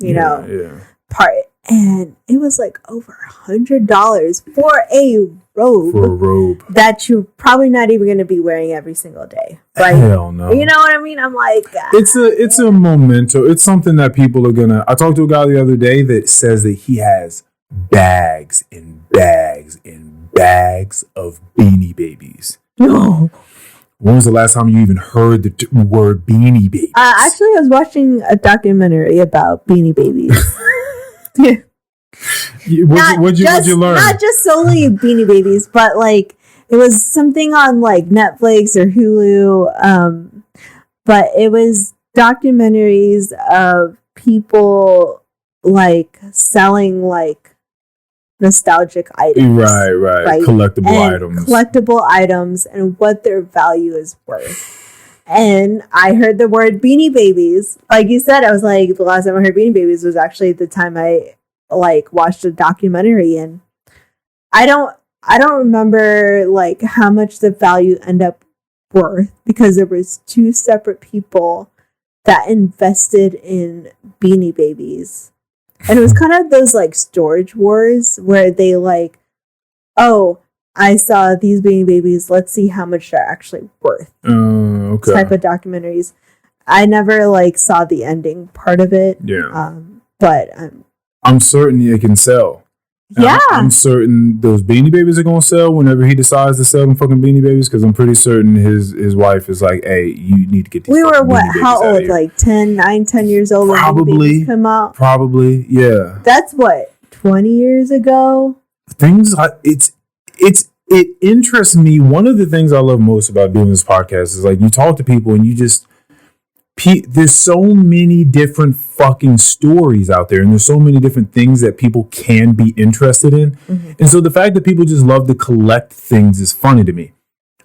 part, and it was like over $100 for a robe. That you're probably not even going to be wearing every single day. Like, hell no. You know what I mean? I'm like, it's a memento. It's something that people are gonna. I talked to a guy the other day that says that he has bags and bags and bags of Beanie Babies. When was the last time you even heard the word Beanie Babies? Actually, I was watching a documentary about Beanie Babies. Yeah. What'd you learn? Not just solely Beanie Babies, but like it was something on like Netflix or Hulu. But it was documentaries of people like selling like nostalgic items. Right. Collectible items and what their value is worth. And I heard the word Beanie Babies. Like you said, I was like, the last time I heard Beanie Babies was actually the time I like watched a documentary, and I don't remember like how much the value ended up worth because there was two separate people that invested in Beanie Babies. And it was kind of those like storage wars where they like, oh, I saw these Beanie Babies, let's see how much they're actually worth. Okay. Type of documentaries. I never like saw the ending part of it. Yeah. But I'm certain it can sell. Yeah. I'm certain those Beanie Babies are going to sell whenever he decides to sell them fucking Beanie Babies, because I'm pretty certain his wife is like, hey, you need to get these We were what? How old? Like 10 years old when Beanie Babies come out? Probably, yeah. That's what, 20 years ago? It interests me. One of the things I love most about doing this podcast is like you talk to people and you just there's so many different fucking stories out there, and there's so many different things that people can be interested in. Mm-hmm. And so the fact that people just love to collect things is funny to me.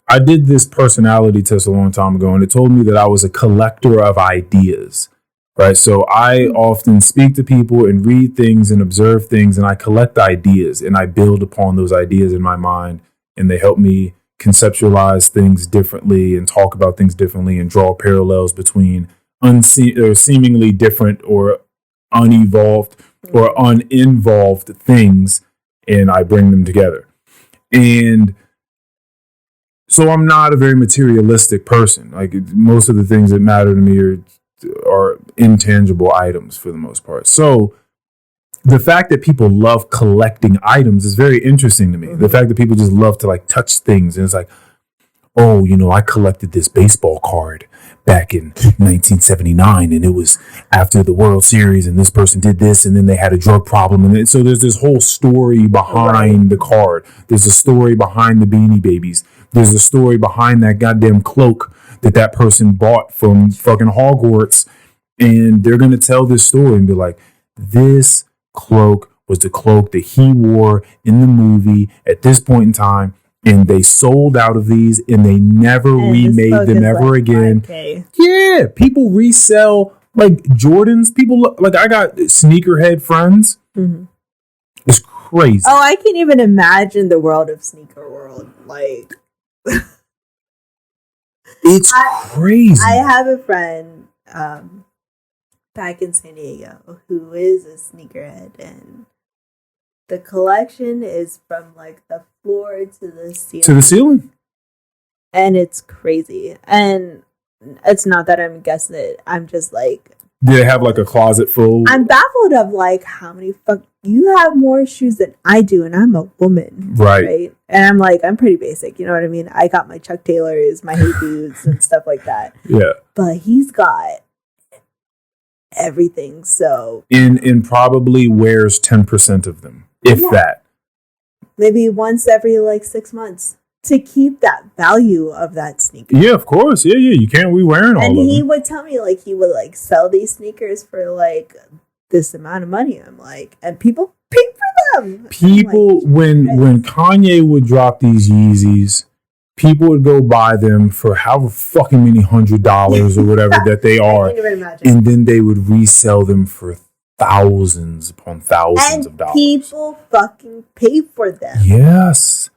I did this personality test a long time ago, and it told me that I was a collector of ideas, right? So I often speak to people and read things and observe things, and I collect ideas, and I build upon those ideas in my mind, and they help me conceptualize things differently and talk about things differently and draw parallels between seemingly different or unevolved or uninvolved things, and I bring them together. And so I'm not a very materialistic person. Like most of the things that matter to me are intangible items for the most part. So the fact that people love collecting items is very interesting to me. The fact that people just love to like touch things, and it's like, oh, I collected this baseball card back in 1979, and it was after the World Series, and this person did this, and then they had a drug problem, and so there's this whole story behind the card. There's a story behind the Beanie Babies. There's a story behind that goddamn cloak that person bought from fucking Hogwarts, and they're gonna tell this story and be like, this cloak was the cloak that he wore in the movie at this point in time, and they sold out of these and they never remade them ever again. 5K. Yeah, people resell like Jordans. People like, I got sneakerhead friends. Mm-hmm. It's crazy. Oh, I can't even imagine the world of sneaker world. Like it's crazy. I have a friend back in San Diego who is a sneakerhead, and the collection is from like the floor to the ceiling. To the ceiling? And it's crazy. And it's not that I'm guessing it. I'm just like, do they have like a closet full? I'm baffled of like how many you have more shoes than I do, and I'm a woman. Right. And I'm like, I'm pretty basic, you know what I mean? I got my Chuck Taylors, my Hey Boots and stuff like that. Yeah. But he's got everything. So and probably wears 10% of them, if that. Maybe once every like 6 months to keep that value of that sneaker. Yeah, of course. Yeah. You can't be wearing all of them. And he would tell me like he would like sell these sneakers for like this amount of money. I'm like, and people pay for them. People, like, when Kanye would drop these Yeezys, people would go buy them for however fucking many $100 or whatever that they are. I can't even imagine. And then they would resell them for thousands upon thousands of dollars. People fucking pay for them. Yes.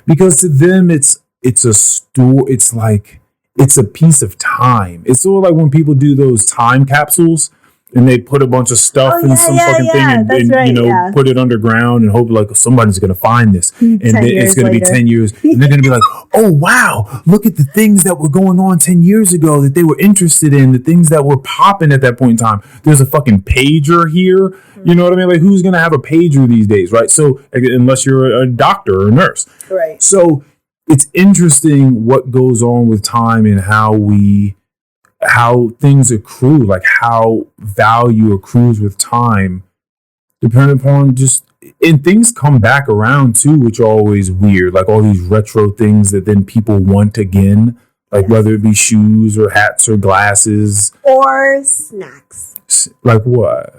Because to them it's a store, it's like it's a piece of time. It's sort of like when people do those time capsules and they put a bunch of stuff in some fucking thing and put it underground and hope like somebody's going to find this. And then it's going to be 10 years. And they're going to be like, oh, wow, look at the things that were going on 10 years ago that they were interested in, the things that were popping at that point in time. There's a fucking pager here. You know what I mean? Like, who's going to have a pager these days, right? So unless you're a doctor or a nurse. Right. So it's interesting what goes on with time and how things accrue, like how value accrues with time, depending upon and things come back around too, which are always weird. Like all these retro things that then people want again, like whether it be shoes or hats or glasses or snacks. Like what?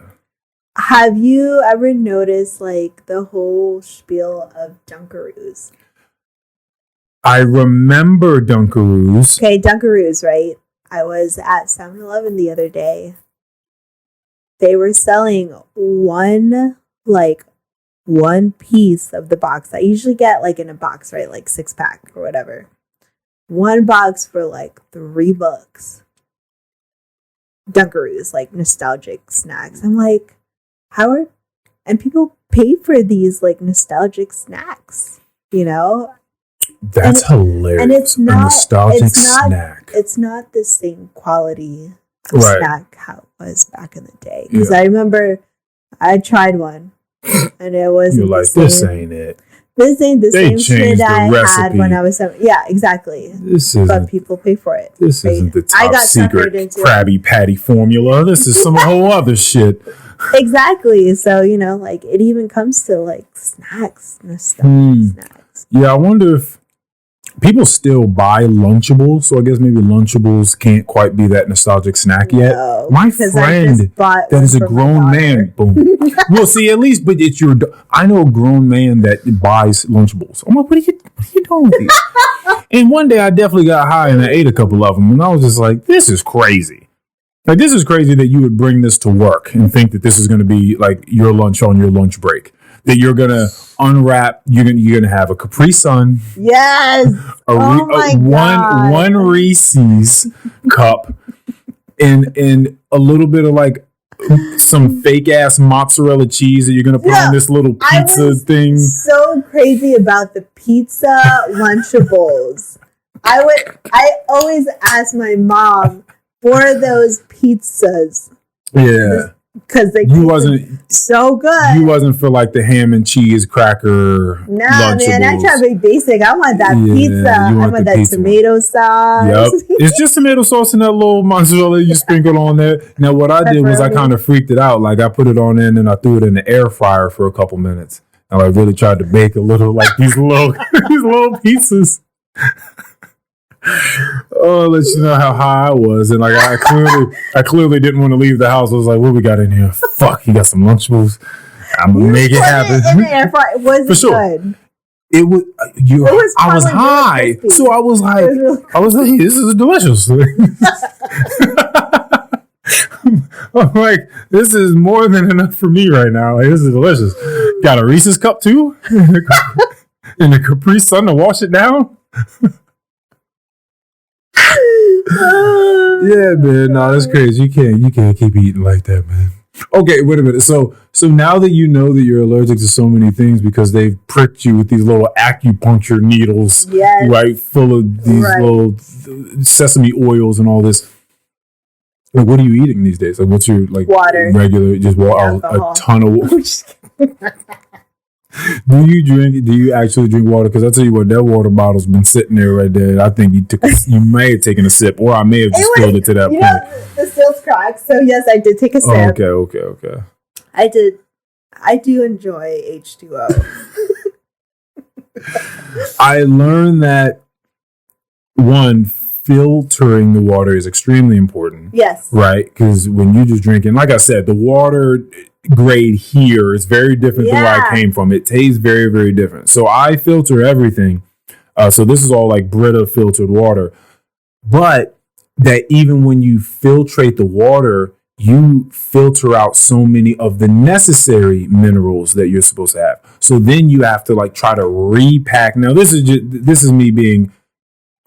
Have you ever noticed like the whole spiel of Dunkaroos? I remember Dunkaroos. Okay, Dunkaroos, right? I was at 7-Eleven the other day. They were selling one piece of the box. I usually get like in a box, right? Like 6-pack or whatever. One box for like $3. Dunkaroos, like nostalgic snacks. I'm like, and people pay for these like nostalgic snacks, you know? That's hilarious. And it's not a nostalgic snack. It's not the same quality of snack how it was back in the day. Because I remember I tried one, and it wasn't. You're like, this ain't it. This ain't the same shit I had when I was 7. Yeah, exactly. But people pay for it. This isn't the top secret Krabby Patty formula. This is some whole other shit. Exactly. So, you know, like it even comes to like snacks, nostalgic snacks. Yeah, I wonder if people still buy Lunchables, so I guess maybe Lunchables can't quite be that nostalgic snack yet. My friend that is a grown man, boom. Well, see, at least, but it's I know a grown man that buys Lunchables. I'm like, what are you doing with these? And one day I definitely got high and I ate a couple of them, and I was just like, this is crazy. Like, this is crazy that you would bring this to work and think that this is going to be like your lunch on your lunch break. That you're gonna unwrap, you're gonna have a Capri Sun, yes, one Reese's cup, and a little bit of like some fake ass mozzarella cheese that you're gonna put on this little pizza thing. So crazy about the pizza Lunchables. I always ask my mom for those pizzas. Yeah. Because wasn't so good. You wasn't for like the ham and cheese cracker. No, man, I try to be basic. I want that pizza. I want that tomato sauce. Yep, it's just tomato sauce and that little mozzarella you sprinkle on there. Now, what I did was I kind of freaked it out. Like I put it on in and I threw it in the air fryer for a couple minutes, and I really tried to bake a little like these little pizzas. Oh, let you know how high I was, and like I clearly didn't want to leave the house. I was like, "What we got in here? Fuck, you got some Lunchables. I'm gonna make it happen." In the air fryer. Was it good? It was. I was high, really, so I was like, "This is delicious." I'm like, this is more than enough for me right now. Like, this is delicious. Got a Reese's cup too, and a Capri Sun to wash it down. Yeah, man. No, that's crazy. You can't keep eating like that, man. Okay, wait a minute. So now that you know that you're allergic to so many things because they've pricked you with these little acupuncture needles, right, full of these little sesame oils and all this. Like, what are you eating these days? Like, what's your water? Regular, just water, a ton of water. Do you actually drink water? Because I tell you what, that water bottle's been sitting there right there. I think you may have taken a sip, or I may have just filled it to that point. The stills cracked, so yes, I did take a sip. Okay. I did. I do enjoy H2O. I learned that filtering the water is extremely important. Yes. Right? Because when you just drinking, like I said, the water grade here is very different than where I came from. It tastes very, very different. So I filter everything. So this is all like Brita filtered water. But that even when you filtrate the water, you filter out so many of the necessary minerals that you're supposed to have. So then you have to like try to repack. Now this is me being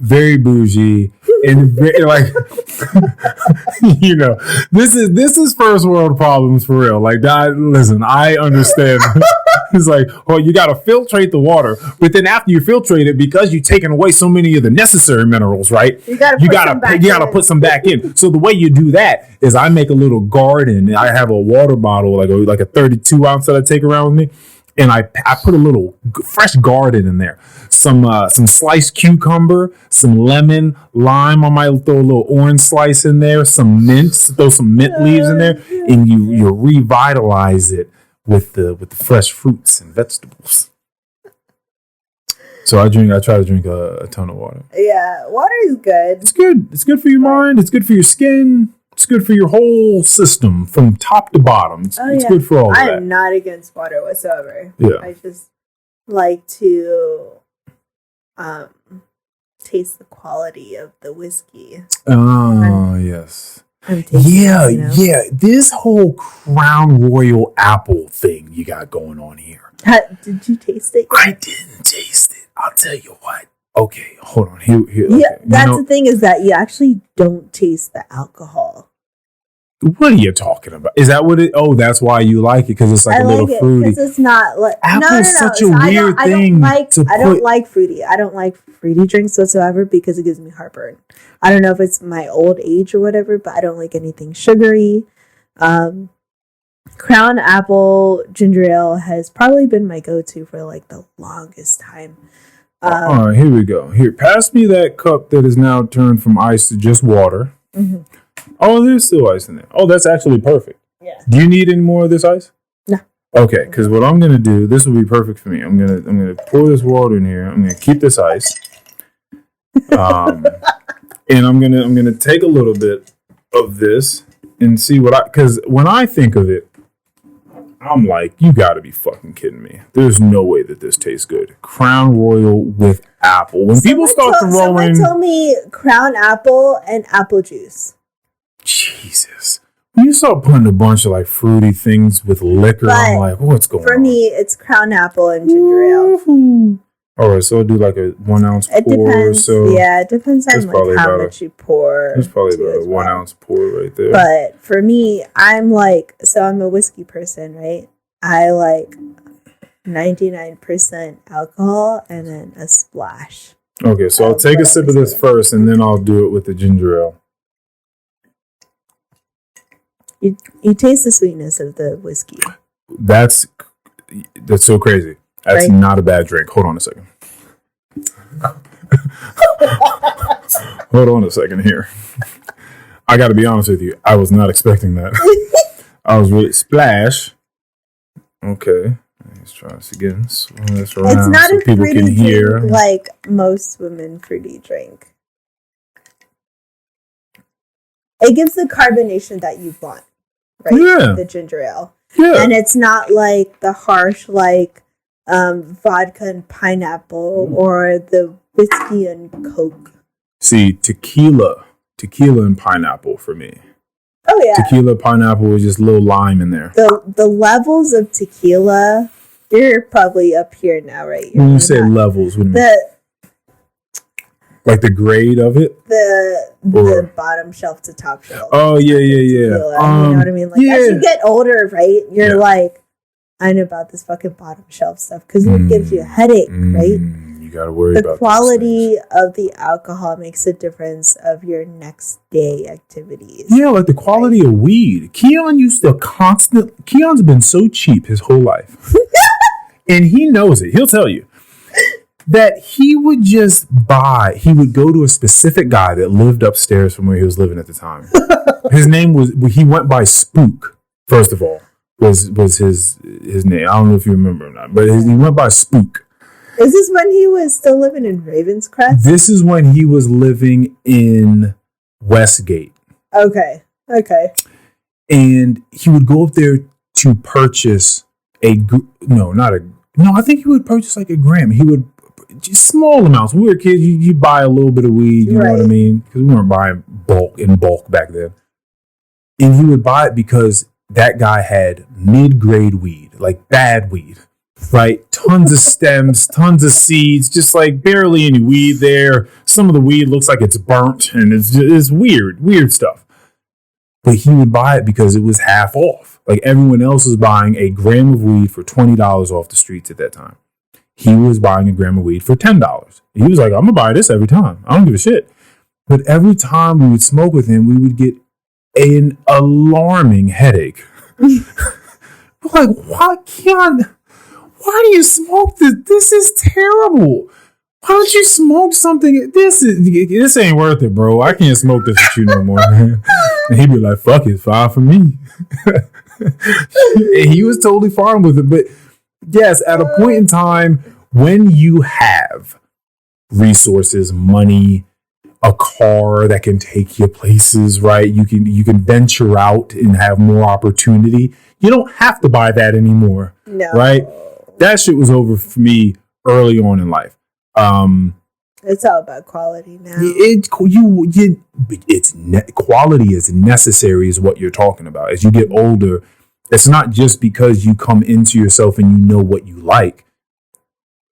very bougie and very, like, you know, this is first world problems for real. Like, listen, I understand. It's like, well, you got to filtrate the water, but then after you filtrate it, because you've taken away so many of the necessary minerals, right? You got to put some back in. So the way you do that is I make a little garden. I have a water bottle, like a 32 ounce that I take around with me. and I put a little fresh garden in there. Some sliced cucumber, some lemon, lime. I might throw a little orange slice in there. Some mint. Throw some mint leaves in there, and you revitalize it with the fresh fruits and vegetables. So I try to drink a ton of water. Yeah, water is good. It's good. It's good for your mind. It's good for your skin. It's good for your whole system from top to bottom. It's good for all of that. I am not against water whatsoever. Yeah. I just like to taste the quality of the whiskey. Oh, yes. Yeah. This whole Crown Royal apple thing you got going on here. Did you taste it? I didn't taste it. I'll tell you what. Okay, hold on. Here. Yeah, okay. that's the thing is that you actually don't taste the alcohol. What are you talking about? Is that what it? Oh, that's why you like it, because it's like a little fruity. Because it's not like apple's such a weird thing. I don't like fruity. I don't like fruity drinks whatsoever because it gives me heartburn. I don't know if it's my old age or whatever, but I don't like anything sugary. Crown Apple Ginger Ale has probably been my go-to for like the longest time. All right, here we go. Here, pass me that cup that is now turned from ice to just water. Mm-hmm. Oh, there's still ice in there. Oh, that's actually perfect. Yeah. Do you need any more of this ice? No. Okay, because what I'm gonna do, this will be perfect for me. I'm gonna pour this water in here. I'm gonna keep this ice, and I'm gonna take a little bit of this and see because when I think of it, I'm like, you gotta be fucking kidding me. There's no way that this tastes good. Crown Royal with apple. When people start throwing... Someone told me Crown Apple and apple juice. Jesus. When you start putting a bunch of like fruity things with liquor, I'm like, what's going on? For me, it's Crown Apple and ginger ale. All right, so I'll do like a 1 ounce pour depends, or so. Yeah, it depends on like how much you pour. It's probably about a 1 ounce pour right there. But for me, I'm a whiskey person, right? I like 99% alcohol and then a splash. Okay, so I'll take a sip of this first and then I'll do it with the ginger ale. You taste the sweetness of the whiskey. That's so crazy. That's right? Not a bad drink. Hold on a second. Hold on a second here. I got to be honest with you. I was not expecting that. I was really splash. Okay. Let's try this again. Swirl this around it's not so a people fruity can hear. Drink like most women fruity drink. It gives the carbonation that you want, right? Yeah. The ginger ale. Yeah. And it's not like the harsh like vodka and pineapple or the whiskey and Coke. See, tequila and pineapple for me. Oh yeah. Tequila, pineapple with just a little lime in there. The levels of tequila, you're probably up here now, right? When you say levels, what do you mean? Like the grade of it? The bottom shelf to top shelf. Oh, yeah. You know what I mean? Like, as you get older, right, you're like, I know about this fucking bottom shelf stuff because it gives you a headache, right? You got to worry about the quality of the alcohol makes a difference of your next day activities. Yeah, like the quality of weed. Keon's been so cheap his whole life. And he knows it. He'll tell you. That he would go to a specific guy that lived upstairs from where he was living at the time. He went by Spook, first of all, was his name. I don't know if you remember or not, but he went by Spook. Is this when he was still living in Ravenscrest? This is when he was living in Westgate. Okay. And he would go up there to purchase I think he would purchase like a gram. He would just small amounts. When we were kids, you buy a little bit of weed, you know what I mean? Because we weren't buying bulk back then. And he would buy it because that guy had mid-grade weed, like bad weed, right? Tons of stems, tons of seeds, just like barely any weed there. Some of the weed looks like it's burnt, and it's weird stuff. But he would buy it because it was half off. Like everyone else was buying a gram of weed for $20 off the streets at that time. He was buying a gram of weed for $10. He was like, I'm going to buy this every time. I don't give a shit. But every time we would smoke with him, we would get an alarming headache. Like, why do you smoke this? This is terrible. Why don't you smoke something? This ain't worth it, bro. I can't smoke this with you no more, man. And he'd be like, fuck it, fine for me. And he was totally fine with it. But yes, at a point in time when you have resources, money, a car that can take you places, right? You can venture out and have more opportunity. You don't have to buy that anymore. No. Right? That shit was over for me early on in life. It's all about quality now. Quality is necessary is what you're talking about. As you get older, it's not just because you come into yourself and you know what you like.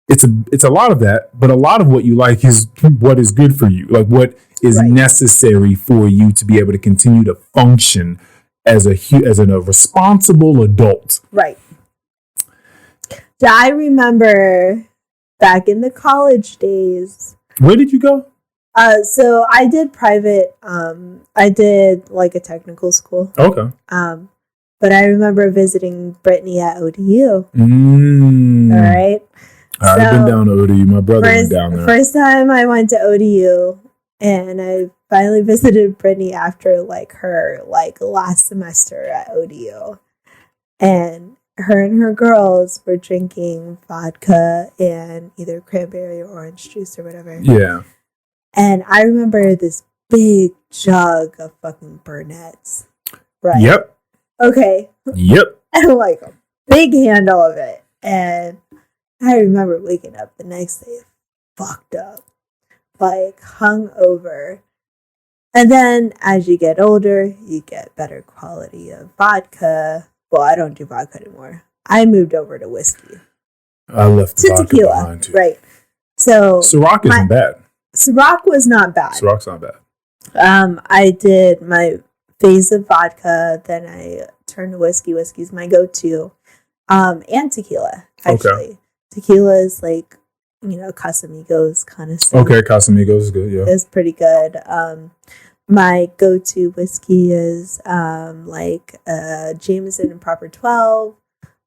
It's a lot of that, but a lot of what you like is what is good for you, like what is necessary for you to be able to continue to function as a responsible adult. Right. I remember back in the college days. Where did you go? So I did private. I did like a technical school. Okay. But I remember visiting Brittany at ODU. All right. I've been down to ODU. My brother went down there. First time I went to ODU, and I finally visited Brittany after her last semester at ODU, and her girls were drinking vodka and either cranberry or orange juice or whatever. Yeah. And I remember this big jug of fucking Burnett's. Right. Yep. Okay. Yep. And like a big handle of it, and I remember waking up the next day fucked up, like hung over. And then as you get older, you get better quality of vodka. Well, I don't do vodka anymore. I moved over to whiskey. I left the vodka tequila behind too. Right. So Ciroc isn't bad. Ciroc was not bad. Ciroc's not bad. I did my phase of vodka, then I turned to whiskey. Whiskey's my go-to. And tequila, actually. Okay. Tequila is like, Casamigos kind of stuff. Okay, Casamigos is good, yeah. It's pretty good. My go-to whiskey is Jameson and Proper 12.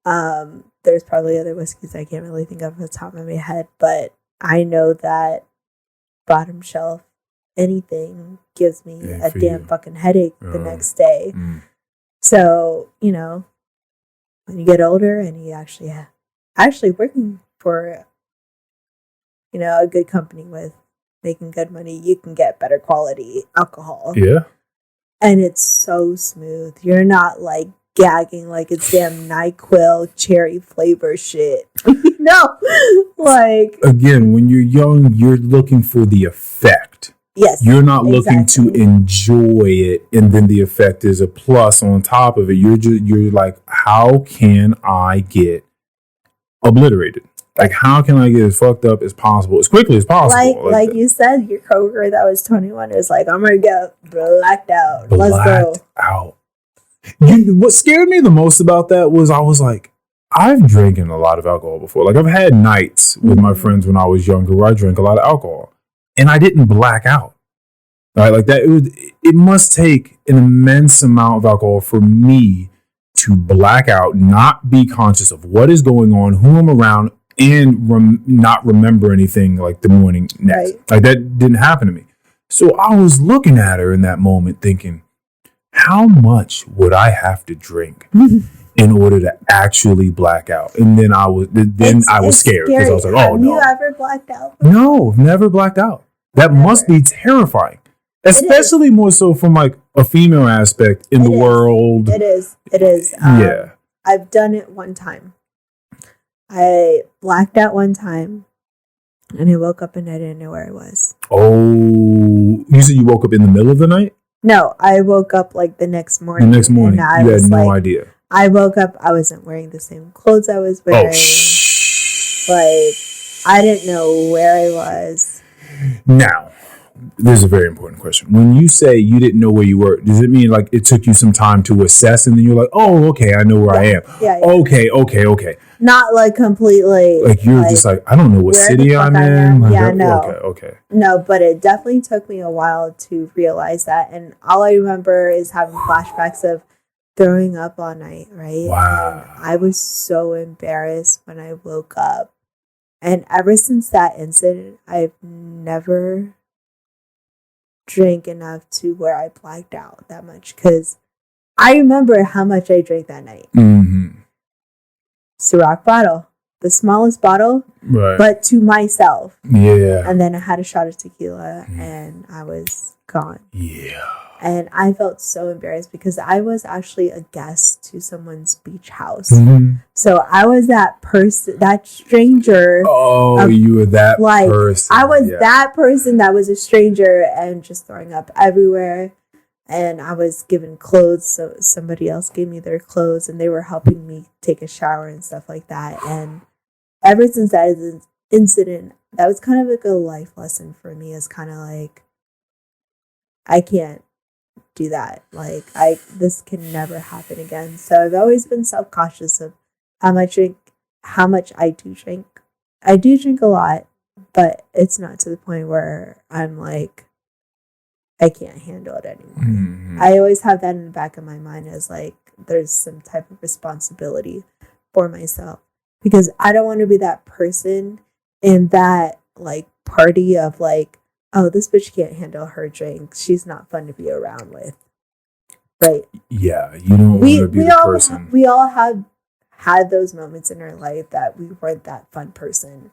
There's probably other whiskeys I can't really think of off the top of my head, but I know that bottom shelf anything gives me a damn fucking headache the next day. So, when you get older and you actually working for, a good company with making good money, you can get better quality alcohol. Yeah. And it's so smooth. You're not like gagging like it's damn NyQuil cherry flavor shit. Again, when you're young, you're looking for the effect. Yes. You're not looking to enjoy it, and then the effect is a plus on top of it. You're like, how can I get obliterated? Like, how can I get as fucked up as possible, as quickly as possible? Like you said, your coworker that was 21 is like, I'm gonna get blacked out. Let's go. Out. What scared me the most about that was I was like, I've drinking a lot of alcohol before. Like, I've had nights with my friends when I was younger where I drank a lot of alcohol, and I didn't black out. Right, like that. It must take an immense amount of alcohol for me to black out, not be conscious of what is going on, who I'm around, and not remember anything like the morning next. Right. Like that didn't happen to me. So I was looking at her in that moment thinking, how much would I have to drink in order to actually black out? And then I was scared because I was like, oh, no. Have you ever blacked out? No, I've never blacked out. That must be terrifying. Especially more so from like a female aspect in the world. It is. Yeah. I've done it one time. I blacked out one time, and I woke up and I didn't know where I was. Oh, you said you woke up in the middle of the night? No, I woke up like the next morning. The next morning, you had no idea. I woke up, I wasn't wearing the same clothes I was wearing. Like, I didn't know where I was. Now, this is a very important question. When you say you didn't know where you were, does it mean like it took you some time to assess and then you're like, oh, okay, I know where I am. Yeah. Okay. Not like completely. Like you're just like, I don't know what city I'm in. Like, yeah, no. Okay. No, but it definitely took me a while to realize that. And all I remember is having flashbacks of throwing up all night, right? Wow. And I was so embarrassed when I woke up. And ever since that incident, I've never drank enough to where I blacked out that much. Because I remember how much I drank that night. Mm-hmm. Ciroc bottle. The smallest bottle, right? But to myself. Yeah. And then I had a shot of tequila and I was gone. Yeah. And I felt so embarrassed because I was actually a guest to someone's beach house. So I was that person, that stranger. Oh, you were that person. I was that person that was a stranger and just throwing up everywhere. And I was given clothes, so somebody else gave me their clothes and they were helping me take a shower and stuff like that. And ever since that incident, that was kind of like a life lesson for me. Is kind of like, I can't do that. Like, this can never happen again. So I've always been self-cautious of how much I do drink. I do drink a lot, but it's not to the point where I'm like, I can't handle it anymore. Mm-hmm. I always have that in the back of my mind as like, there's some type of responsibility for myself. Because I don't want to be that person in that like party of like, oh, this bitch can't handle her drink. She's not fun to be around with. Right? Yeah, you don't want to be the person. We all have had those moments in our life that we weren't that fun person.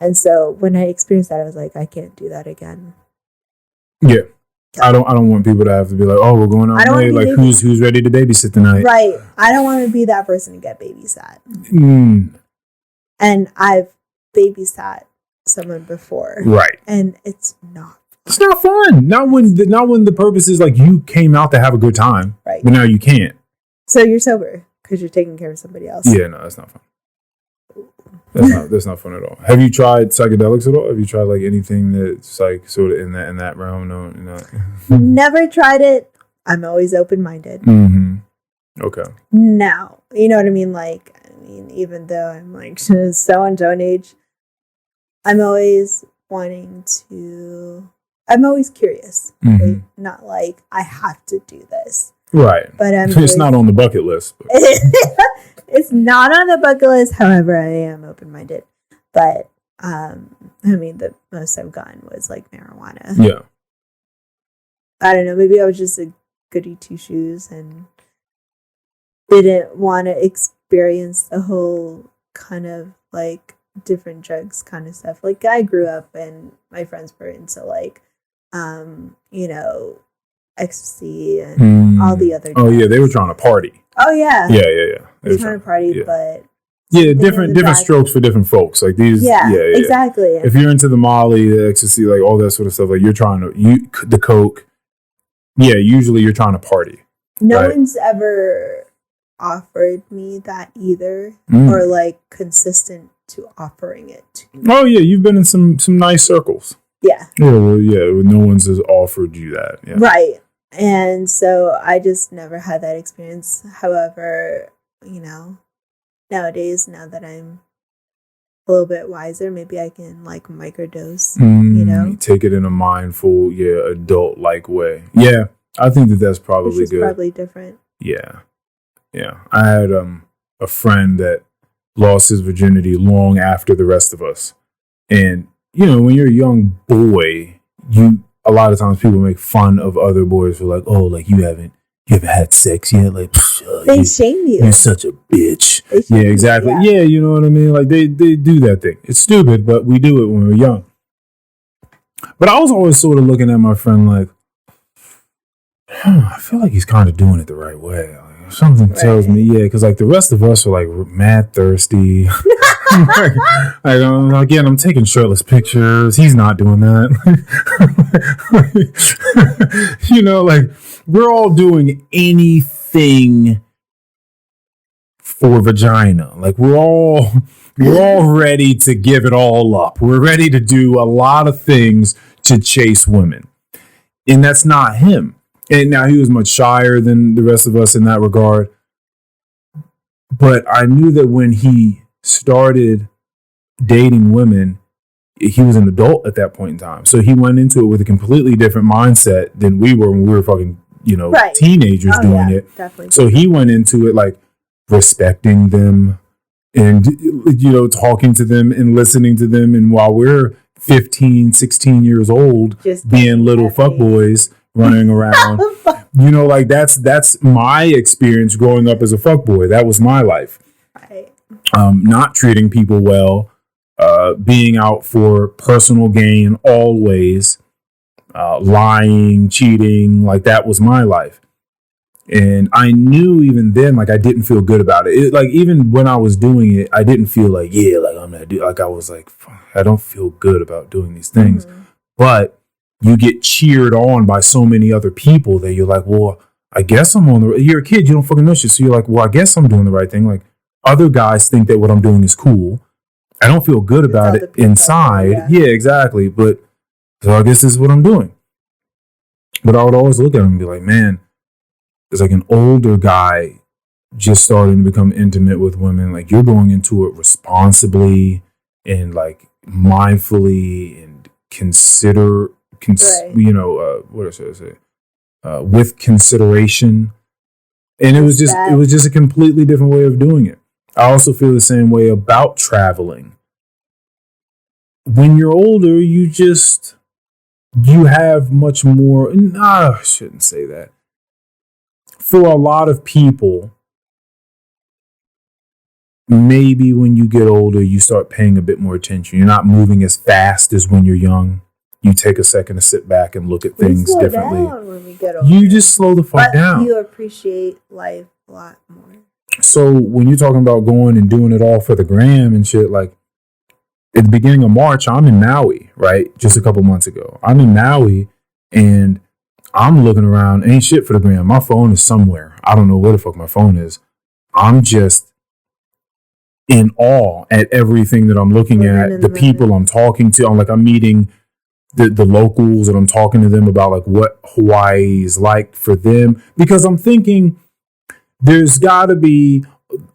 And so when I experienced that, I was like, I can't do that again. Yeah. I don't want people to have to be like, oh, we're going out tonight. Like, who's ready to babysit tonight? Right. I don't want to be that person to get babysat. And I've babysat someone before. Right. And it's not fun. It's not fun. Not when the purpose is like you came out to have a good time. Right. But now you can't. So you're sober because you're taking care of somebody else. Yeah, no, that's not fun. That's not fun at all. Have you tried psychedelics at all? Have you tried like anything that's like sort of in that realm? No, Never tried it. I'm always open-minded. Mm-hmm. Okay. Now, you know what I mean? Like, even though I'm like so and so an age, I'm always curious. Mm-hmm. Right? Not like I have to do this. Right. But it's not on the bucket list. It's not on the bucket list. However, I am open-minded. But, the most I've gotten was like marijuana. Yeah. I don't know. Maybe I was just a goody two-shoes and didn't want to experience the whole kind of like different drugs kind of stuff. Like, I grew up and my friends were into like, ecstasy and all the other drugs. Oh yeah, they were trying to party. Oh yeah. Yeah. They were trying to party, but different strokes for different folks. Like these. Yeah, exactly. If you're into the Molly, the ecstasy, like all that sort of stuff, like you're trying to the coke. Yeah, usually you're trying to party. No one's ever offered me that either, or like consistent to offering it to me. Oh yeah, you've been in some nice circles. Yeah. No one's has offered you that. Yeah. Right. And so I just never had that experience. However, nowadays, now that I'm a little bit wiser, maybe I can like microdose, Take it in a mindful, adult-like way. Yeah, I think that's probably good. Probably different. Yeah. I had a friend that lost his virginity long after the rest of us. And, when you're a young boy, a lot of times people make fun of other boys for like, oh, like you haven't had sex yet? Like, they shame you. You're such a bitch. Yeah, exactly. Yeah, you know what I mean? Like they do that thing. It's stupid, but we do it when we're young. But I was always sort of looking at my friend like, I feel like he's kind of doing it the right way. Like, something tells me, because like the rest of us are like mad thirsty. Again, I'm taking shirtless pictures. He's not doing that. Like we're all doing anything for vagina. Like we're all ready to give it all up. We're ready to do a lot of things to chase women. And that's not him. And now he was much shyer than the rest of us in that regard. But I knew that when he started dating women, he was an adult at that point in time. So he went into it with a completely different mindset than we were when we were fucking teenagers doing it. Definitely. So he went into it like respecting them and, talking to them and listening to them. And while we're 15, 16 years old, just being little fuckboys running around, that's my experience growing up as a fuckboy. That was my life. Right. Not treating people well, being out for personal gain always, lying, cheating, like that was my life. And I knew even then, like I didn't feel good about it. Like even when I was doing it, I didn't feel like, I'm gonna do. Like I was like, I don't feel good about doing these things. Mm-hmm. But you get cheered on by so many other people that you're like, well, I guess I'm on the. You're a kid, you don't fucking know shit, so you're like, well, I guess I'm doing the right thing. Like other guys think that what I'm doing is cool. I don't feel good about it inside. Yeah, exactly. But so I guess this is what I'm doing. But I would always look at him and be like, man. It's like an older guy just starting to become intimate with women. Like you're going into it responsibly and like mindfully and with consideration. And it was just a completely different way of doing it. I also feel the same way about traveling. When you're older, you have much more. I shouldn't say that. For a lot of people, maybe when you get older, you start paying a bit more attention. You're not moving as fast as when you're young. You take a second to sit back and look at things differently. When we get older. You just slow the fuck down. You appreciate life a lot more. So when you're talking about going and doing it all for the gram and shit, like at the beginning of March, I'm in Maui, right? Just a couple months ago. I'm in Maui and I'm looking around, ain't shit for the gram. My phone is somewhere. I don't know where the fuck my phone is. I'm just in awe at everything that I'm looking at, the people I'm talking to. I'm meeting the locals and I'm talking to them about like what Hawaii is like for them. Because I'm thinking there's got to be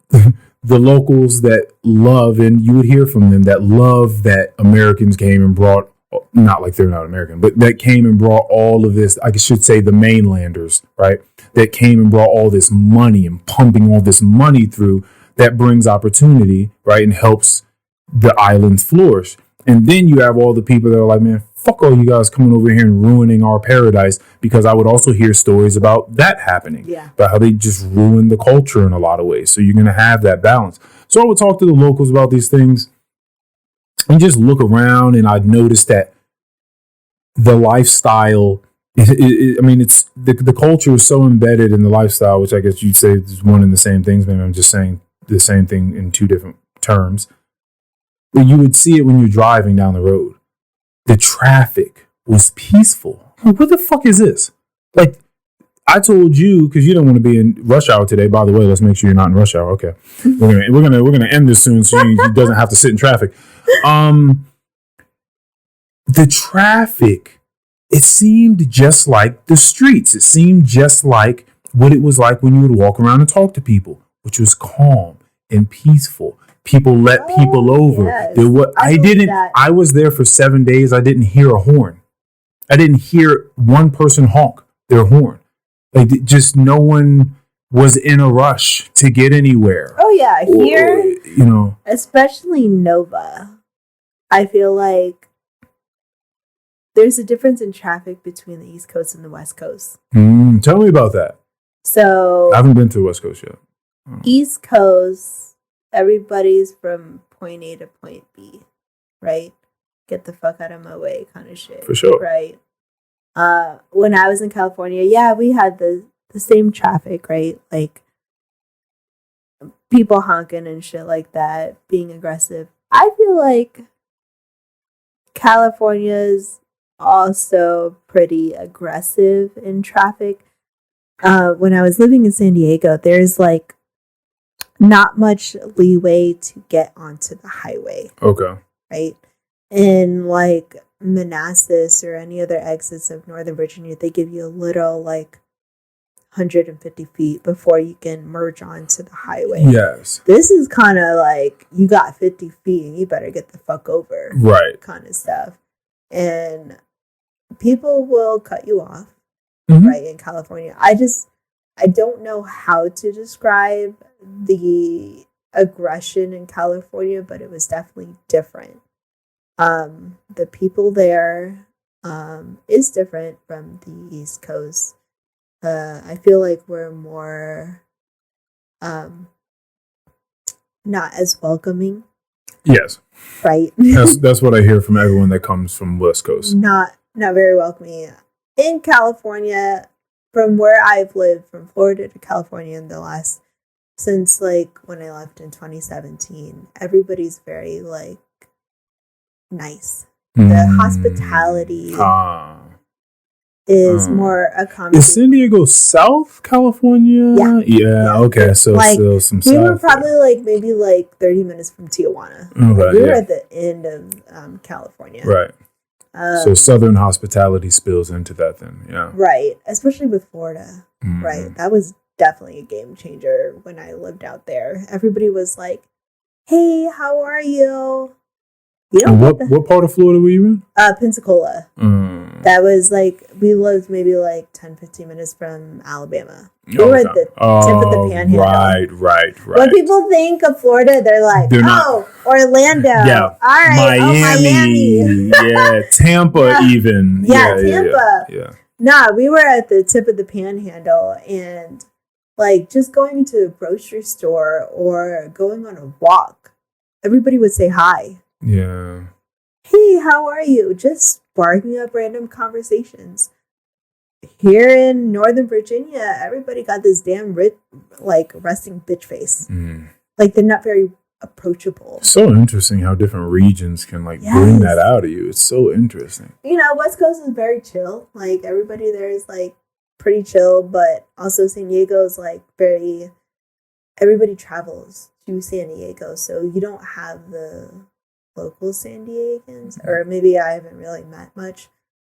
the locals that love, and you would hear from them that love that Americans came and brought, not like they're not American, but that came and brought all of this, I should say the mainlanders, right? That came and brought all this money and pumping all this money through that brings opportunity, right? And helps the islands flourish. And then you have all the people that are like, man, fuck all you guys coming over here and ruining our paradise, because I would also hear stories about that happening, about how they just ruin the culture in a lot of ways. So you're going to have that balance. So I would talk to the locals about these things and just look around, and I'd notice that the lifestyle, it's the culture is so embedded in the lifestyle, which I guess you'd say is one and the same things. Maybe I'm just saying the same thing in two different terms. But you would see it when you're driving down the road. The traffic was peaceful. What the fuck is this? Like, I told you, because you don't want to be in rush hour today. By the way, let's make sure you're not in rush hour. Okay, we're gonna end this soon, so he doesn't have to sit in traffic. The traffic, it seemed just like the streets. It seemed just like what it was like when you would walk around and talk to people, which was calm and peaceful. People let people over. Yes. I was there for 7 days. I didn't hear a horn. I didn't hear one person honk their horn. Like, just no one was in a rush to get anywhere. Oh yeah, here, especially Nova, I feel like there's a difference in traffic between the East Coast and the West Coast. Tell me about that. So I haven't been to the West Coast yet. East Coast, everybody's from point A to point B, right? Get the fuck out of my way kind of shit. For sure. Right? When I was in California, we had the same traffic, right? Like, people honking and shit like that, being aggressive. I feel like California's also pretty aggressive in traffic. When I was living in San Diego, there's like not much leeway to get onto the highway. Okay. Right? In like Manassas or any other exits of Northern Virginia, they give you a little like 150 feet before you can merge onto the highway. Yes. This is kind of like you got 50 feet and you better get the fuck over. Right. Kind of stuff. And people will cut you off. right, in California. I don't know how to describe the aggression in California, but it was definitely different. The people there is different from the East Coast. I feel like we're more not as welcoming. Yes. Right. That's what I hear from everyone that comes from West Coast. Not very welcoming. In California, from where I've lived, from Florida to California since like when I left in 2017, everybody's very like nice. The hospitality is more accommodating. Is San Diego South California? Yeah. Okay. So like, still some we south. were probably like maybe like 30 minutes from Tijuana. Okay, we were at the end of California. Right. So Southern hospitality spills into that then. Yeah. Right. Especially with Florida. Right. That was definitely a game changer when I lived out there. Everybody was like, hey, how are you? And what part of Florida were you in? Pensacola. That was like, we lived maybe like 10, 15 minutes from Alabama. We were at the tip of the panhandle. Right. When people think of Florida, they're like, Orlando. Yeah. All right. Miami. Yeah. Tampa even. Yeah, Tampa. Yeah. Nah, we were at the tip of the panhandle, and like just going to a grocery store or going on a walk, everybody would say hi. Yeah. Hey, how are you? Just sparking up random conversations. Here in Northern Virginia, everybody got this damn resting bitch face. Like they're not very approachable. So interesting how different regions can bring that out of you. It's so interesting. West Coast is very chill. Like everybody there is like pretty chill, but also San Diego is like everybody travels to San Diego, so you don't have the local San Diegans, or maybe I haven't really met much.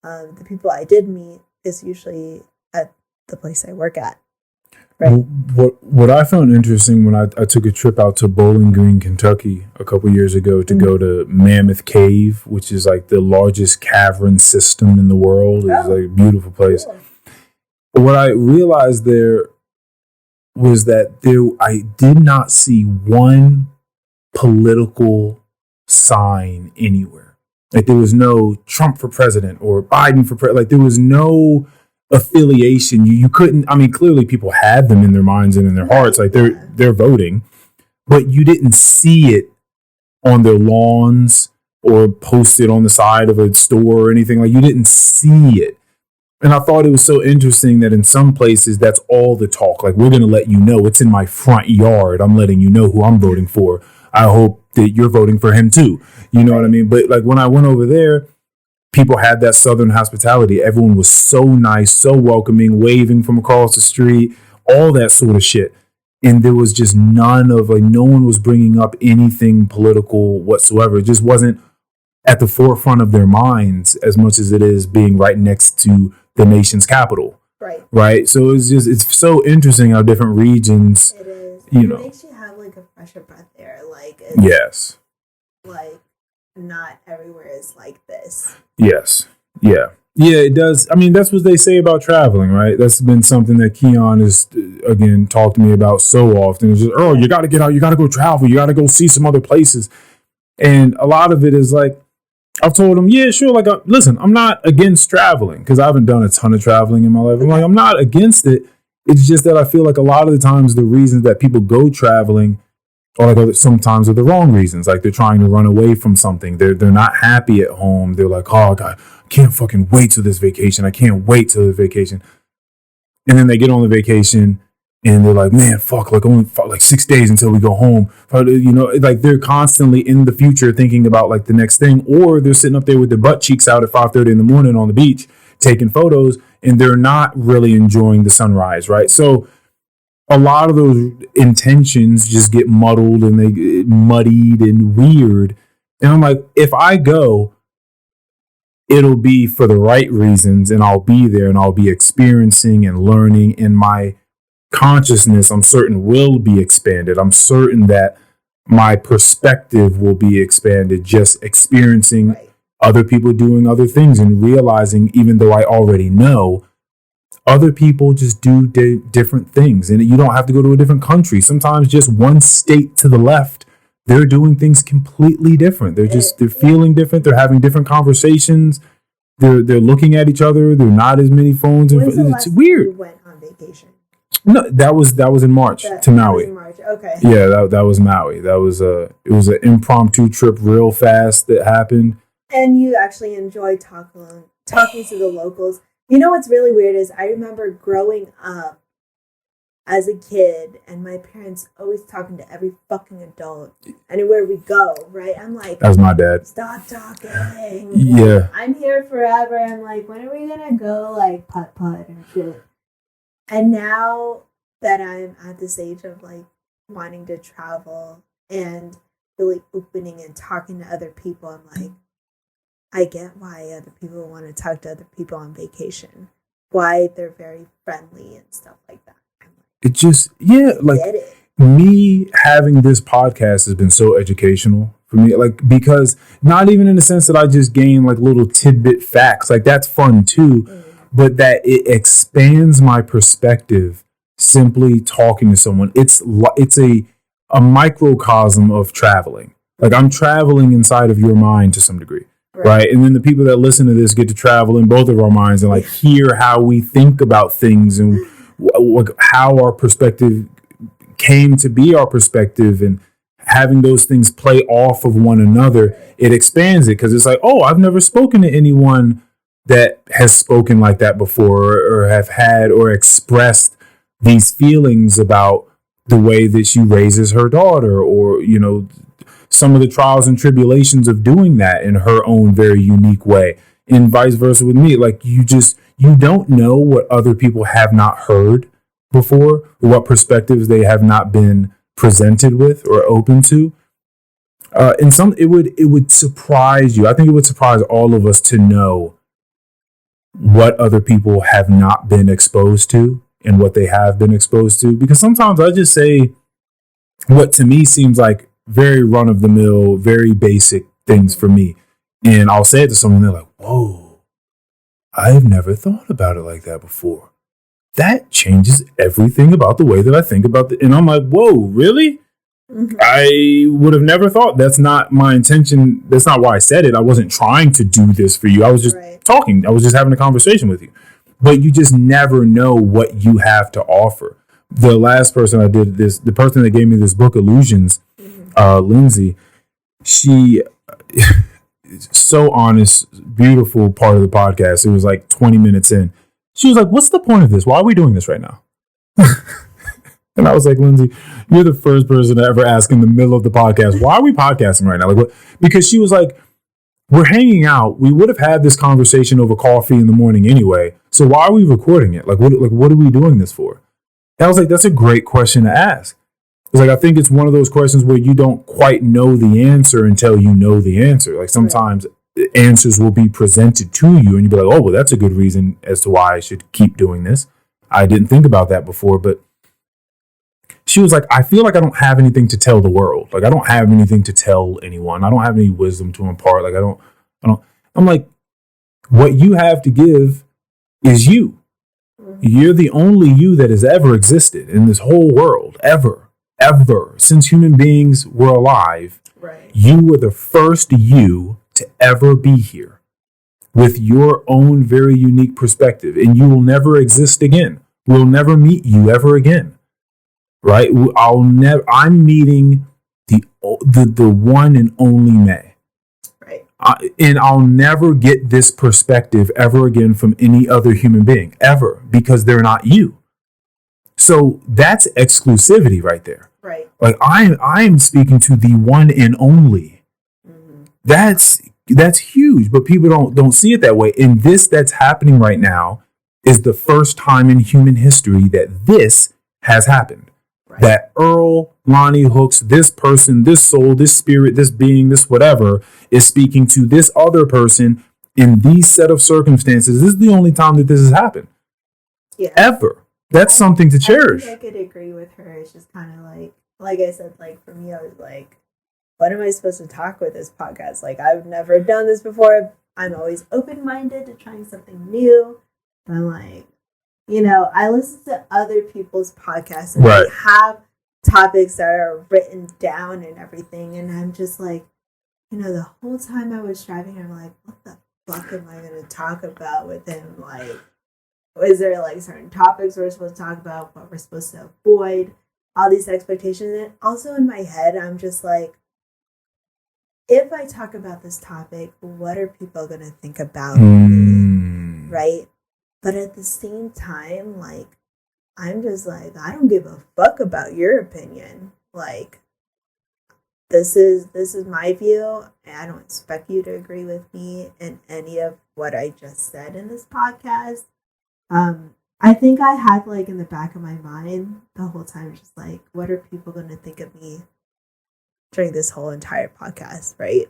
The people I did meet is usually at the place I work at. Right. What I found interesting when I took a trip out to Bowling Green, Kentucky a couple years ago to go to Mammoth Cave, which is like the largest cavern system in the world. It's like a beautiful place. Cool. What I realized there was that I did not see one political sign anywhere. Like there was no Trump for president or Biden for president. Like there was no affiliation. You couldn't. I mean, clearly people had them in their minds and in their hearts. Like they're voting, but you didn't see it on their lawns or posted on the side of a store or anything. Like you didn't see it. And I thought it was so interesting that in some places that's all the talk. Like we're going to let you know it's in my front yard. I'm letting you know who I'm voting for. I hope that you're voting for him too. You know what I mean? But like when I went over there, people had that Southern hospitality. Everyone was so nice, so welcoming, waving from across the street, all that sort of shit. And there was just no one was bringing up anything political whatsoever. It just wasn't at the forefront of their minds as much as it is being right next to the nation's capital. Right. So it's so interesting how different regions, it is. It makes you have like a fresher breath there. Like, yes. Like, not everywhere is like this. Yes. Yeah. Yeah, it does. I mean, that's what they say about traveling, right? That's been something that Keon has, again, talked to me about so often. It's just, Earl, you got to get out. You got to go travel. You got to go see some other places. And a lot of it is like, I've told him, yeah, sure. Like, listen, I'm not against traveling because I haven't done a ton of traveling in my life. I'm like, I'm not against it. It's just that I feel like a lot of the times the reasons that people go traveling or like sometimes are the wrong reasons. Like they're trying to run away from something. They're not happy at home. They're like, oh God, I can't fucking wait till this vacation. I can't wait till the vacation. And then they get on the vacation and they're like, man, fuck, like only 6 days until we go home. Like they're constantly in the future thinking about like the next thing, or they're sitting up there with their butt cheeks out at 5:30 in the morning on the beach taking photos, and they're not really enjoying the sunrise, right? So a lot of those intentions just get muddled and they get muddied and weird. And I'm like, if I go, it'll be for the right reasons, and I'll be there and I'll be experiencing and learning, and my consciousness, I'm certain, will be expanded. I'm certain that my perspective will be expanded, just experiencing other people doing other things and realizing, even though I already know, Other people just do different things, and you don't have to go to a different country. Sometimes just one state to the left, they're doing things completely different. They're feeling different. They're having different conversations. They're looking at each other. There are not as many phones. It's weird. You went on vacation? No, that was in March to Maui. In March. Okay. Yeah, that was Maui. It was an impromptu trip, real fast, that happened. And you actually enjoyed talking to the locals. You know what's really weird is I remember growing up as a kid and my parents always talking to every fucking adult anywhere we go, right? I'm like, that was my dad. Stop talking. Yeah. Like, I'm here forever. I'm like, when are we gonna go like putt and shit? And now that I'm at this age of like wanting to travel and really opening and talking to other people, I'm like, I get why other people want to talk to other people on vacation. Why they're very friendly and stuff like that. It just, me having this podcast has been so educational for me. Like, because not even in the sense that I just gain like little tidbit facts, like that's fun too, but that it expands my perspective simply talking to someone. It's a microcosm of traveling. Like I'm traveling inside of your mind to some degree. Right. And then the people that listen to this get to travel in both of our minds and like hear how we think about things and how our perspective came to be our perspective, and having those things play off of one another. It expands it because it's like, oh, I've never spoken to anyone that has spoken like that before, or have had or expressed these feelings about the way that she raises her daughter, or, you know, some of the trials and tribulations of doing that in her own very unique way, and vice versa with me. Like you don't know what other people have not heard before, or what perspectives they have not been presented with or open to. And it would surprise you. I think it would surprise all of us to know what other people have not been exposed to and what they have been exposed to. Because sometimes I just say what to me seems like very run of the mill, very basic things for me. And I'll say it to someone, they're like, whoa, I've never thought about it like that before. That changes everything about the way that I think about it. And I'm like, whoa, really? Mm-hmm. I would have never thought. That's not my intention. That's not why I said it. I wasn't trying to do this for you. I was just talking. I was just having a conversation with you. But you just never know what you have to offer. The last person I did this, the person that gave me this book, Illusions, Lindsay, she so honest, beautiful part of the podcast. It was like 20 minutes in. She was like, what's the point of this? Why are we doing this right now? And I was like, Lindsay, you're the first person to ever ask in the middle of the podcast, why are we podcasting right now? Like, what? Because she was like, we're hanging out. We would have had this conversation over coffee in the morning anyway. So why are we recording it? Like, what are we doing this for? And I was like, that's a great question to ask. It's like, I think it's one of those questions where you don't quite know the answer until you know the answer. Like sometimes answers will be presented to you and you'll be like, oh, well, that's a good reason as to why I should keep doing this. I didn't think about that before, but she was like, I feel like I don't have anything to tell the world. Like, I don't have anything to tell anyone. I don't have any wisdom to impart. Like, I don't. I'm like, what you have to give is you. You're the only you that has ever existed in this whole world, ever. Since human beings were alive, you were the first you to ever be here with your own very unique perspective, and you will never exist again. We'll never meet you ever again. Right? I'm meeting the one and only May. Right. And I'll never get this perspective ever again from any other human being, ever, because they're not you. So that's exclusivity right there. Right. Like I'm speaking to the one and only. Mm-hmm. That's huge, but people don't see it that way. And that's happening right now is the first time in human history that this has happened. Right. That Earl, Lonnie Hooks, this person, this soul, this spirit, this being, this whatever, is speaking to this other person in these set of circumstances. This is the only time that this has happened. Yeah. Ever. That's something to cherish. I could agree with her. It's just kind of like I said, like for me, I was like, what am I supposed to talk with this podcast? Like, I've never done this before. I'm always open-minded to trying something new. But I'm like, you know, I listen to other people's podcasts and Right. they have topics that are written down and everything. And I'm just like, you know, the whole time I was driving, I'm like, what the fuck am I going to talk about with him? Like, is there like certain topics we're supposed to talk about, what we're supposed to avoid, all these expectations? And also in my head, I'm just like, if I talk about this topic, what are people going to think about me? Right? But at the same time, like, I'm just like, I don't give a fuck about your opinion. Like, this is my view, and I don't expect you to agree with me in any of what I just said in this podcast. I think I had, like, in the back of my mind the whole time, just like, what are people going to think of me during this whole entire podcast, right?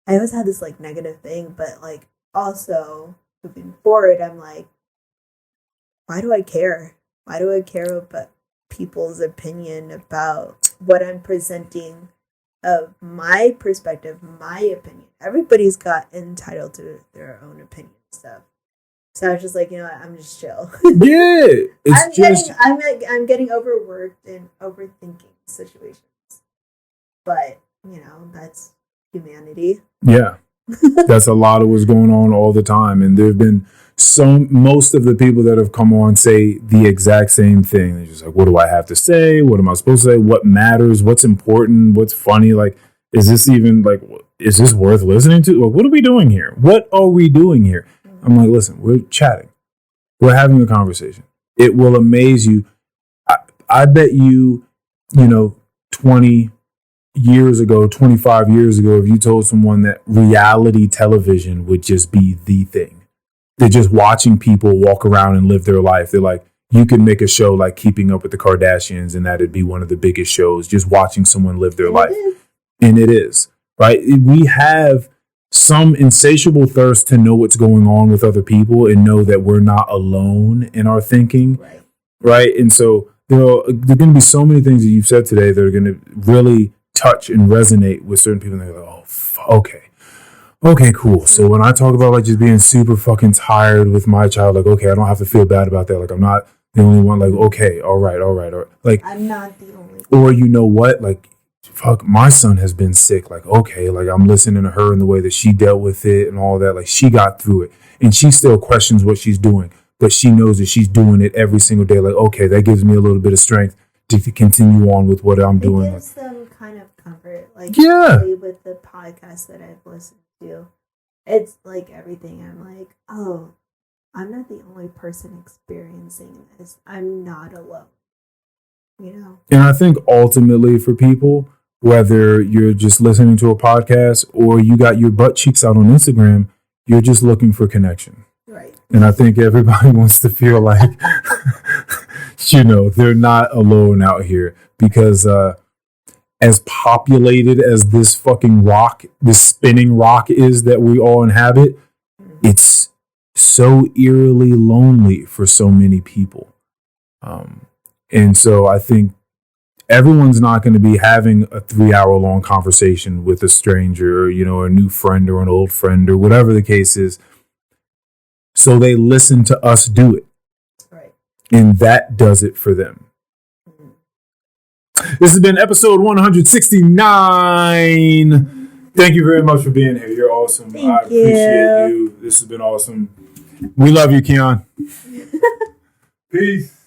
I always had this, like, negative thing, but, like, also moving forward, I'm like, why do I care? Why do I care about people's opinion about what I'm presenting of my perspective, my opinion? Everybody's got entitled to their own opinion and stuff. So I was just like, you know what, I'm just chill. Yeah, it's I'm getting overworked and overthinking situations. But, you know, that's humanity. Yeah. That's a lot of what's going on all the time. And there have been most of the people that have come on say the exact same thing. They're just like, what do I have to say? What am I supposed to say? What matters? What's important? What's funny? Like, is this even like, is this worth listening to? Like, what are we doing here? What are we doing here? I'm like, listen, we're chatting. We're having a conversation. It will amaze you. I bet you, you know, 20 years ago, 25 years ago, if you told someone that reality television would just be the thing, they're just watching people walk around and live their life. They're like, you could make a show like Keeping Up with the Kardashians and that'd be one of the biggest shows, just watching someone live their life. And it is, right? We have some insatiable thirst to know what's going on with other people and know that we're not alone in our thinking, right? And so there are going to be so many things that you've said today that are going to really touch and resonate with certain people. And they're like, oh, okay, cool. So when I talk about like just being super fucking tired with my child, like, okay, I don't have to feel bad about that. Like, I'm not the only one. Like, okay, all right. Like, I'm not the only one. Or you know what? Like, fuck, my son has been sick. Like, okay, like I'm listening to her and the way that she dealt with it and all that. Like, she got through it and she still questions what she's doing, but she knows that she's doing it every single day. Like, okay, that gives me a little bit of strength to continue on with what I'm doing. It gives them kind of comfort. Like, yeah, with the podcast that I've listened to, it's like everything. I'm like, oh, I'm not the only person experiencing this. I'm not alone. You know? And I think ultimately for people, whether you're just listening to a podcast or you got your butt cheeks out on Instagram, you're just looking for connection. Right. And I think everybody wants to feel like, you know, they're not alone out here because as populated as this fucking rock, this spinning rock is that we all inhabit, it's so eerily lonely for so many people. And so I think everyone's not going to be having a 3-hour long conversation with a stranger or, you know, a new friend or an old friend or whatever the case is. So they listen to us do it. Right. And that does it for them. This has been episode 169. Thank you very much for being here. You're awesome. I appreciate you. This has been awesome. We love you, Keon. Peace.